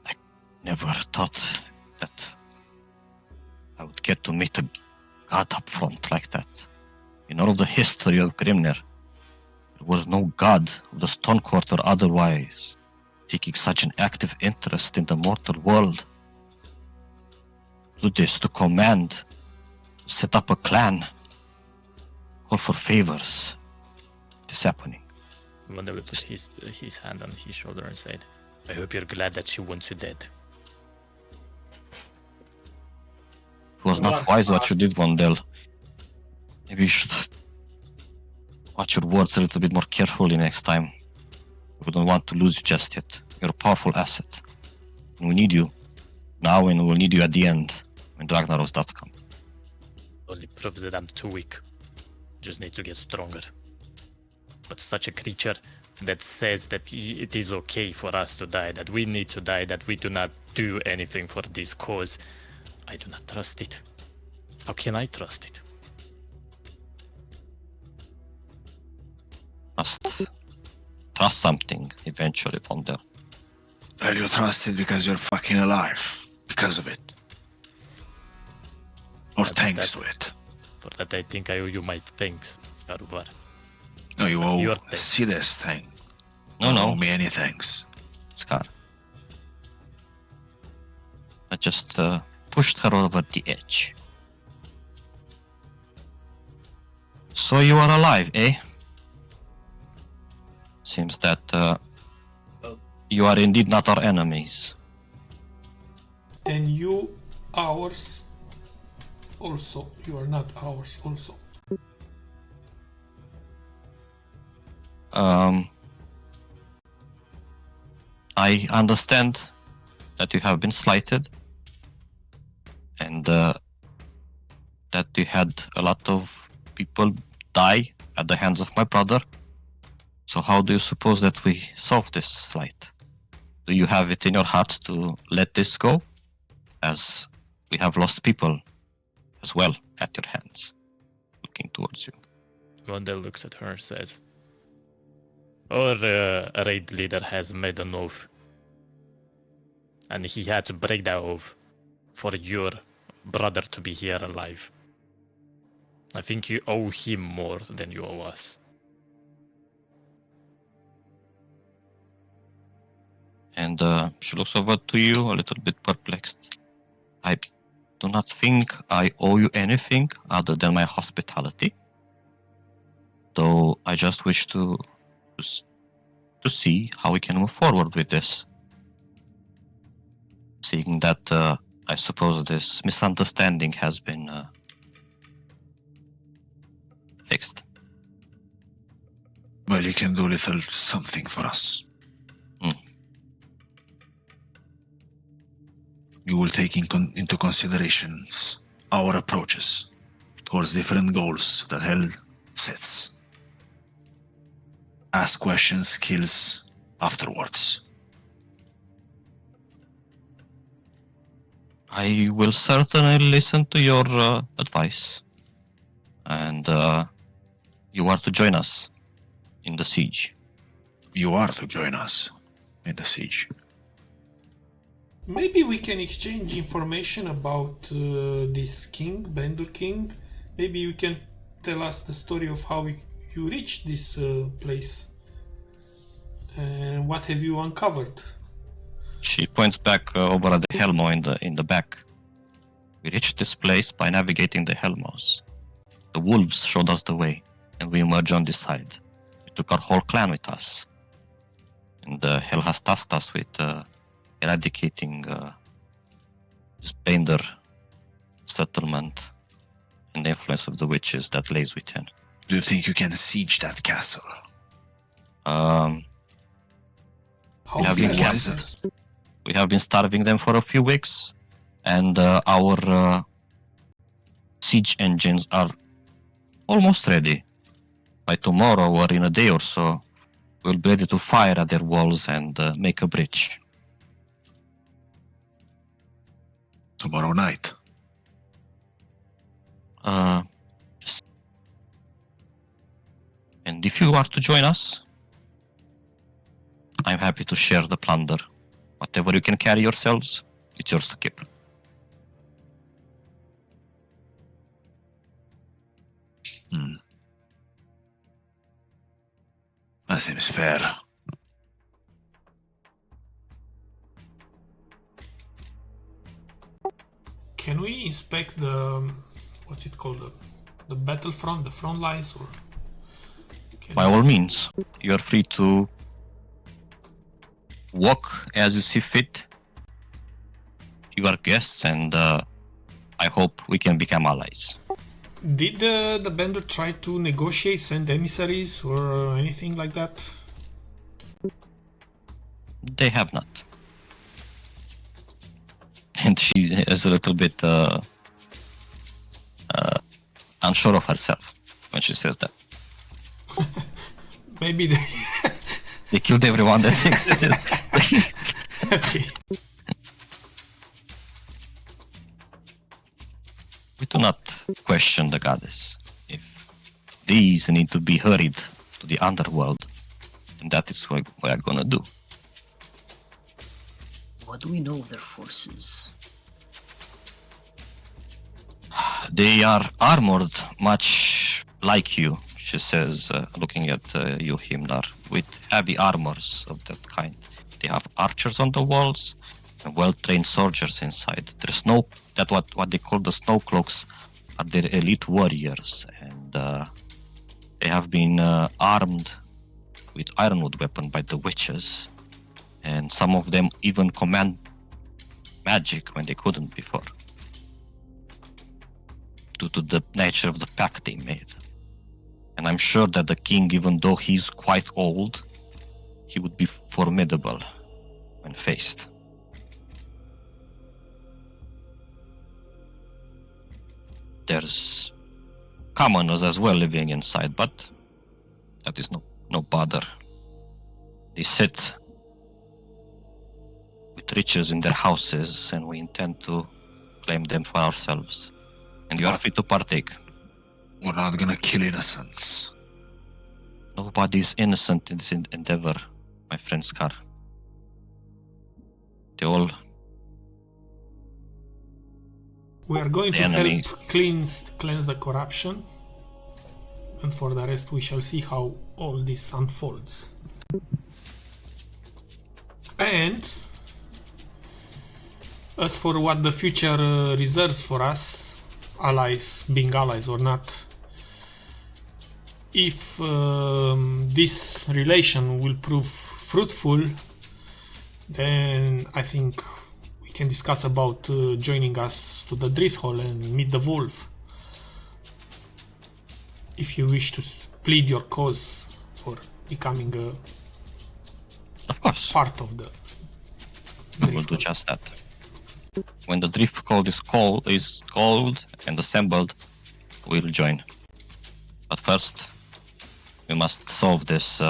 I never thought that I would get to meet a god up front like that. In all of the history of Grimnir, there was no god of the Stone Court or otherwise taking such an active interest in the mortal world. Do this to command, set up a clan, call for favors. It is happening. Wanda will put his hand on his shoulder and said, I hope you're glad that she wants you dead. It was not wise what you did, Vondel. Maybe you should watch your words a little bit more carefully next time. We don't want to lose you just yet. You're a powerful asset. And we need you now, and we'll need you at the end when Ragnaros does come. Only proves that I'm too weak. Just need to get stronger. But such a creature that says that it is okay for us to die, that we need to die, that we do not do anything for this cause, I do not trust it. How can I trust it? Trust something eventually, Vondel. Well, you trust it because you're fucking alive. Because of it. Or thanks to it. For that I think I owe you my thanks, Karuvar. No, you owe Your thanks. Sides thing. No, You no. owe me any thanks. Scar. I just pushed her over the edge. So you are alive, eh? Seems that you are indeed not our enemies. And you, ours, also. You are not ours, also. I understand that you have been slighted and that you had a lot of people die at the hands of my brother. So how do you suppose that we solve this slight? Do you have it in your heart to let this go? As we have lost people as well at your hands, looking towards you. Gondel looks at her and says, our raid leader has made an oath. And he had to break that oath for your brother to be here alive. I think you owe him more than you owe us. And she looks over to you, a little bit perplexed. I do not think I owe you anything other than my hospitality. Though I just wish to see how we can move forward with this. Seeing that I suppose this misunderstanding has been fixed. Well, you can do a little something for us. You will take into considerations our approaches towards different goals that hell sets. Ask questions, kills afterwards. I will certainly listen to your advice. And you are to join us in the siege. You are to join us in the siege. Maybe we can exchange information about this king, Bendur King. Maybe you can tell us the story of how you reached this place. And what have you uncovered? She points back over at the Helmo in the back. We reached this place by navigating the Helmos. The wolves showed us the way, and we emerged on this side. We took our whole clan with us. And Hell has tasked us with eradicating this Bender settlement and the influence of the witches that lays within. Do you think you can siege that castle? How We have big been was wiser. this? We have been starving them for a few weeks, and our siege engines are almost ready. By tomorrow or in a day or so, we'll be ready to fire at their walls and make a breach. Tomorrow night. Yes. And if you are to join us, I'm happy to share the plunder. Whatever you can carry yourselves, it's yours to keep. That seems fair. Can we inspect the what's it called, the battlefront, the front lines, or By all means, you are free to walk as you see fit. You are guests, and I hope we can become allies. Did the Bender try to negotiate, send emissaries or anything like that? They have not. And she is a little bit unsure of herself when she says that. Maybe they... They killed everyone that existed. Okay. We do not question the goddess. If these need to be hurried to the underworld, then that is what we are gonna do. What do we know of their forces? They are armored much like you, she says, looking at you, Himnar, with heavy armors of that kind. They have archers on the walls and well-trained soldiers inside. There's no, that what they call the snow cloaks are their elite warriors, and they have been armed with ironwood weapon by the witches, and some of them even command magic when they couldn't before, due to the nature of the pact they made. And I'm sure that the king, even though he's quite old, he would be formidable when faced. There's commoners as well living inside, but that is no bother. They sit with riches in their houses, and we intend to claim them for ourselves. And you are free to partake. We're not gonna kill innocents. Nobody is innocent in this endeavor, my friend Scar. They all... We are going The to enemy. help cleanse the corruption, and for the rest we shall see how all this unfolds. And as for what the future reserves for us, allies, being allies or not, if this relation will prove fruitful, then I think we can discuss about joining us to the Drift Hall and meet the Wolf. If you wish to plead your cause for becoming a Of course, part of the we will Drift do Hall. just that. When the drift code is called and assembled, we'll join. But first, we must solve this.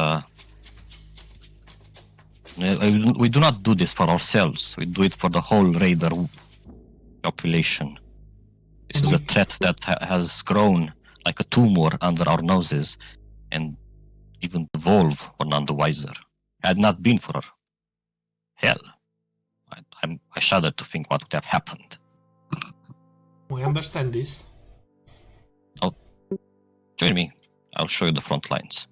We do not do this for ourselves. We do it for the whole raider population. This is a threat that has grown like a tumor under our noses, and even the Volve were none the wiser. Had not been for her, hell, I shudder to think what would have happened. We understand this. Join me. I'll show you the front lines.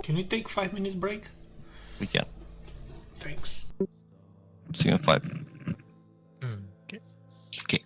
Can we take 5 minutes break? We can. Thanks. See you in 5. Okay. Okay.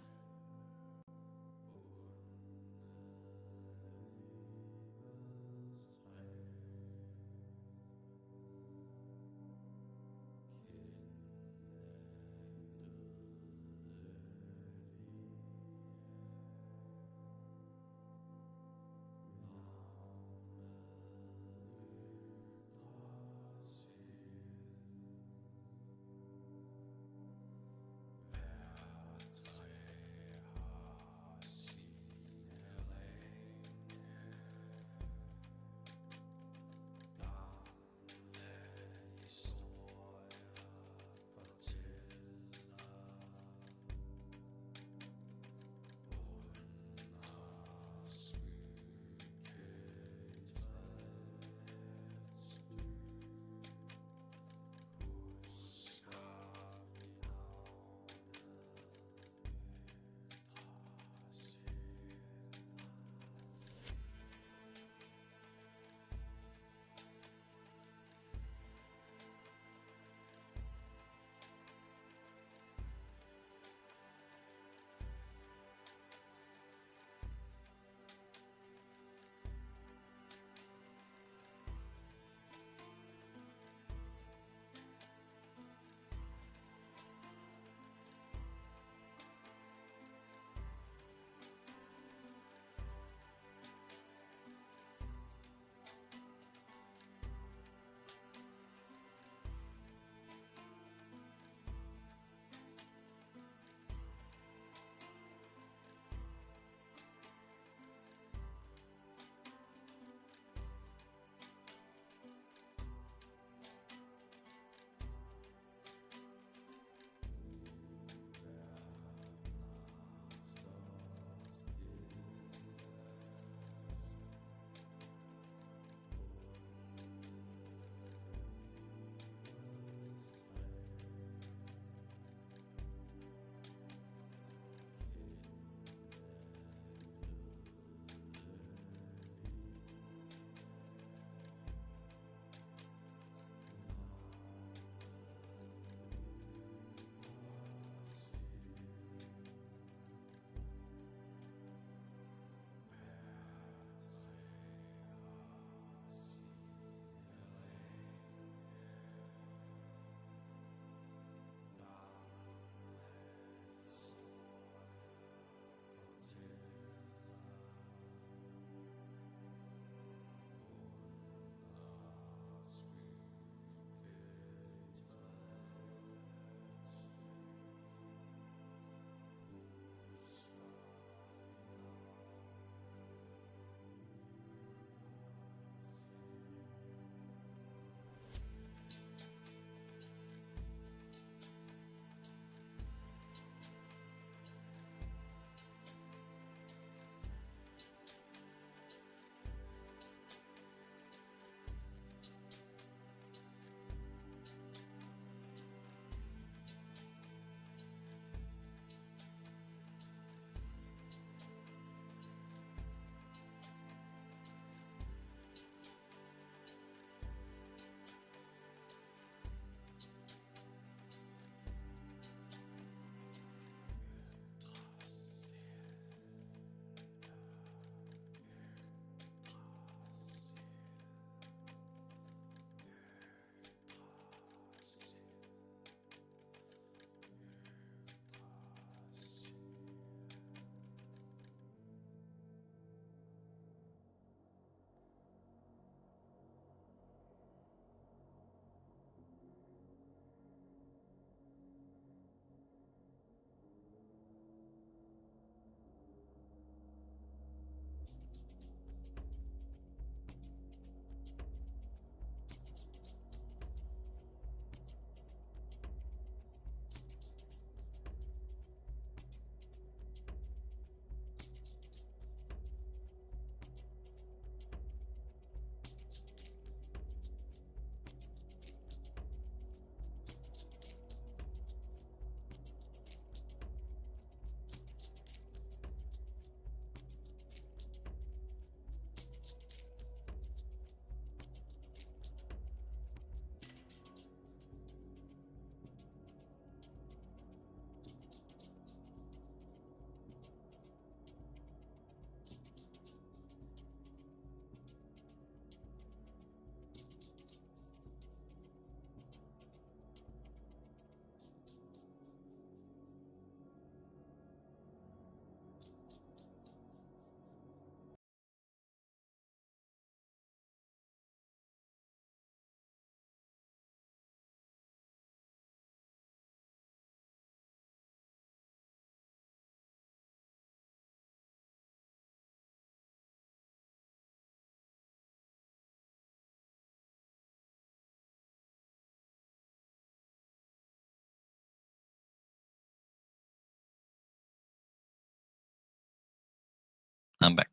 I'm back.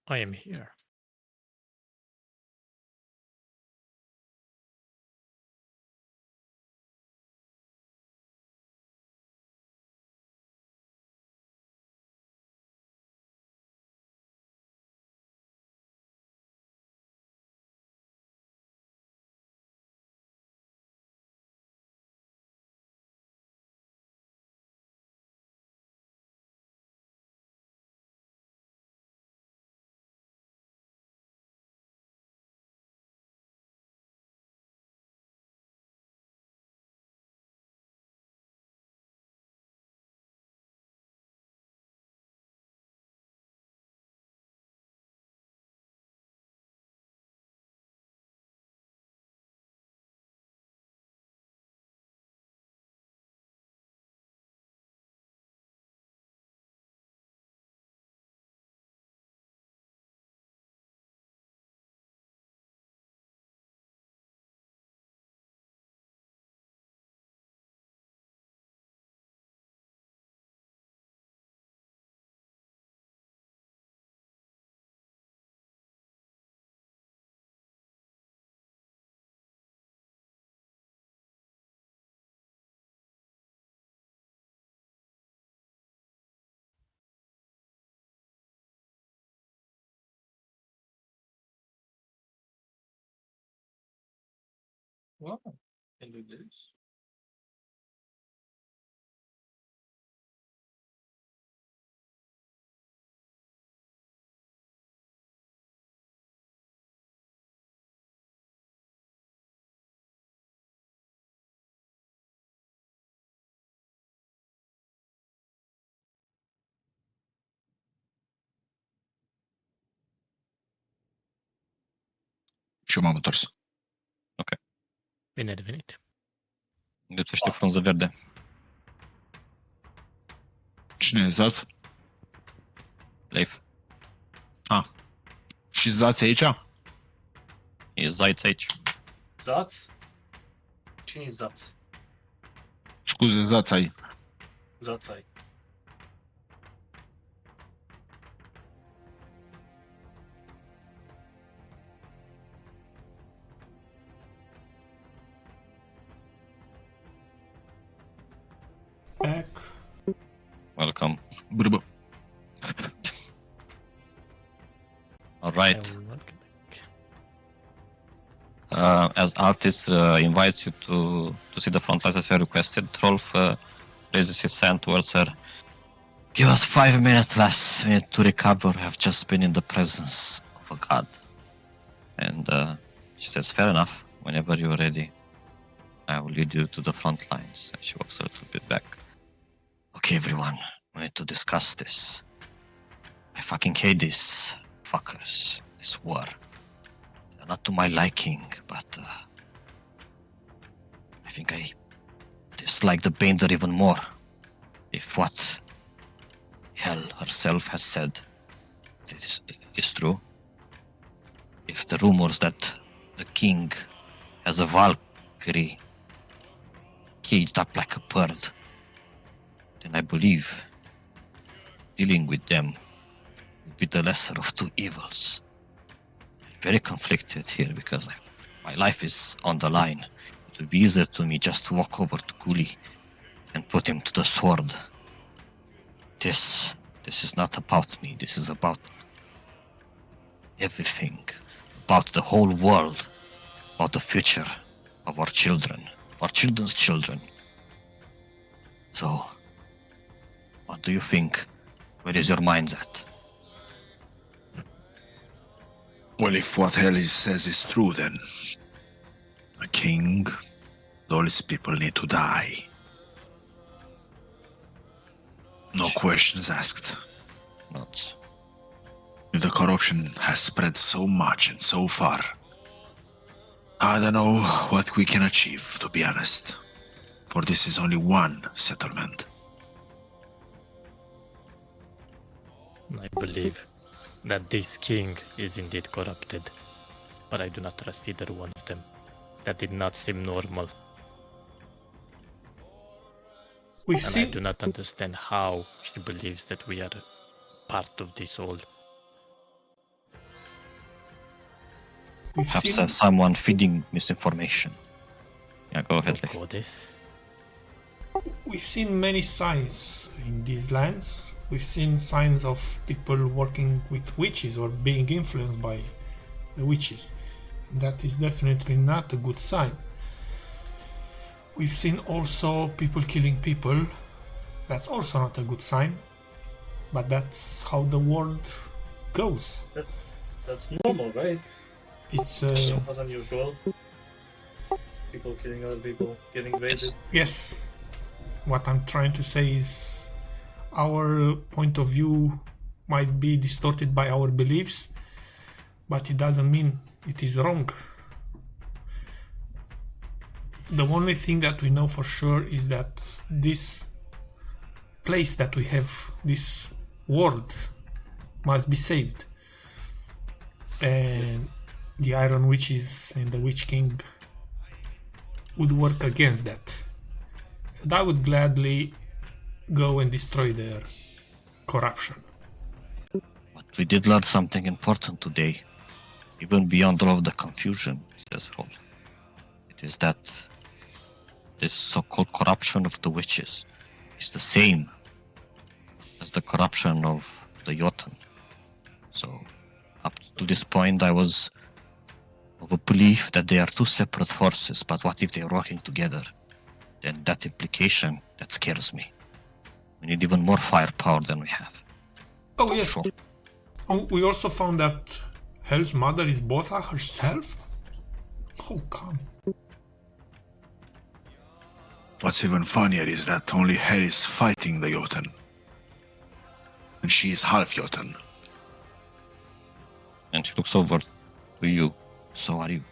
I am here. Wow. Can do this. Și eu m-am întors. Bine ai venit. Lipsește frunză verde. Cine e Zaț? Leif. Și Zaț e aici? E Zaiț aici. Zaț? Cine e Zaț? Scuze, Zaț ai. Zaț ai. Back. Welcome. Bârbă. Alright. I will not get back. As Altis invites you to see the front lines as you requested, Rolf raises his hand towards her. Give us 5 minutes less. We need to recover. We have just been in the presence of a god. And she says, fair enough. Whenever you're ready, I will lead you to the front lines. And she walks a little bit back. Okay, everyone. We need to discuss this. I fucking hate these fuckers. This war. They're not to my liking, but I think I dislike the Bainder even more. If what Hell herself has said is true. If the rumors that the king has a Valkyrie caged up like a bird, then I believe dealing with them would be the lesser of two evils. I'm very conflicted here because my life is on the line. It would be easier to me just to walk over to Kuli and put him to the sword. This is not about me. This is about everything, about the whole world, about the future of our children, of our children's children. So, what do you think? Where is your mind at? Well, if what Heli says is true, then a king, all his people need to die. No questions asked. Not. If the corruption has spread so much and so far, I don't know what we can achieve, to be honest. For this is only one settlement. I believe that this king is indeed corrupted, but I do not trust either one of them. That did not seem normal, We've and I seen do not understand how she believes that we are part of the soul. We've Perhaps seen, someone feeding misinformation. Yeah, go ahead. Oh, goddess. we've seen many signs in these lands. We've seen signs of people working with witches or being influenced by the witches. That is definitely not a good sign. We've seen also people killing people. That's also not a good sign. But that's how the world goes. That's normal, right? It's Not unusual. People killing other people, getting raided. yes. What I'm trying to say is our point of view might be distorted by our beliefs, but it doesn't mean it is wrong. The only thing that we know for sure is that this place that we have, this world, must be saved. And the Iron Witches and the Witch King would work against that. So I would gladly go and destroy their corruption. But we did learn something important today, even beyond all of the confusion, says Rolf. It is that this so-called corruption of the witches is the same as the corruption of the Jotun. So, up to this point, I was of a belief that they are two separate forces, but what if they are working together? Then that implication, that scares me. We need even more firepower than we have. Oh yes. Sure. Oh, we also found that Hell's mother is Botha herself? Oh, come. What's even funnier is that only Hel is fighting the Jotun. And she is half Jotun. And she looks over to you. So are you.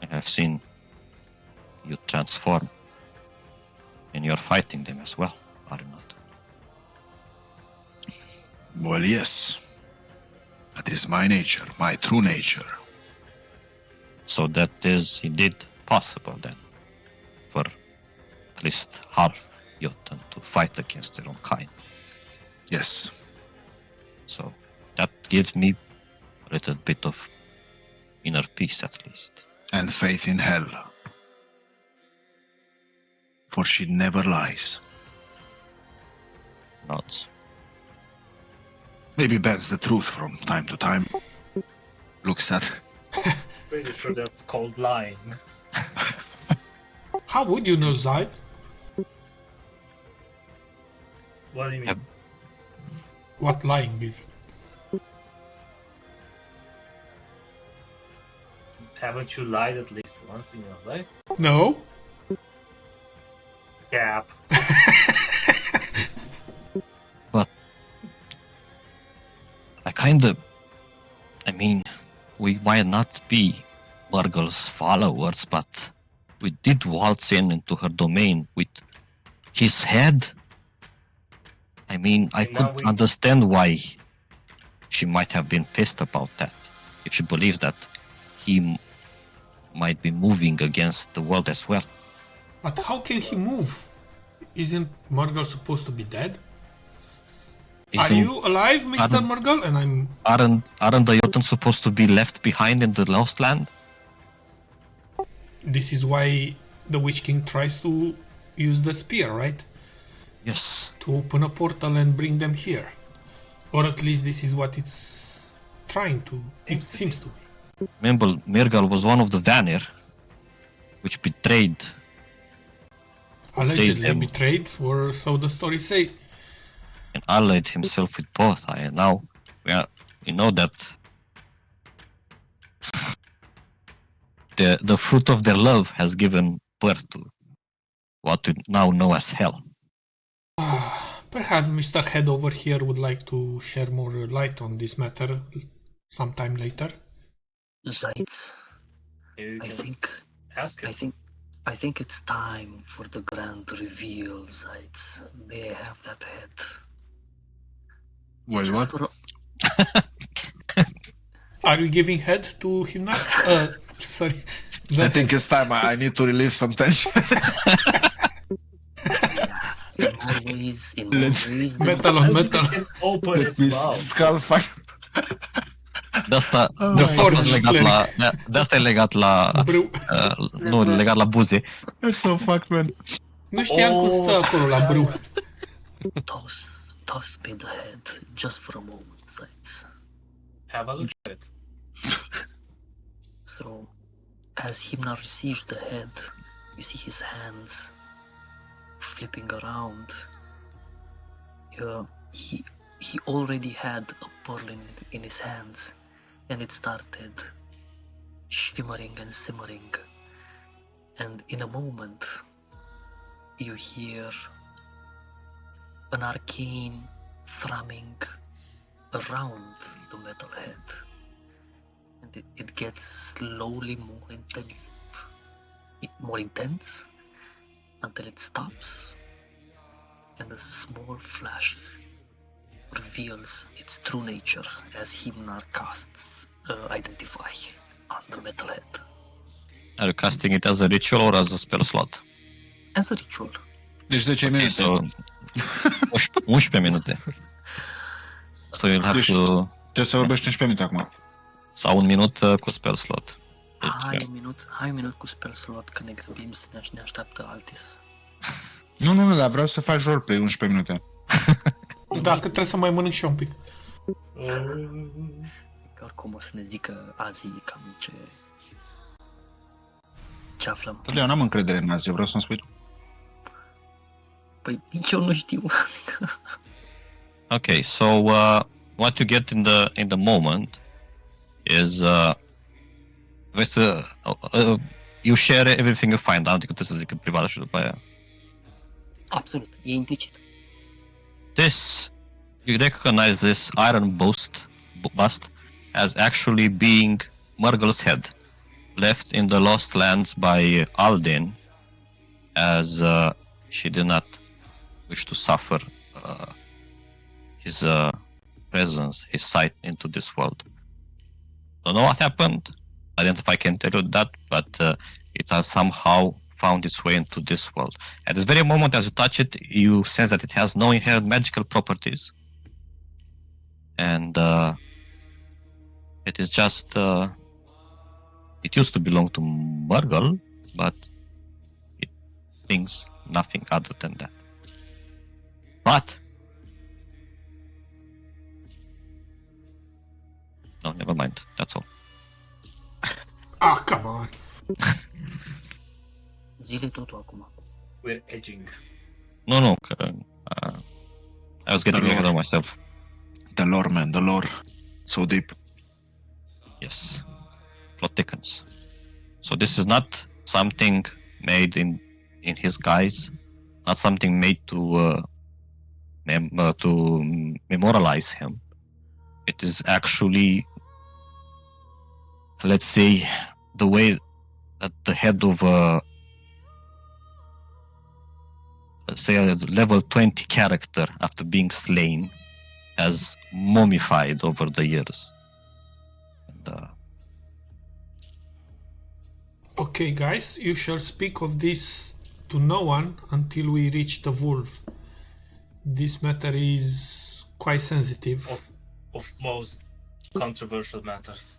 I have seen you transform. And you're fighting them as well, are you not? Well, yes. That is my nature, my true nature. So that is indeed possible then, for at least half Jotun to fight against their own kind. Yes. So that gives me a little bit of inner peace at least. And faith in Hel. For she never lies. Nods. Maybe bends the truth from time to time. Looks at... Pretty sure that's called lying. How would you know, Zai? What do you mean? What lying is? Haven't you lied at least once in your life? No? Cap. But I mean, we might not be Murgle's followers, but we did waltz into her domain with his head. I mean, I And now could we- understand why she might have been pissed about that. If she believes that he might be moving against the world as well. But how can he move? Isn't Murgle supposed to be dead? Are Isn't- you alive, Mr. Aren't- Murgle? And I'm... Aren't the Jotun supposed to be left behind in the Lost Land? This is why the Witch King tries to use the spear, right? Yes. To open a portal and bring them here. Or at least this is what it's trying to... It seems to. Remember, Murgle was one of the Vanir, which betrayed. Allegedly them. betrayed, or so the stories say. And allied himself with both. And now we know that the fruit of their love has given birth to what we now know as hell. Perhaps Mr. Head over here would like to share more light on this matter sometime later. Zeit, Here you I can think ask him. I think it's time for the grand reveal, Zeit. May I have that head? Well, Just what? for- Are you giving head to him now? Sorry. I think it's time. I need to relieve some tension. Yeah, I'm always is in more ways than Metal on metal. Open Let its me mouth. skull fight. De asta, Oh de my asta, God. e legat la, de asta e legat la, Brâu. nu, legat la buze. That's so fucked, man. Nu știam cum stă acolo la brâu. toss me the head just for a moment, Sights. Have a look at it. So, as Himnar receives the head, you see his hands flipping around. He already had a pearl in his hands, and it started shimmering and simmering. And in a moment, you hear an arcane thrumming around the metal head. And it gets slowly more intense until it stops, and a small flash reveals its true nature as Himnar casts Identify on the metal head. Are you casting it as a ritual or as a spell slot? As a ritual. Deci 10 Okay, minute. so 11 minute. So you'll have Deci- to... Trebuie să vorbești 11 minute acum. Sau un minut cu spell slot. Hai un minut cu spell slot, că ne grăbim să ne așteaptă Altis. Nu, dar vreau să faci roleplay 11 minute. Da, că trebuie să mai mănânc și eu un pic. Că oricum o să ne zică azi cam ce aflăm. Eu n-am încredere în azi, eu vreau să-mi spui tu. Păi nici eu nu știu. Okay, so what you get in the moment is you share everything you find. Am decât să zic în privat și după aia. Absolut, e implicit. You recognize this iron bust as actually being Murgle's head, left in the Lost Lands by Alden, as she did not wish to suffer his presence, his sight into this world. Don't know what happened. I don't know if I can tell you that, but it has somehow found its way into this world. At this very moment, as you touch it, you sense that it has no inherent magical properties. And it is just... it used to belong to Murgle, but it thinks nothing other than that. But... no, never mind. That's all. Ah, come on. Zile totul acum. We're edging. No, I was getting The ahead lore. of myself. The lore, man, the lore. So deep. Yes. Plot thickens. So this is not something made in his guise, not something made to memorialize him. It is actually, let's say, the way that the head of say a level 20 character after being slain has mummified over the years. And, Okay, guys, you shall speak of this to no one until we reach the wolf. This matter is quite sensitive, Of most controversial matters.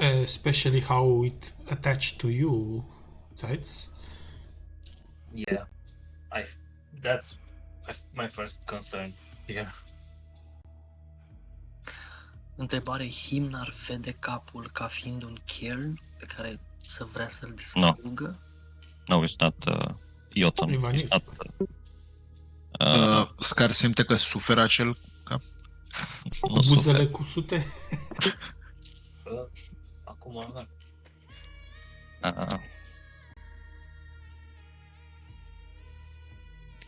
especially how it attached to you, Tides. Yeah, that's my first concern here. Întrebare, Himnar vede capul ca fiind un cairn pe care să vrea să-l distrugă? no, it's not Jotun. Ivanil. It's not. Scar simte că suferă acel cap. Nu suferă. Buzele cusute? Acum, da.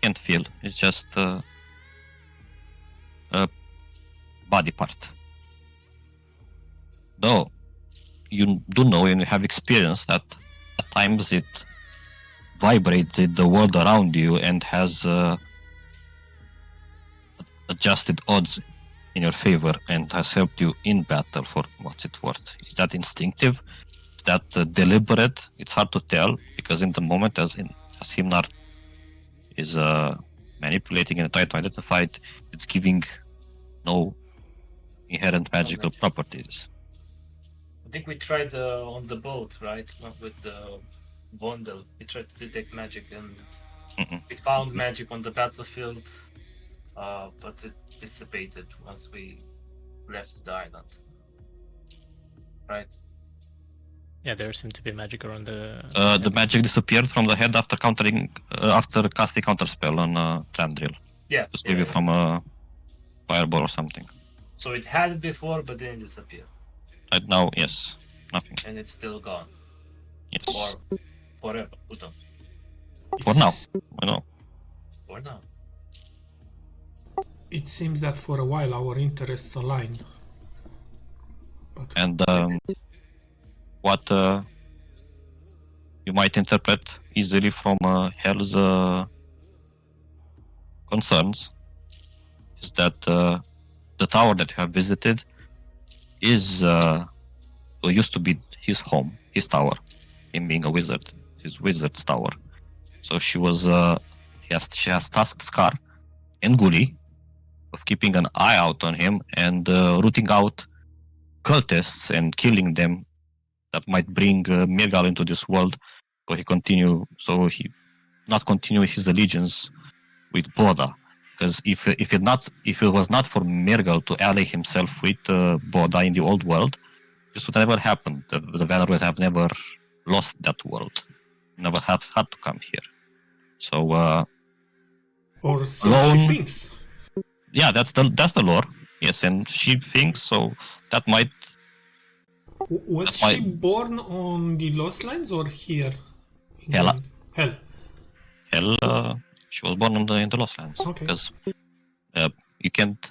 Can't feel. It's just a body part. Though you do know and you have experienced that at times it vibrated the world around you and has adjusted odds in your favor and has helped you in battle for what's it worth. Is that instinctive? Is that deliberate? It's hard to tell because in the moment as Himnar is manipulating and trying to identify it. It's giving no inherent magical properties. I think we tried on the boat, right? With the Vondel. We tried to detect magic and we found magic on the battlefield, but it dissipated once we left the island. Right? Yeah, there seemed to be magic around the. The magic disappeared from the head after casting counterspell on Trandril. Yeah. Just maybe from a fireball or something. So it had it before, but then it disappeared. Right now, yes, nothing. And it's still gone. Yes. Or forever. Who knows? For now, I know. For now. It seems that for a while our interests align. But And what you might interpret easily from Hell's concerns is that the tower that you have visited is used to be his home, his tower, him being a wizard, his wizard's tower. So she has tasked Scar and Gully of keeping an eye out on him and rooting out cultists and killing them that might bring Mirgal into this world, so he not continue his allegiance with Boda. Because if it was not for Mirgal to ally himself with Boda in the old world, this would never happen. The Vanir would have never lost that world, never had to come here. So or so alone, she thinks. Yeah, that's the lore. Yes, and she thinks so. That might. Was she born on the Lost Lands or here? Hell. Hell. She was born in the Lost Lands. Okay. Because you can't.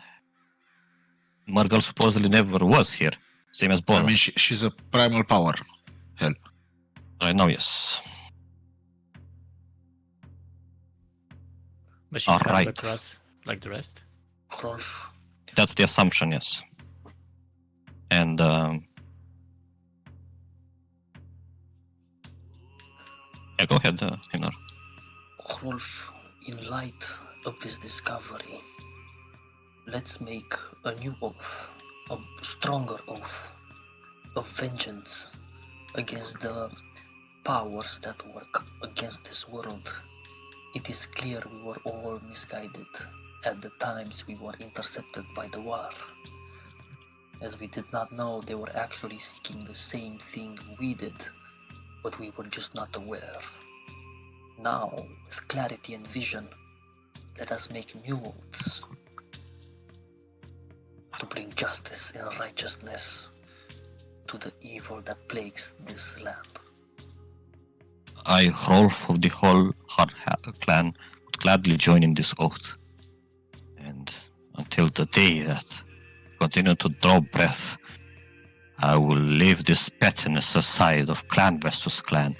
Mirgal supposedly never was here, same as Boda. I mean, she's a primal power. Hell. Right now, yes. But she can't Alright. look us like the rest. Rolf, That's the assumption, yes. And yeah, go ahead, Hinar. Rolf, in light of this discovery, let's make a new oath, a stronger oath of vengeance against the powers that work against this world. It is clear we were all misguided at the times we were intercepted by the war, as we did not know they were actually seeking the same thing we did, but we were just not aware. Now, with clarity and vision, let us make new oaths to bring justice and righteousness to the evil that plagues this land. I, Rolf of the whole Hard clan, would gladly join in this oath. And until the day that I continue to draw breath, I will leave this pettiness aside of clan versus clan,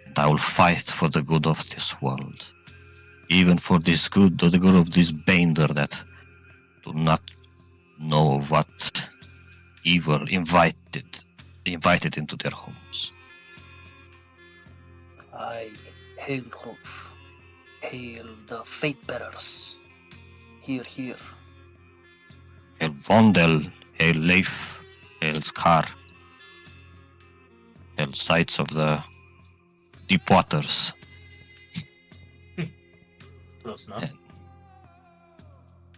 and I will fight for the good of this world. Even for this good, the good of this Bainder that do not know what evil invited into their homes. I hail Rolf, hail the Fate Bearers. Hear, hear. Hail Vondel, hail Leif, hail Scar, hail sights of the deep waters. Close enough.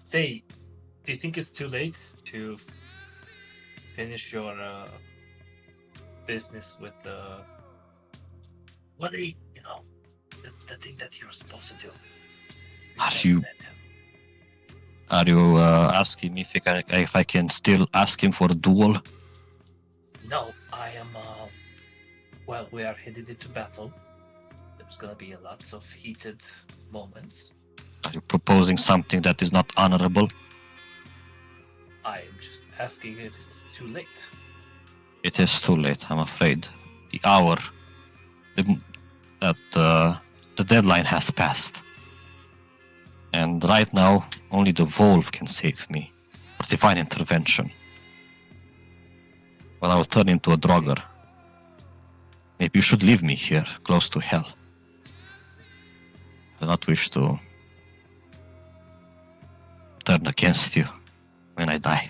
Say, do you think it's too late to finish your business with what are you know, the thing that you're supposed to do? Are you asking me if I can still ask him for a duel? No, I am. Well, we are headed into battle. There's gonna be lots of heated moments. Are you proposing something that is not honorable? I am just asking if it's too late. It is too late, I'm afraid. The hour, the deadline has passed. And right now, only the Volve can save me, or divine intervention. Well, I will turn into a Draugr. Maybe you should leave me here, close to hell. I do not wish to turn against you when I die.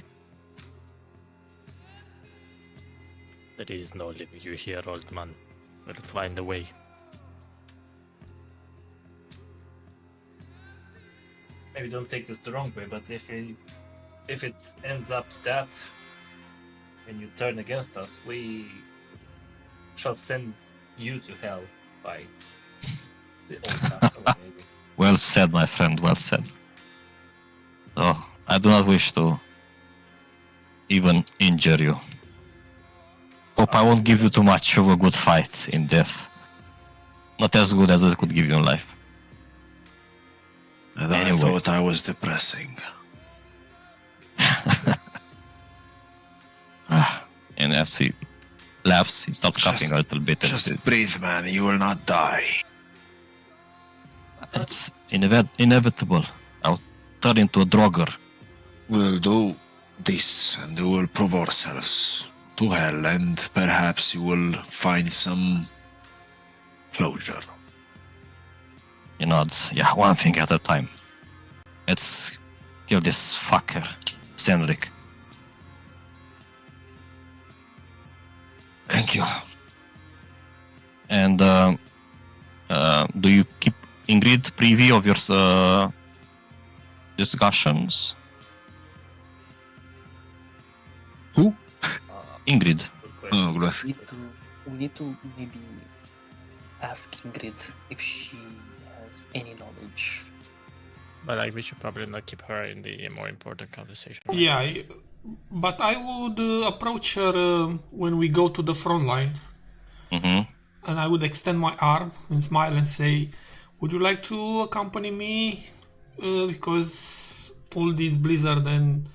There is no leaving you here, old man. We'll find a way. Maybe don't take this the wrong way, but if it ends up to that, and you turn against us, we shall send you to hell by the old master, maybe. Well said, my friend, well said. Oh, I do not wish to even injure you. Hope I won't give you too much of a good fight in death. Not as good as I could give you in life. And Anyway. I thought I was depressing. And as he laughs, he starts coughing a little bit. And Just breathe, man. You will not die. it's inevitable. I'll turn into a drogger. We'll do this and we will prove ourselves to hell, and perhaps you will find some closure. He nods. Yeah, one thing at a time. Let's kill this fucker, Senrik. Thank you. And do you keep Ingrid privy of your discussions? Who? Ingrid. Good question. Oh, gracias. We need to maybe ask Ingrid if she has any knowledge. But like, we should probably not keep her in the more important conversation. Yeah, but I would approach her when we go to the front line, Mm-hmm. and I would extend my arm and smile and say, "Would you like to accompany me? Because all this blizzard and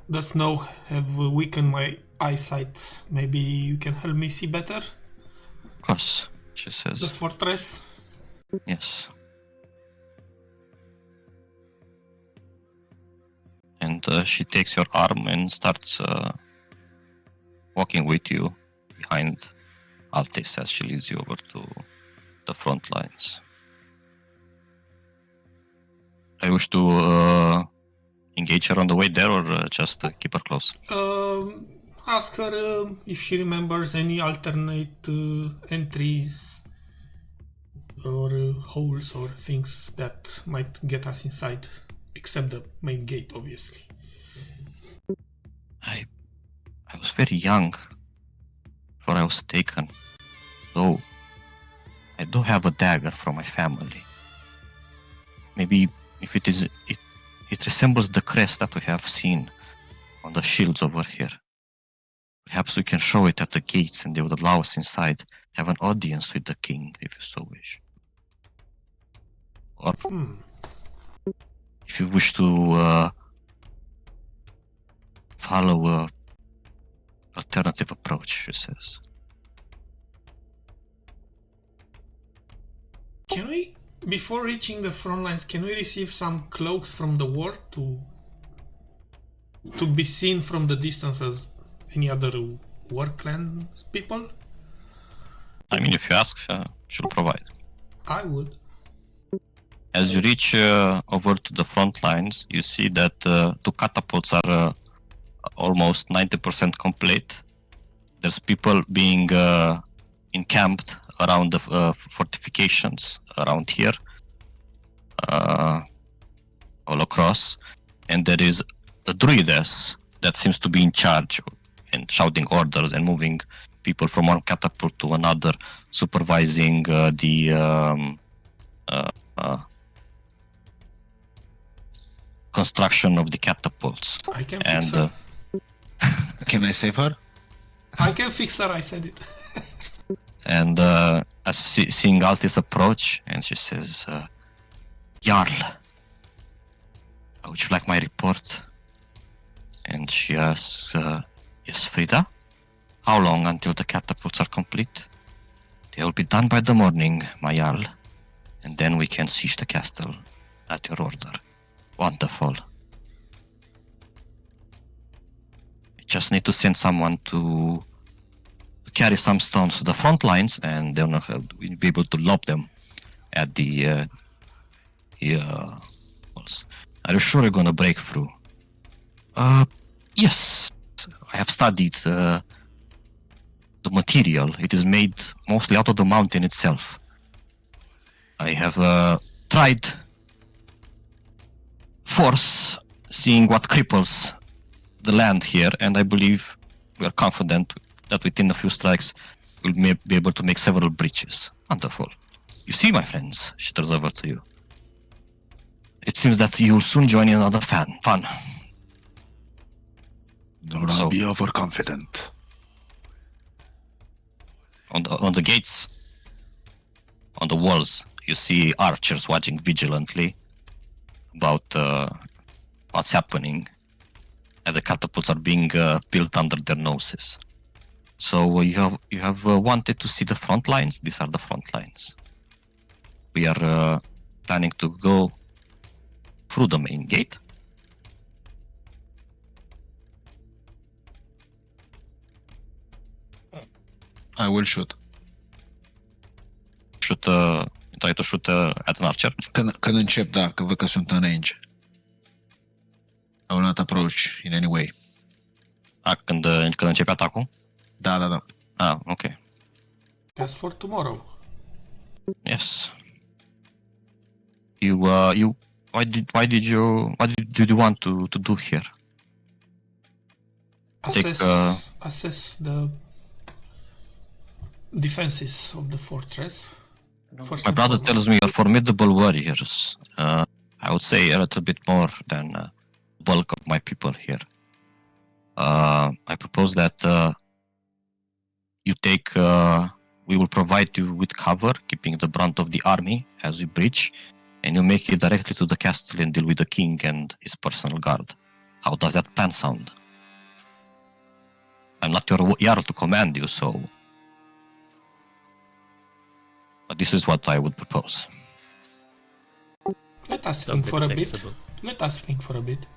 the snow have weakened my eyesight. Maybe you can help me see better Of course, she the says. fortress." Yes. And she takes your arm and starts walking with you behind Altis as she leads you over to the front lines. I wish to engage her on the way there, or just keep her close? Ask her if she remembers any alternate entries or holes or things that might get us inside, except the main gate, obviously. I was very young before I was taken. Though I do have a dagger from my family. Maybe if it resembles the crest that we have seen on the shields over here. Perhaps we can show it at the gates and they would allow us inside, have an audience with the king if you so wish. Or if you wish to follow a alternative approach, she says. Can we, before reaching the front lines, can we receive some cloaks from the ward to be seen from the distance as any other war clan people? I mean, if you ask, she'll provide. I would. As you reach over to the front lines, you see that two catapults are almost 90% complete. There's people being encamped around the fortifications around here, all across, and there is a druidess that seems to be in charge and shouting orders and moving people from one catapult to another, supervising the construction of the catapults. I can fix And her. Can I save her? I can fix her, I said it. and as seeing Altis approach, and she says, Jarl, would you like my report? And she asks, yes, Frida? How long until the catapults are complete? They will be done by the morning, my Jarl, and then we can siege the castle at your order. Wonderful. We just need to send someone to carry some stones to the front lines, and then we'll be able to lob them at the walls. Are you sure you're gonna break through? Yes. I have studied the material. It is made mostly out of the mountain itself. I have tried force, seeing what cripples the land here, and I believe we are confident that within a few strikes we'll be able to make several breaches. Wonderful. You see, my friends, she turns over to you. It seems that you'll soon join in another fun. Do not be overconfident. On the gates, on the walls, you see archers watching vigilantly about what's happening, and the catapults are being built under their noses. So you have wanted to see the front lines. These are the front lines. We are planning to go through the main gate. I will shoot. Try to shoot at an archer. Când încep, da, că văd că sunt în range. I will not approach in any way. Când începe atacul? Da. Ok. That's for tomorrow. Yes. What did you want to do here? Assess the defenses of the fortress. My brother tells me you're formidable warriors. I would say a little bit more than the bulk of my people here. I propose that we will provide you with cover, keeping the brunt of the army as we breach, and you make it directly to the castle and deal with the king and his personal guard. How does that plan sound? I'm not your Jarl to command you, so... But this is what I would propose. Let us think for a bit. Let us think for a bit.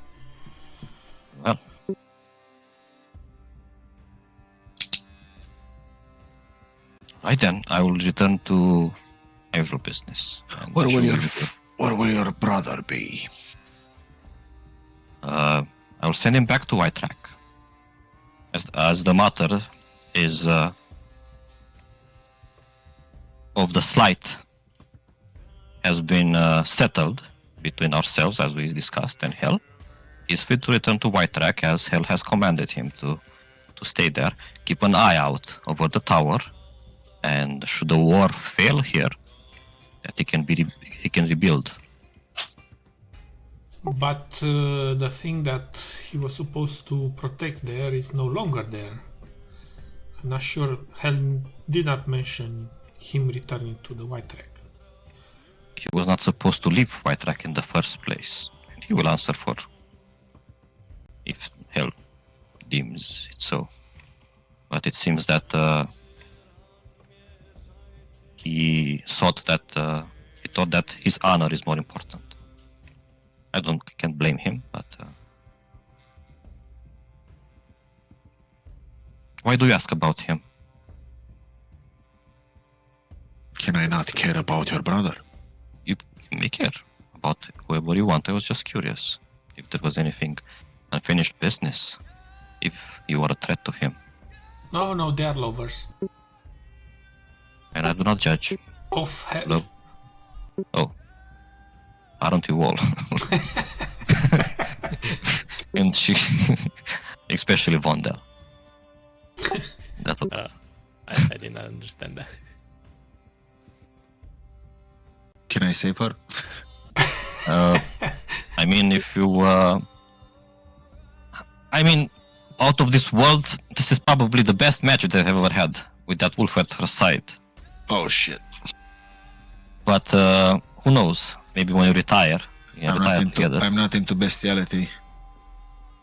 Well... Right then, I will return to my usual business. Where will your brother be? I will send him back to White Rack. As the matter is of the slight has been settled between ourselves, as we discussed, and Hell, he is free to return to White Rack as Hell has commanded him to stay there, keep an eye out over the tower, and should the war fail here, that he can rebuild. But the thing that he was supposed to protect there is no longer there. I'm not sure. Hell did not mention him returning to the White Rack. He was not supposed to leave White Rack in the first place, and he will answer for if Hell deems it so. But it seems that he thought that his honor is more important. I can't blame him, but why do you ask about him? Can I not care about your brother? You may care about whoever you want. I was just curious if there was anything unfinished business, if you are a threat to him. No, they are lovers. And I do not judge. Of Hell. Hello? Oh. Aren't you all? And she... especially Vondel. That's okay. I did not understand that. Can I save her? I mean, if you... I mean, out of this world, this is probably the best match that I've ever had, with that wolf at her side. Oh shit. But who knows? Maybe when you retire, together. I'm not into bestiality.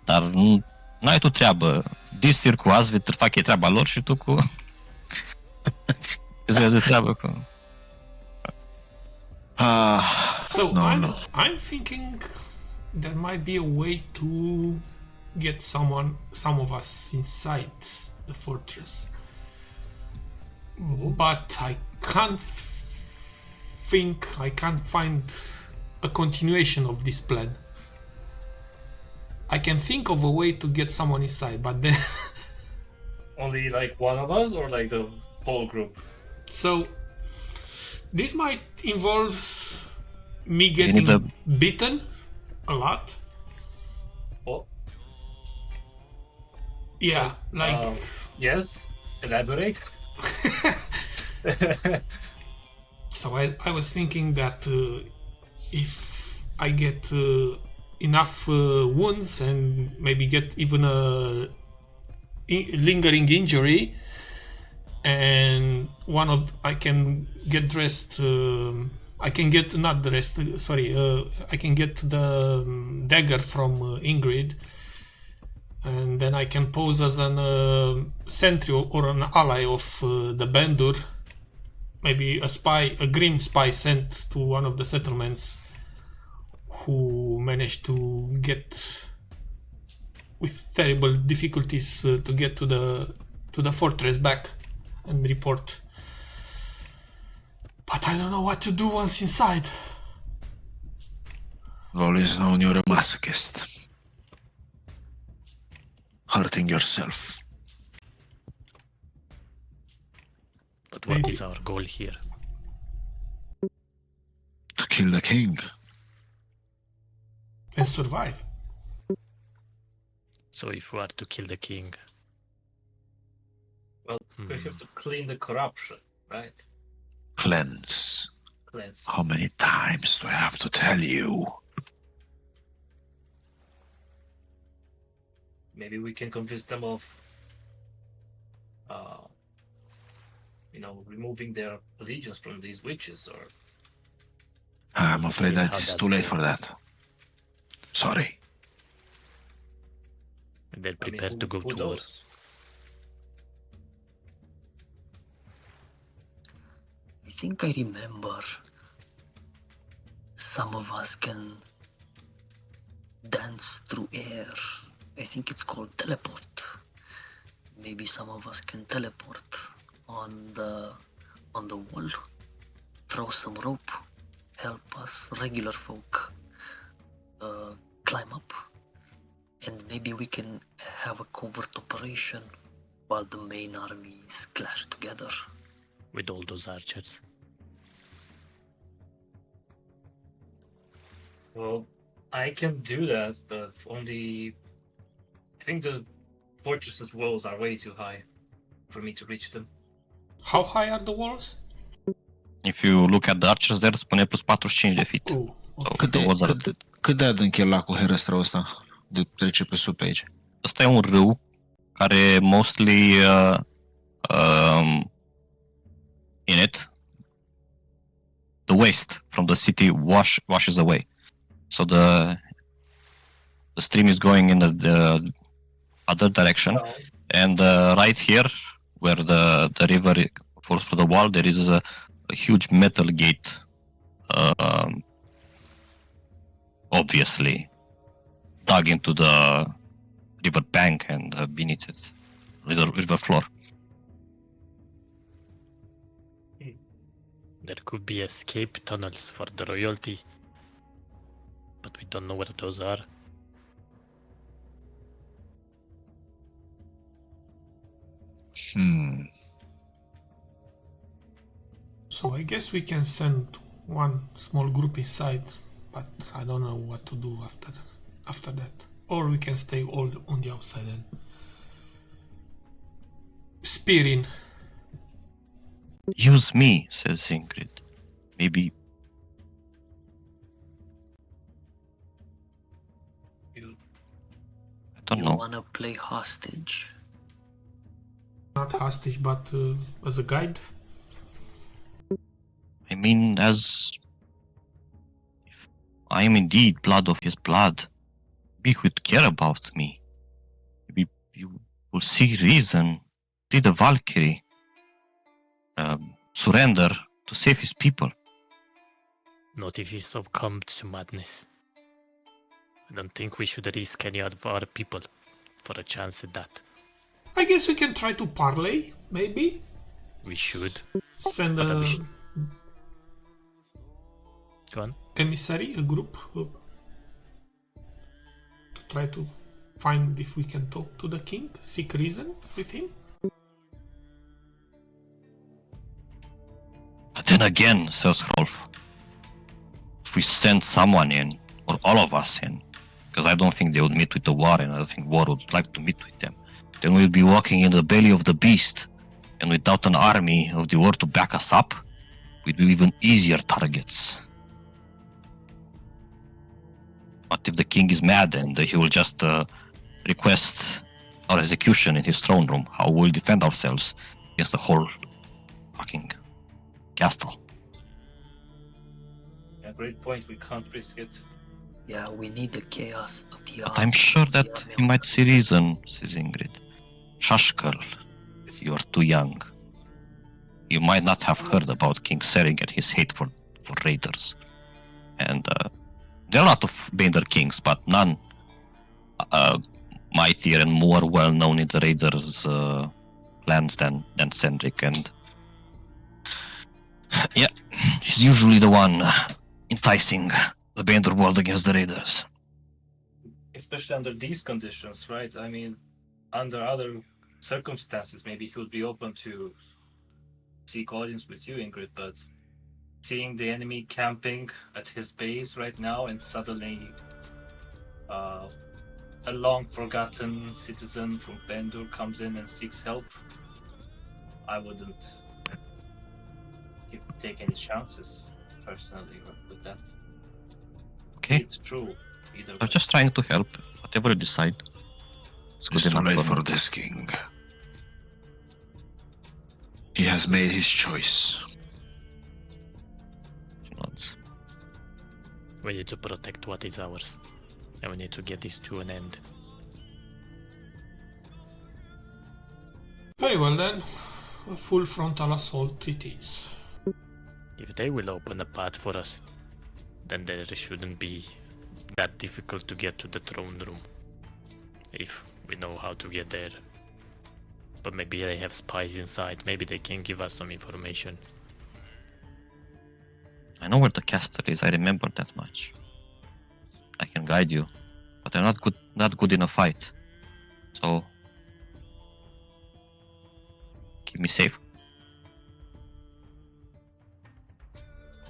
Dar n-ai tu treabă. Disir cu Asvit fac ei treaba lor și tu cu... îți vezi de treabă cu... So I'm thinking there might be a way to get some of us inside the fortress, but I can't find a continuation of this plan. I can think of a way to get someone inside, but then Only like one of us, or like the whole group? so this might involve me need getting a- beaten a lot. Oh, Yeah, like yes. Elaborate. so I was thinking that if I get enough wounds and maybe get even a lingering injury, and I can get dressed. I can get not dressed. Sorry, I can get the dagger from Ingrid, and then I can pose as an sentry or an ally of the Bendur. Maybe a spy, a grim spy sent to one of the settlements, who managed to get with terrible difficulties to get to the fortress back and report. But I don't know what to do once inside. I've always known you're a masochist. Hurting yourself. But what Maybe. is our goal here? To kill the king. And survive. So if we are to kill the king, Well, we have to clean the corruption, right? Cleanse. Cleanse. How many times do I have to tell you? Maybe we can convince them of, removing their allegiance from these witches, or I'm afraid See that how it's that's too late going. for that. Sorry. they're prepared to go who to war. knows? I think I remember some of us can dance through air. I think it's called teleport. Maybe some of us can teleport on the wall. Throw some rope. Help us regular folk climb up. And maybe we can have a covert operation while the main armies clash together. With all those archers. Well, I can do that, but only. I think the fortress's walls are way too high for me to reach them. How high are the walls? If you look at the archers there, spune plus 45 de feet. Oh, So Cât the de, walls are- cât de adânc e lacul Herăstrău ăsta? De trece pe sub pe aici. Ăsta e un râu care mostly in it the waste from the city washes away. So the stream is going in the other direction, and right here where the river falls through the wall, there is a huge metal gate, obviously dug into the river bank and beneath it, river floor. There could be escape tunnels for the royalty, but we don't know where those are. so I guess we can send one small group inside, but I don't know what to do after that. Or we can stay all on the outside and spear in. Use me, says Ingrid. Maybe I don't You know. wanna play hostage? Not hostage, but as a guide. I mean, as if I am indeed blood of his blood, maybe he would care about me. Maybe you will see reason, see the Valkyrie, surrender to save his people. Not if he succumbed to madness. I don't think we should risk any of our people for a chance at that. I guess we can try to parlay, maybe. We should. Send But a we should- Go on. emissary, a group, to try to find if we can talk to the king, seek reason with him. But then again, says Rolf, if we send someone in, or all of us in, because I don't think they would meet with the war, and I don't think war would like to meet with them, then we'll be walking in the belly of the beast, and without an army of the war to back us up, we'd be even easier targets. What if the king is mad and he will just request our execution in his throne room? How will we defend ourselves against the whole fucking castle? Yeah, great point. We can't risk it. Yeah, we need the chaos of the But I'm sure that he might see reason, says Ingrid. Shush, girl. You are too young. You might not have heard about King Sering and his hate for raiders. And there are a lot of Bender kings, but none mightier and more well known in the raiders' lands than Sendrik. And yeah, he's usually the one enticing the Bender world against the raiders. Especially under these conditions, right? I mean, under other circumstances, maybe he would be open to seek audience with you, Ingrid, but seeing the enemy camping at his base right now and suddenly a long-forgotten citizen from Bendur comes in and seeks help, I wouldn't take any chances, personally, with that. Okay, It's true. Either I'm just trying to help. Whatever you decide. It's good It's too enough late for for me. this king. He has made his choice. She nods. We need to protect what is ours, and we need to get this to an end. Very well then, a full frontal assault it is. If they will open a path for us, then there shouldn't be that difficult to get to the throne room. If we know how to get there. But maybe they have spies inside, maybe they can give us some information. I know where the castle is, I remember that much. I can guide you, but I'm not good in a fight. So keep me safe.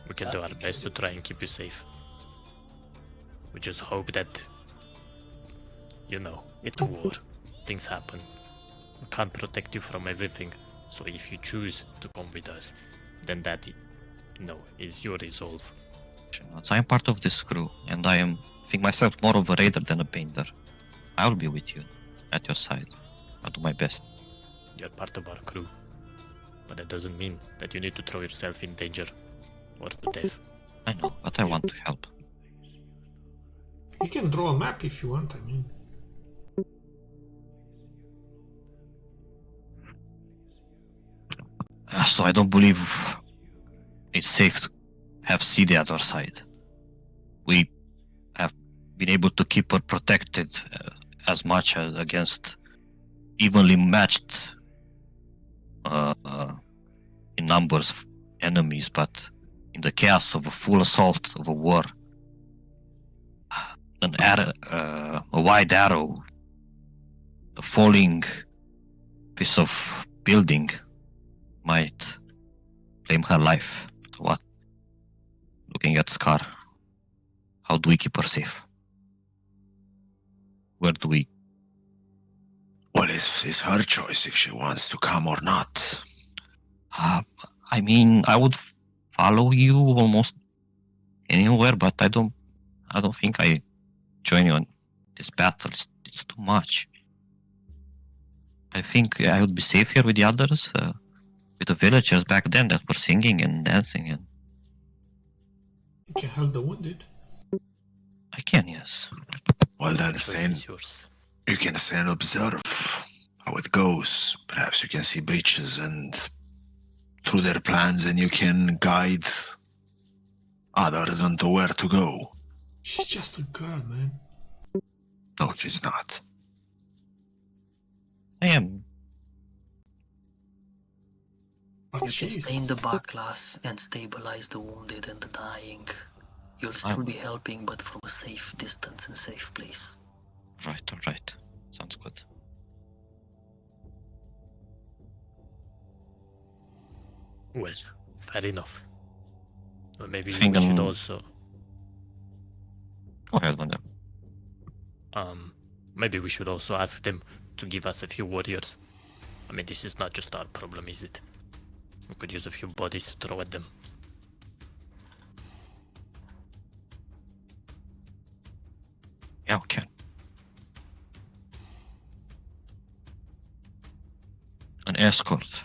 We can do our best to try and keep you safe. We just hope that, you know, it's war. Things happen. We can't protect you from everything. So if you choose to come with us, then that, you know, is your resolve. She nods. I am part of this crew, and I think myself more of a raider than a bender. I will be with you, at your side. I'll do my best. You're part of our crew. But that doesn't mean that you need to throw yourself in danger or to death. I know, but I want to help. You can draw a map if you want, I mean. So I don't believe it's safe to have sea the other side. We have been able to keep her protected as much as against evenly matched in numbers of enemies, but in the chaos of a full assault of a war, a wide arrow, a falling piece of building might claim her life. What? Looking at Scar, how do we keep her safe? Where do we? Well, it's her choice if she wants to come or not. I mean, I would follow you almost anywhere, but I don't think I join you on this battle. It's too much. I think I would be safe here with the others, with the villagers back then that were singing and dancing. And You can help the wounded. I can, yes. Well, then Choice stay. is yours. You can stay and observe how it goes. Perhaps you can see breaches and through their plans, and you can guide others onto where to go. She's just a girl, man. No, she's not. I am. But You can she's... stay in the back class and stabilize the wounded and the dying. You'll still be helping, but from a safe distance and safe place. Alright. Sounds good. Well, fair enough. Or maybe we Think should I'm- also Go ahead, Wanda. maybe we should also ask them to give us a few warriors. I mean, this is not just our problem, is it? We could use a few bodies to throw at them. Yeah, we can. An escort.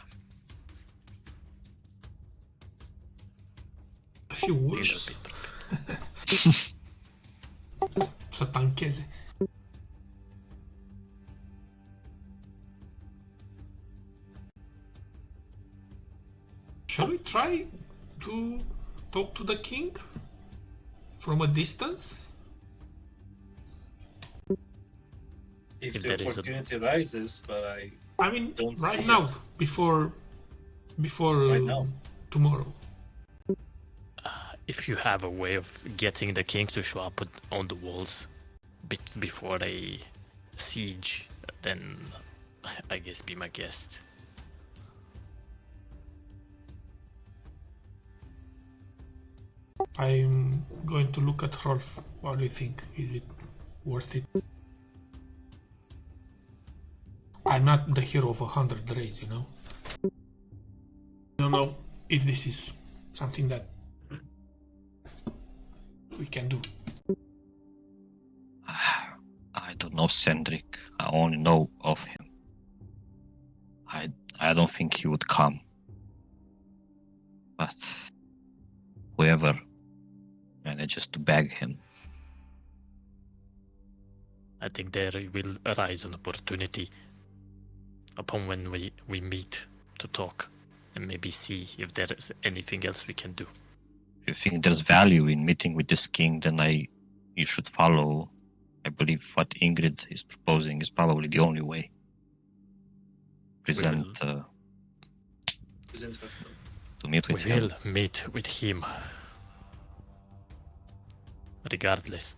A few These wolves. are people. Să tancheze. Shall we try to talk to the king from a distance? If If the there is a- opportunity arises, but I mean, Don't right see now, it. before Right now. tomorrow. If you have a way of getting the king to show up on the walls before a siege, then I guess be my guest. I'm going to look at Rolf. What do you think? Is it worth it? I'm not the hero of 100 raids, you know? I don't know if this is something that we can do. I don't know Cendric. I only know of him. I don't think he would come. But whoever manages to bag him. I think there will arise an opportunity upon when we meet to talk and maybe see if there is anything else we can do. If you think there's value in meeting with this king, then you should follow. I believe what Ingrid is proposing is probably the only way. Present it's interesting. to meet with We him. will meet with him regardless.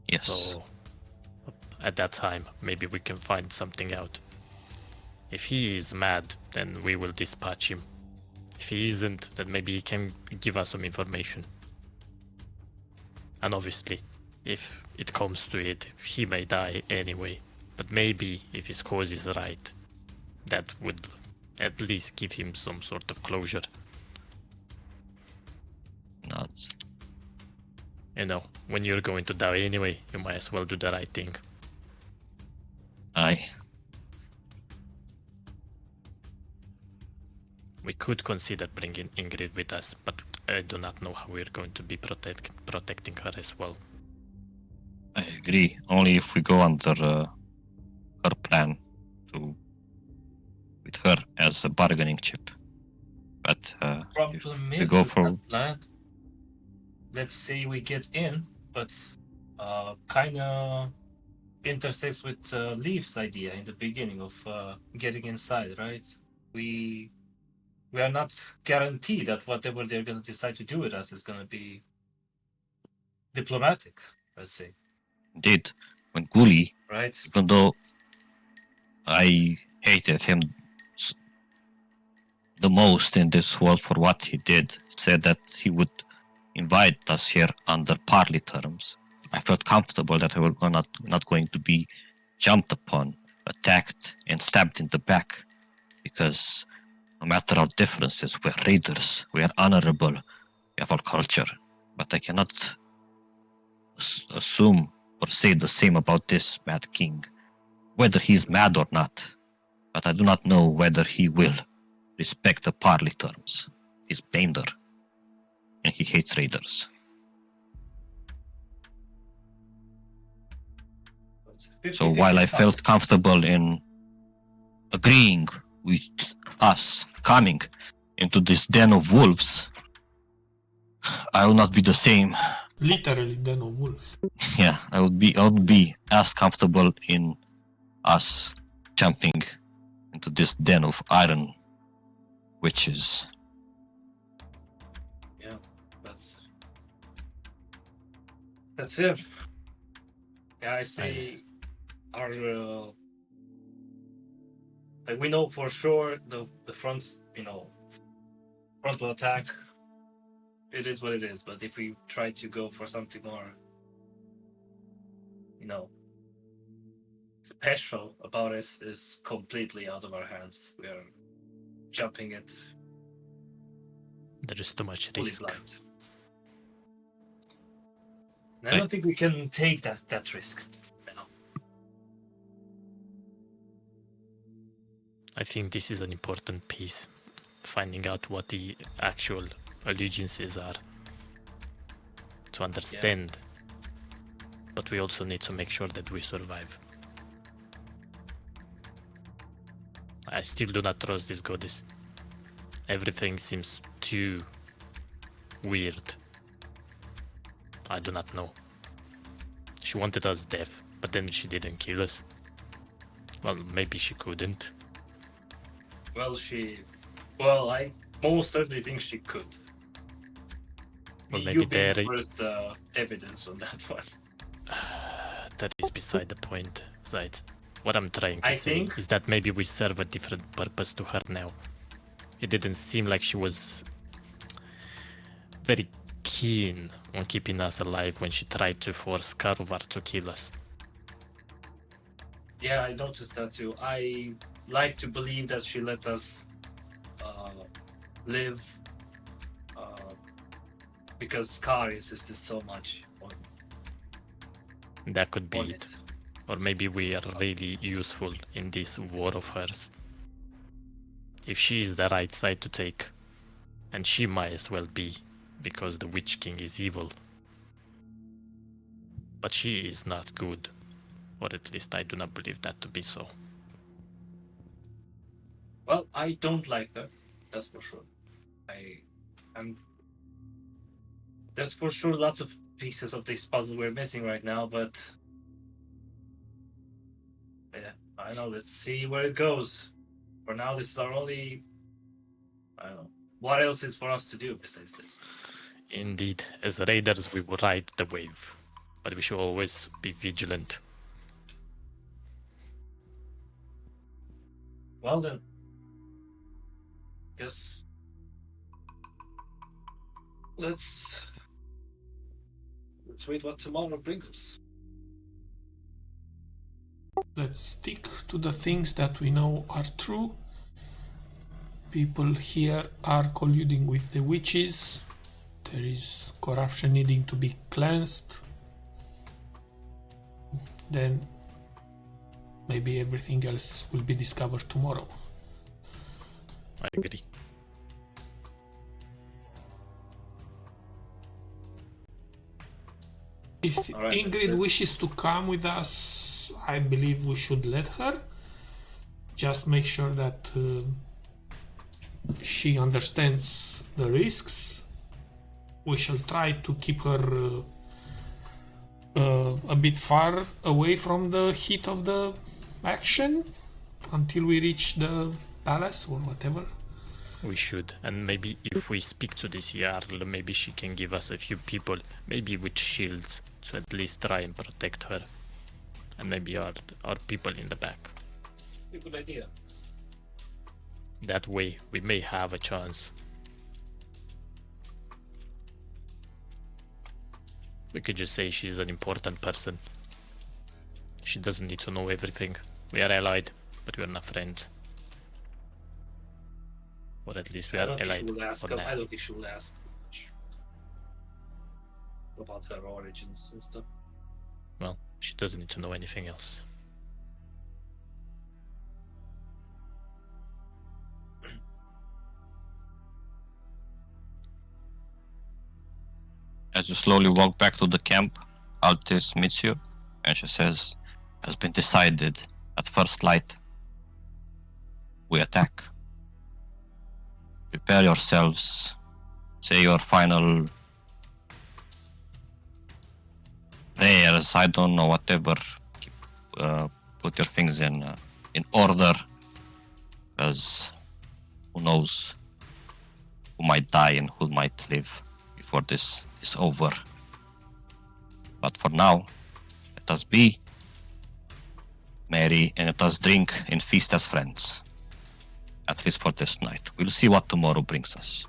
Yes. So at that time, maybe we can find something out. If he is mad, then we will dispatch him. If he isn't, then maybe he can give us some information. And obviously, if it comes to it, he may die anyway. But maybe if his cause is right, that would at least give him some sort of closure. Not. You know, when you're going to die anyway, you might as well do the right thing. Aye. We could consider bringing Ingrid with us, but I do not know how we're going to be protecting her as well. I agree. Only if we go under her plan with her as a bargaining chip. But if Problem we is go with for that plan, let's say we get in, but kind of intersects with Leaf's idea in the beginning of getting inside, right? We are not guaranteed that whatever they're going to decide to do with us is going to be diplomatic, let's say, indeed, when Guli, right? even though I hated him the most in this world for what he did, said that he would invite us here under parley terms. I felt comfortable that we were not going to be jumped upon, attacked, and stabbed in the back, because no matter our differences, we're raiders, we are honorable, we have our culture. But I cannot assume or say the same about this Mad King, whether he's mad or not. But I do not know whether he will respect the parley terms. He's Bender, and he hates raiders. So while I felt comfortable in agreeing with us coming into this den of wolves, I will not be the same. Literally, den of wolves. Yeah, I would be as comfortable in us jumping into this den of iron witches. That's fair. Yeah, I say our like we know for sure the front, frontal attack. It is what it is. But if we try to go for something more, special about it, is completely out of our hands. We are jumping it There is too much fully risk. blind. And I don't think we can take that risk. I think this is an important piece. Finding out what the actual allegiances are. To understand. But we also need to make sure that we survive. I still do not trust this goddess. Everything seems too weird. I do not know. She wanted us deaf, but then she didn't kill us. Well, maybe she couldn't. Well, I most certainly think she could. Well, You maybe being there. first evidence on that one. That is beside the point, Zaid. What I'm trying to I say think- is that maybe we serve a different purpose to her now. It didn't seem like she was very keen on keeping us alive when she tried to force Karuvar to kill us. Yeah, I noticed that too. I like to believe that she let us live because Scar insisted so much on That could be on it. it. Or maybe we are really useful in this war of hers. If she is the right side to take, and she might as well be, because the Witch King is evil. But she is not good. Or at least I do not believe that to be so. Well, I don't like her. That's for sure. There's for sure lots of pieces of this puzzle we're missing right now, but yeah, I know. Let's see where it goes. For now, this is our only. I don't know. What else is for us to do besides this? Indeed, as raiders we will ride the wave. But we should always be vigilant. Well then, guess let's wait what tomorrow brings us. Let's stick to the things that we know are true. People here are colluding with the witches. There is corruption needing to be cleansed. Then maybe everything else will be discovered tomorrow. I agree. If All right, that's Ingrid it. wishes to come with us, I believe we should let her. Just make sure that she understands the risks. We shall try to keep her a bit far away from the heat of the action until we reach the palace or whatever. We should, and maybe if we speak to this Jarl, maybe she can give us a few people, maybe with shields, to at least try and protect her. And maybe our people in the back. A good idea. That way, we may have a chance. We could just say she's an important person. She doesn't need to know everything. We are allied, but we are not friends. Or at least we I are don't think she allied will ask. for now. I don't think she will ask much about her origins and stuff. Well, she doesn't need to know anything else. As you slowly walk back to the camp, Altis meets you and she says, "Has been decided at first light. We attack. Prepare yourselves. Say your final prayers. I don't know, whatever. Put your things in order, because who knows who might die and who might live before this is over. But for now, Let us be merry and let us drink and feast as friends. At least for this night. We'll see what tomorrow brings us.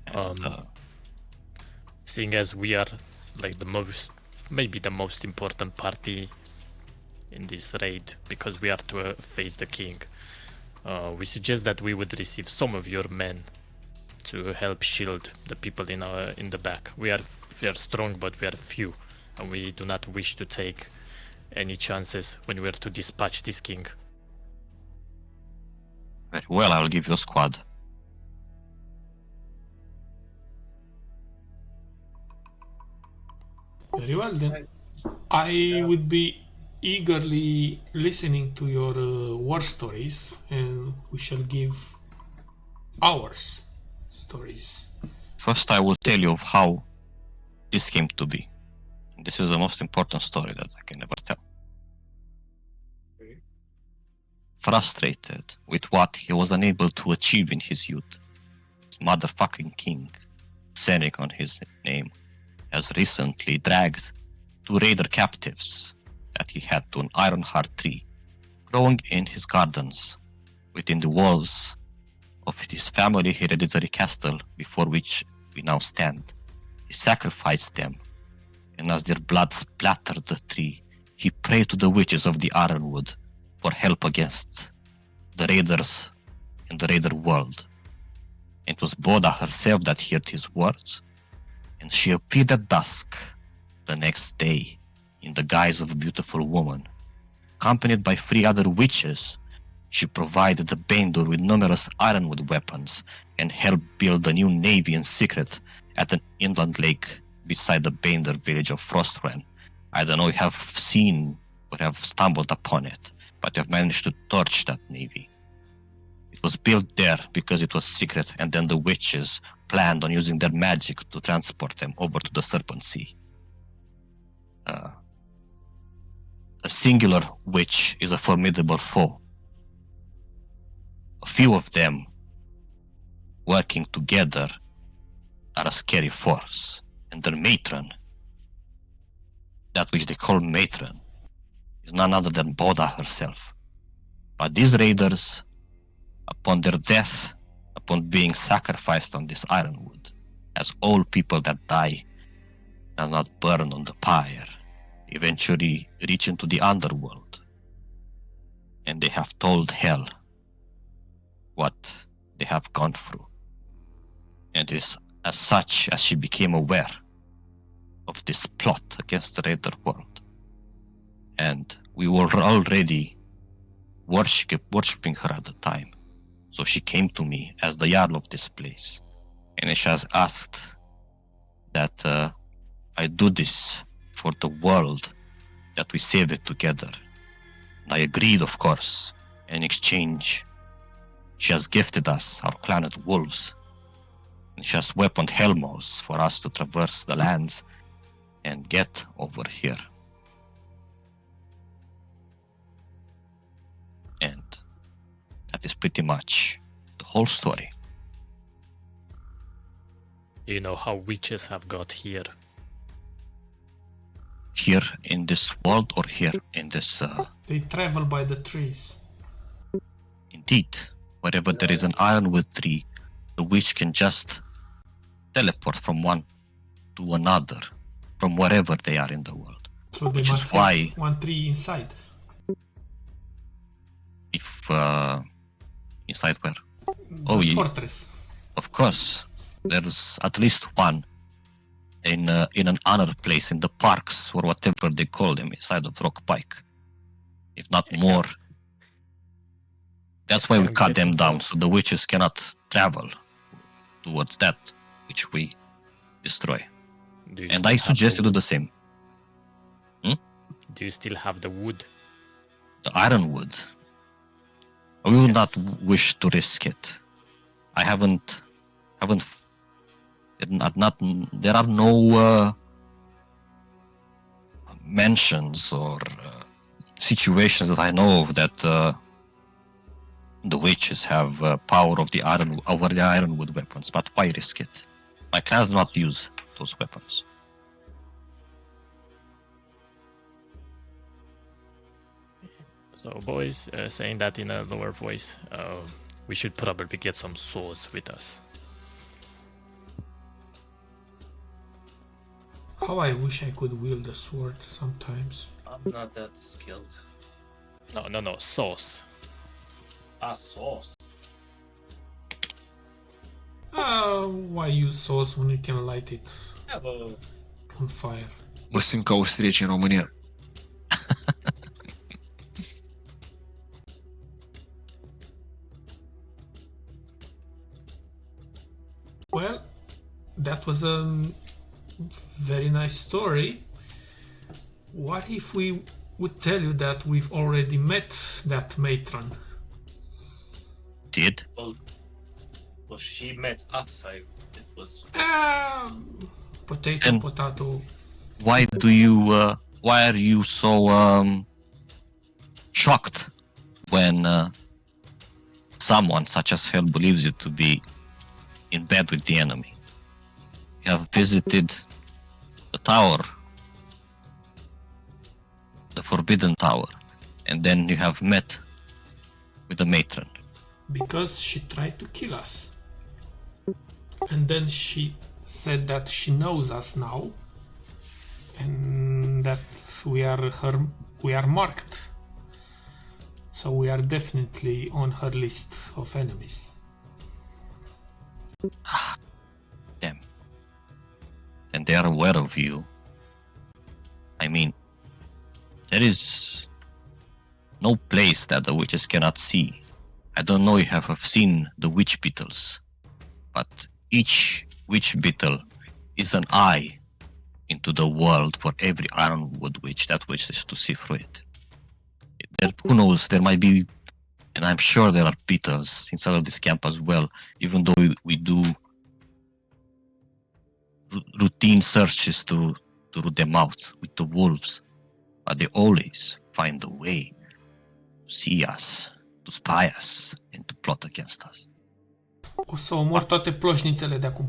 And, Seeing as we are like maybe the most important party in this raid, because we are to face the king, we suggest that we would receive some of your men to help shield the people in the back. We are strong, but we are few, and we do not wish to take any chances when we are to dispatch this king. very well, I will give you a squad. Very well then. I would be eagerly listening to your war stories, and we shall give ours stories. First, I will tell you of how this came to be. This is the most important story that I can ever tell. Frustrated with what he was unable to achieve in his youth, his motherfucking king, Seneca on his name, has recently dragged 2 raider captives that he had to an ironheart tree growing in his gardens within the walls of his family hereditary castle before which we now stand. He sacrificed them, and as their blood splattered the tree, he prayed to the witches of the Ironwood for help against the raiders in the raider world. It was Boda herself that heard his words, and she appeared at dusk the next day in the guise of a beautiful woman. Accompanied by 3 other witches, she provided the Baindur with numerous ironwood weapons and helped build a new navy in secret at an inland lake beside the Baindur village of Frostren. I don't know if you have seen or have stumbled upon it, but you have managed to torch that navy. It was built there because it was secret, and then the witches planned on using their magic to transport them over to the Serpent Sea. A singular witch is a formidable foe. A few of them working together are a scary force, and their matron, that which they call matron, is none other than Boda herself. But these raiders, upon their death, upon being sacrificed on this ironwood, as all people that die are not burned on the pyre, eventually reach into the underworld, and they have told hell what they have gone through. And it is as such as she became aware of this plot against the raider world. And we were already worshipping her at the time. So she came to me as the Jarl of this place, and she has asked that I do this for the world, that we save it together. And I agreed, of course. In exchange, she has gifted us our planet wolves, and she has weaponed Helmos for us to traverse the lands and get over here. And that is pretty much the whole story. You know how witches have got here. Here in this world or here in this... They travel by the trees. Indeed, wherever there is an ironwood tree, the witch can just teleport from one to another, from wherever they are in the world. So they Which must is why, have one tree inside. if inside where? The yeah. fortress. Of course, there's at least one in an honor place in the parks or whatever they call them inside of Rock Pike, if not more. That's why we cut them down, so the witches cannot travel towards that which we destroy. And I suggest you do the same. Do you still have the wood? The ironwood. We would not wish to risk it. I haven't. There are no mentions or situations that I know of that the witches have power of the over the ironwood weapons. But why risk it? My clans do not use those weapons. So, boys, saying that in a lower voice, we should probably get some swords with us. How I wish I could wield a sword sometimes. I'm not that skilled. No, swords. Sauce. Why use sauce when you can light it Yeah, but on fire? Mă simt ca austrieci în România. Well, that was a very nice story. What if we would tell you that we've already met that matron? Did? well, she met us. It was. Potato, And- potato. Why do you? Why are you so shocked when someone such as Hell believes you to be in bed with the enemy? You have visited the tower, the Forbidden Tower, and then you have met with the matron. Because she tried to kill us. And then she said that she knows us now and that we are marked. So we are definitely on her list of enemies. Damn. And they are aware of you. I mean, there is no place that the witches cannot see. I don't know if you have seen the witch beetles, but each witch beetle is an eye into the world for every ironwood witch that wishes to see through it. Who knows, there might be, and I'm sure there are beetles inside of this camp as well, even though we do routine searches to root them out with the wolves, but they always find a way to see us, to spy us, and to plot against us. O să omor toate ploșnițele de acum.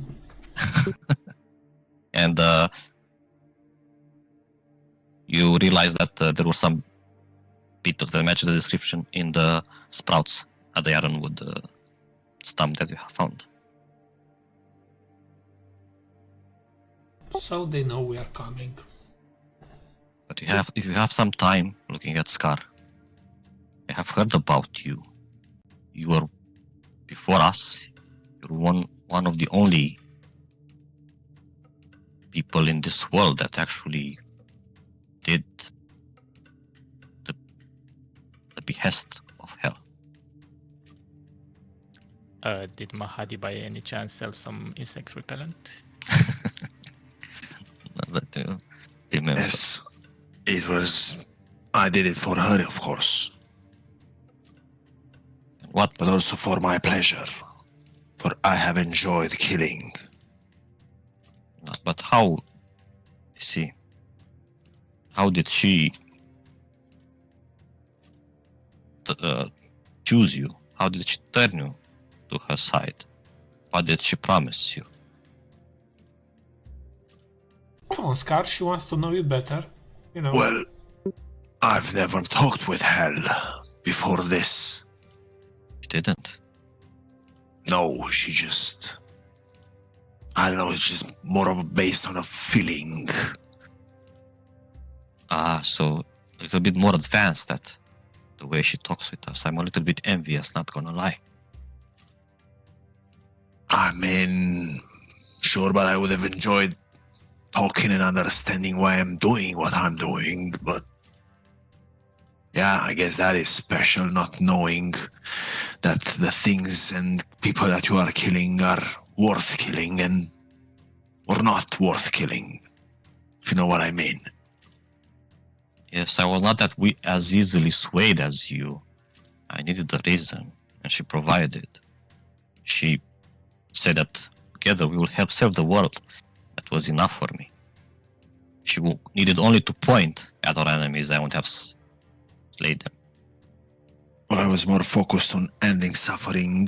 And you realize that there were some beetles that match the description in the sprouts at the ironwood stump that you have found. So they know we are coming. But if you have some time looking at Scar, I have heard about you. You were before us. You're one of the only people in this world that actually did the behest of Hell. Did Mahadi by any chance sell some insect repellent? Not that you remember. Yes, it was. I did it for her, of course, What? but also for my pleasure. For I have enjoyed killing. But how? See, how did she choose you? How did she turn you to her side? What did she promise you? Come on, Scar, she wants to know you better. You know. Well, I've never talked with Hell before this. She didn't. No, she just. I don't know, it's just more of based on a feeling. So a little bit more advanced that the way she talks with us. I'm a little bit envious, not gonna lie. I mean, sure, but I would have enjoyed talking and understanding why I'm doing what I'm doing, but yeah, I guess that is special, not knowing that the things and people that you are killing are worth killing and or not worth killing, if you know what I mean. Yes, I was not that as easily swayed as you. I needed a reason, and she provided. She said that together we will help save the world. That was enough for me. She needed only to point at our enemies. I would have slayed them. But I was more focused on ending suffering.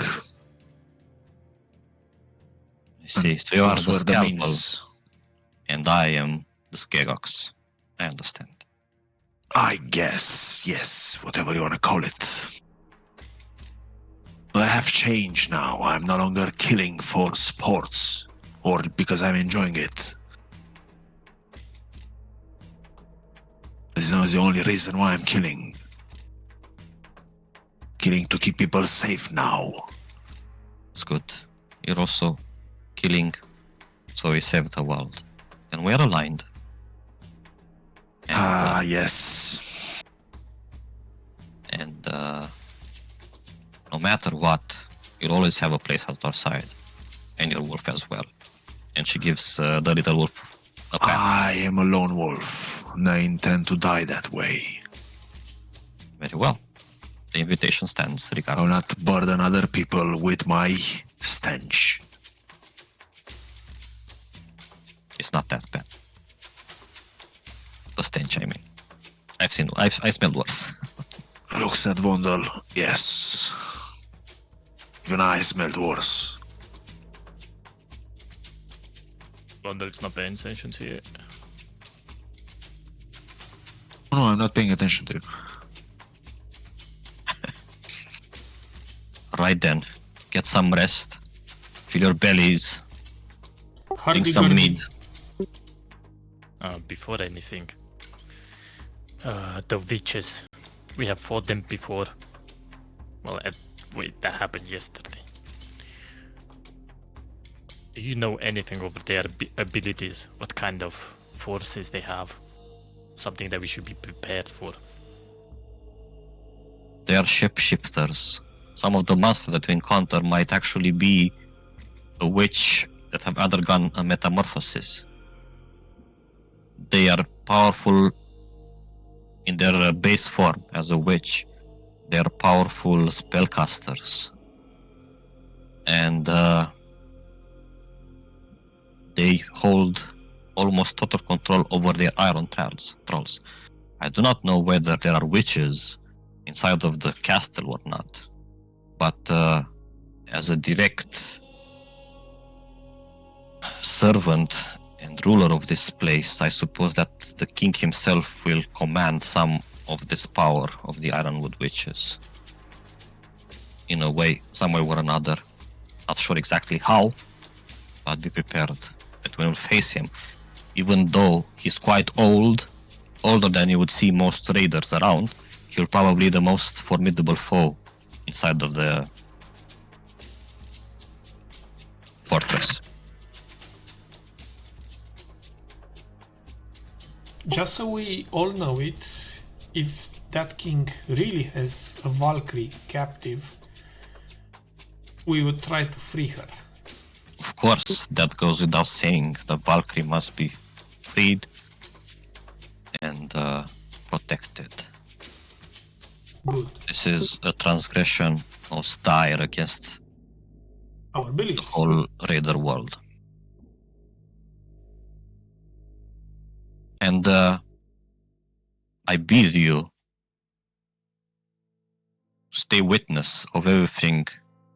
You see, so you are Those the were the scalpel, means. and I am the Skegox. I understand. I guess, yes, whatever you want to call it. But I have changed now. I'm no longer killing for sports or because I'm enjoying it. This is not the only reason why I'm killing. Killing to keep people safe now. It's good. You're also killing, so we save the world. And we're aligned. And, Yes. and no matter what, you'll always have a place at our side. And your wolf as well. And she gives the little wolf a pat. I am a lone wolf, and I intend to die that way. Very well. The invitation stands I will regardless. not burden other people with my stench. It's not that bad. The stench, I mean. I smelled worse. Looks at Vondel, yes. Even I smelled worse. Wonder it's not paying attention to you. No, I'm not paying attention to you. Right then, get some rest. Fill your bellies. Drink Hardy some Gurdy. meat. Before anything, the witches. We have fought them before. Well, wait, that happened yesterday. Do you know anything over their abilities? What kind of forces they have? Something that we should be prepared for. They are shapeshifters. Some of the monsters that we encounter might actually be a witch that have undergone a metamorphosis. They are powerful in their base form as a witch. They are powerful spellcasters. And they hold almost total control over their iron trolls. I do not know whether there are witches inside of the castle or not, but as a direct servant and ruler of this place, I suppose that the king himself will command some of this power of the Ironwood witches. In a way, some way or another. Not sure exactly how, but be prepared that when we face him, even though he's quite old, older than you would see most raiders around, he'll probably be the most formidable foe inside of the fortress. Just so we all know it, if that king really has a Valkyrie captive, we would try to free her. Of course, that goes without saying. The Valkyrie must be freed and protected. Good. This is a transgression most dire against Our the beliefs. whole raider world. And I bid you stay witness of everything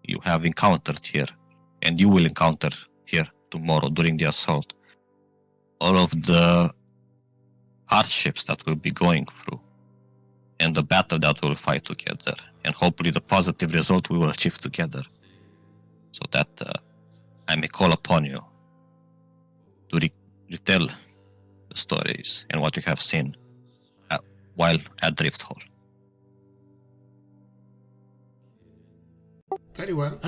you have encountered here, and you will encounter here tomorrow during the assault. All of the hardships that we'll be going through, and the battle that we'll fight together, and hopefully the positive result we will achieve together, so that I may call upon you to retell the stories and what you have seen while at Drift Hall. Very well.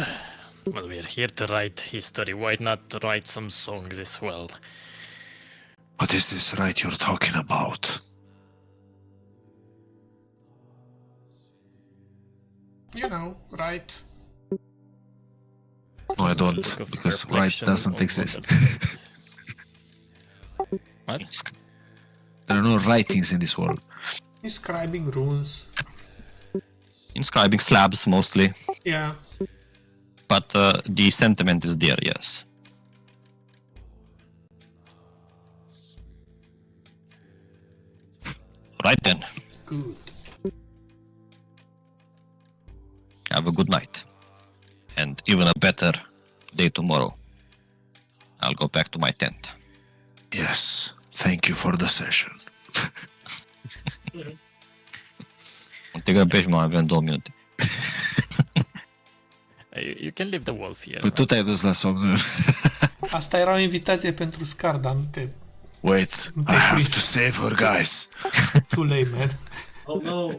Well, we're here to write history. Why not write some songs as well? What is this right you're talking about? You know, right? No, I don't, Look of because right reflection doesn't on exist. wonders. What? There are no writings in this world. Describing runes. Inscribing slabs mostly, Yeah. but the sentiment is there, yes. Right then, Good. have a good night. And even a better day tomorrow. I'll go back to my tent. Yes, thank you for the session. Te grăbești, mă, avem 2 minute. You can leave the wolf here. Păi tu te-ai dus la somn. Asta era o invitație pentru Scar, dar nu te... Wait, Nu I te-ai have prins. to save her, guys. Too late, man. Oh no!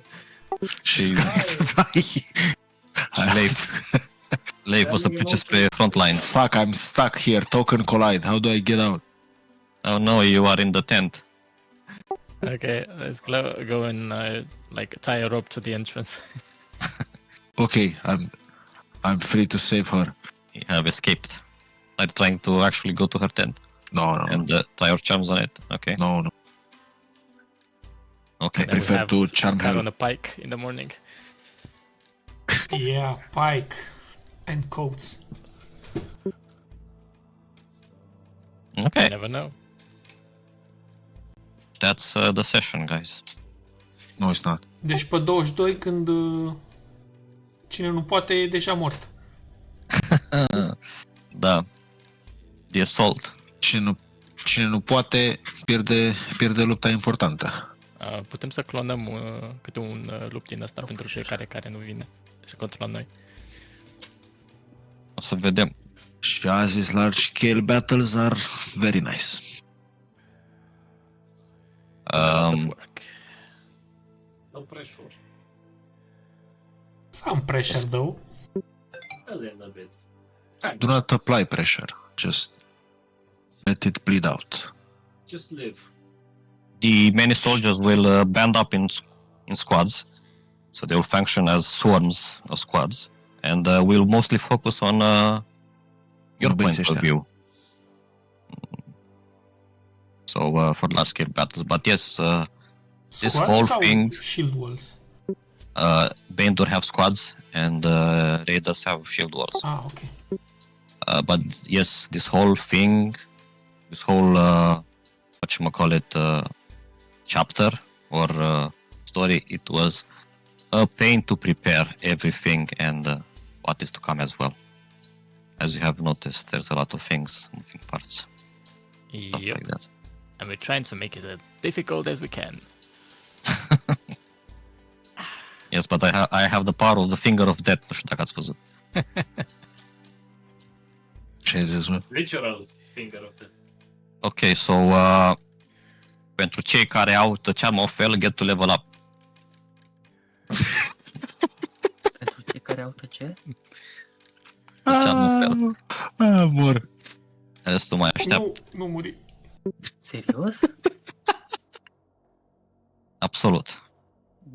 Și... Leif o să plece spre front lines. Fuck, I'm stuck here. Token collide. How do I get out? Oh no, you are in the tent. Okay, let's go and like tie a rope to the entrance. Okay, I'm free to save her. You have escaped. Are you trying to actually go to her tent No, no, and tie your charms on it? Okay. no, no. Okay. Then we prefer have to charm Scar her. on a pike in the morning. Yeah, pike. And coats. You Okay. never know. That's the session, guys. No, it's not. Deci pe 22, când cine nu poate e deja mort. Da. The assault. Cine nu poate, pierde lupta importantă. Putem să clonăm câte un lup din ăsta pentru fiecare care nu vine și controlăm noi. O să vedem. Și a zis large scale battles are very nice. Work. No pressure. Some pressure, though. A little bit. Do not apply pressure. Just let it bleed out. Just live. The many soldiers will band up in squads, so they will function as swarms of squads, and we'll mostly focus on your point of view. So for large-scale battles, but yes, this Squads whole sau thing, shield walls. Bendor have squads and Raiders have shield walls. Ah, ok. But yes, this whole thing, this whole whatchamacallit, chapter or story, it was a pain to prepare everything and what is to come as well. As you have noticed, there's a lot of things, moving parts, stuff Yep. like that. And we're trying to make it as difficult as we can. Yes, but I have the power of the finger of death. Nu știu dacă ați văzut. Ce ai zis, mă? Literal finger of the... Ok, so pentru cei care au the charm of hell, get to level up. Pentru cei care au ce? The charm of hell. Mor. Restul mai așteaptă. Nu muri. Serios? Absolut.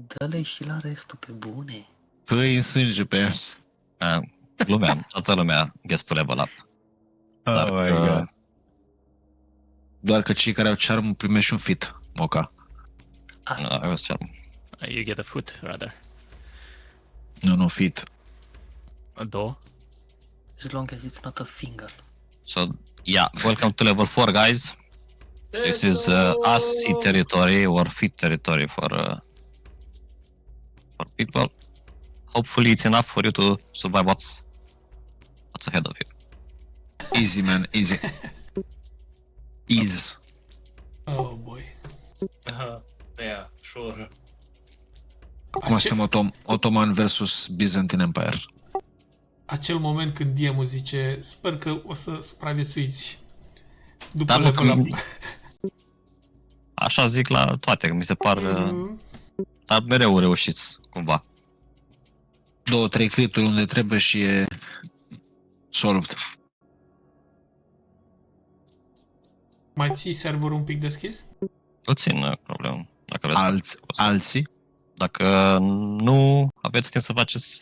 Dă-le și la restul pe bune. Păi în sânge pe ea. Glumeam, toată lumea gets to level up. Dar, my God. Doar că cei care au charm primesc și un fit, Moca. Asta. I was charm. You get a foot, rather. Nu fit. Două. As long as it's not a finger. So, yeah, welcome to level 4, guys. This is us sea territory or fit territory for people. Hopefully it's enough for you to survive what's ahead of you. Easy, man, easy. Ease. Oh, boy. Yeah, sure. Acum suntem Ottoman versus Byzantine Empire. Acel moment când DM-ul zice sper că o să supraviețuiți după Dar level up. Așa zic la toate, că mi se par... Dar mereu reușiți, cumva. 2-3 crituri unde trebuie și e solved. Mai ții serverul un pic deschis? Îl țin, problemă. Dacă vreți. Alții? Dacă nu aveți timp să faceți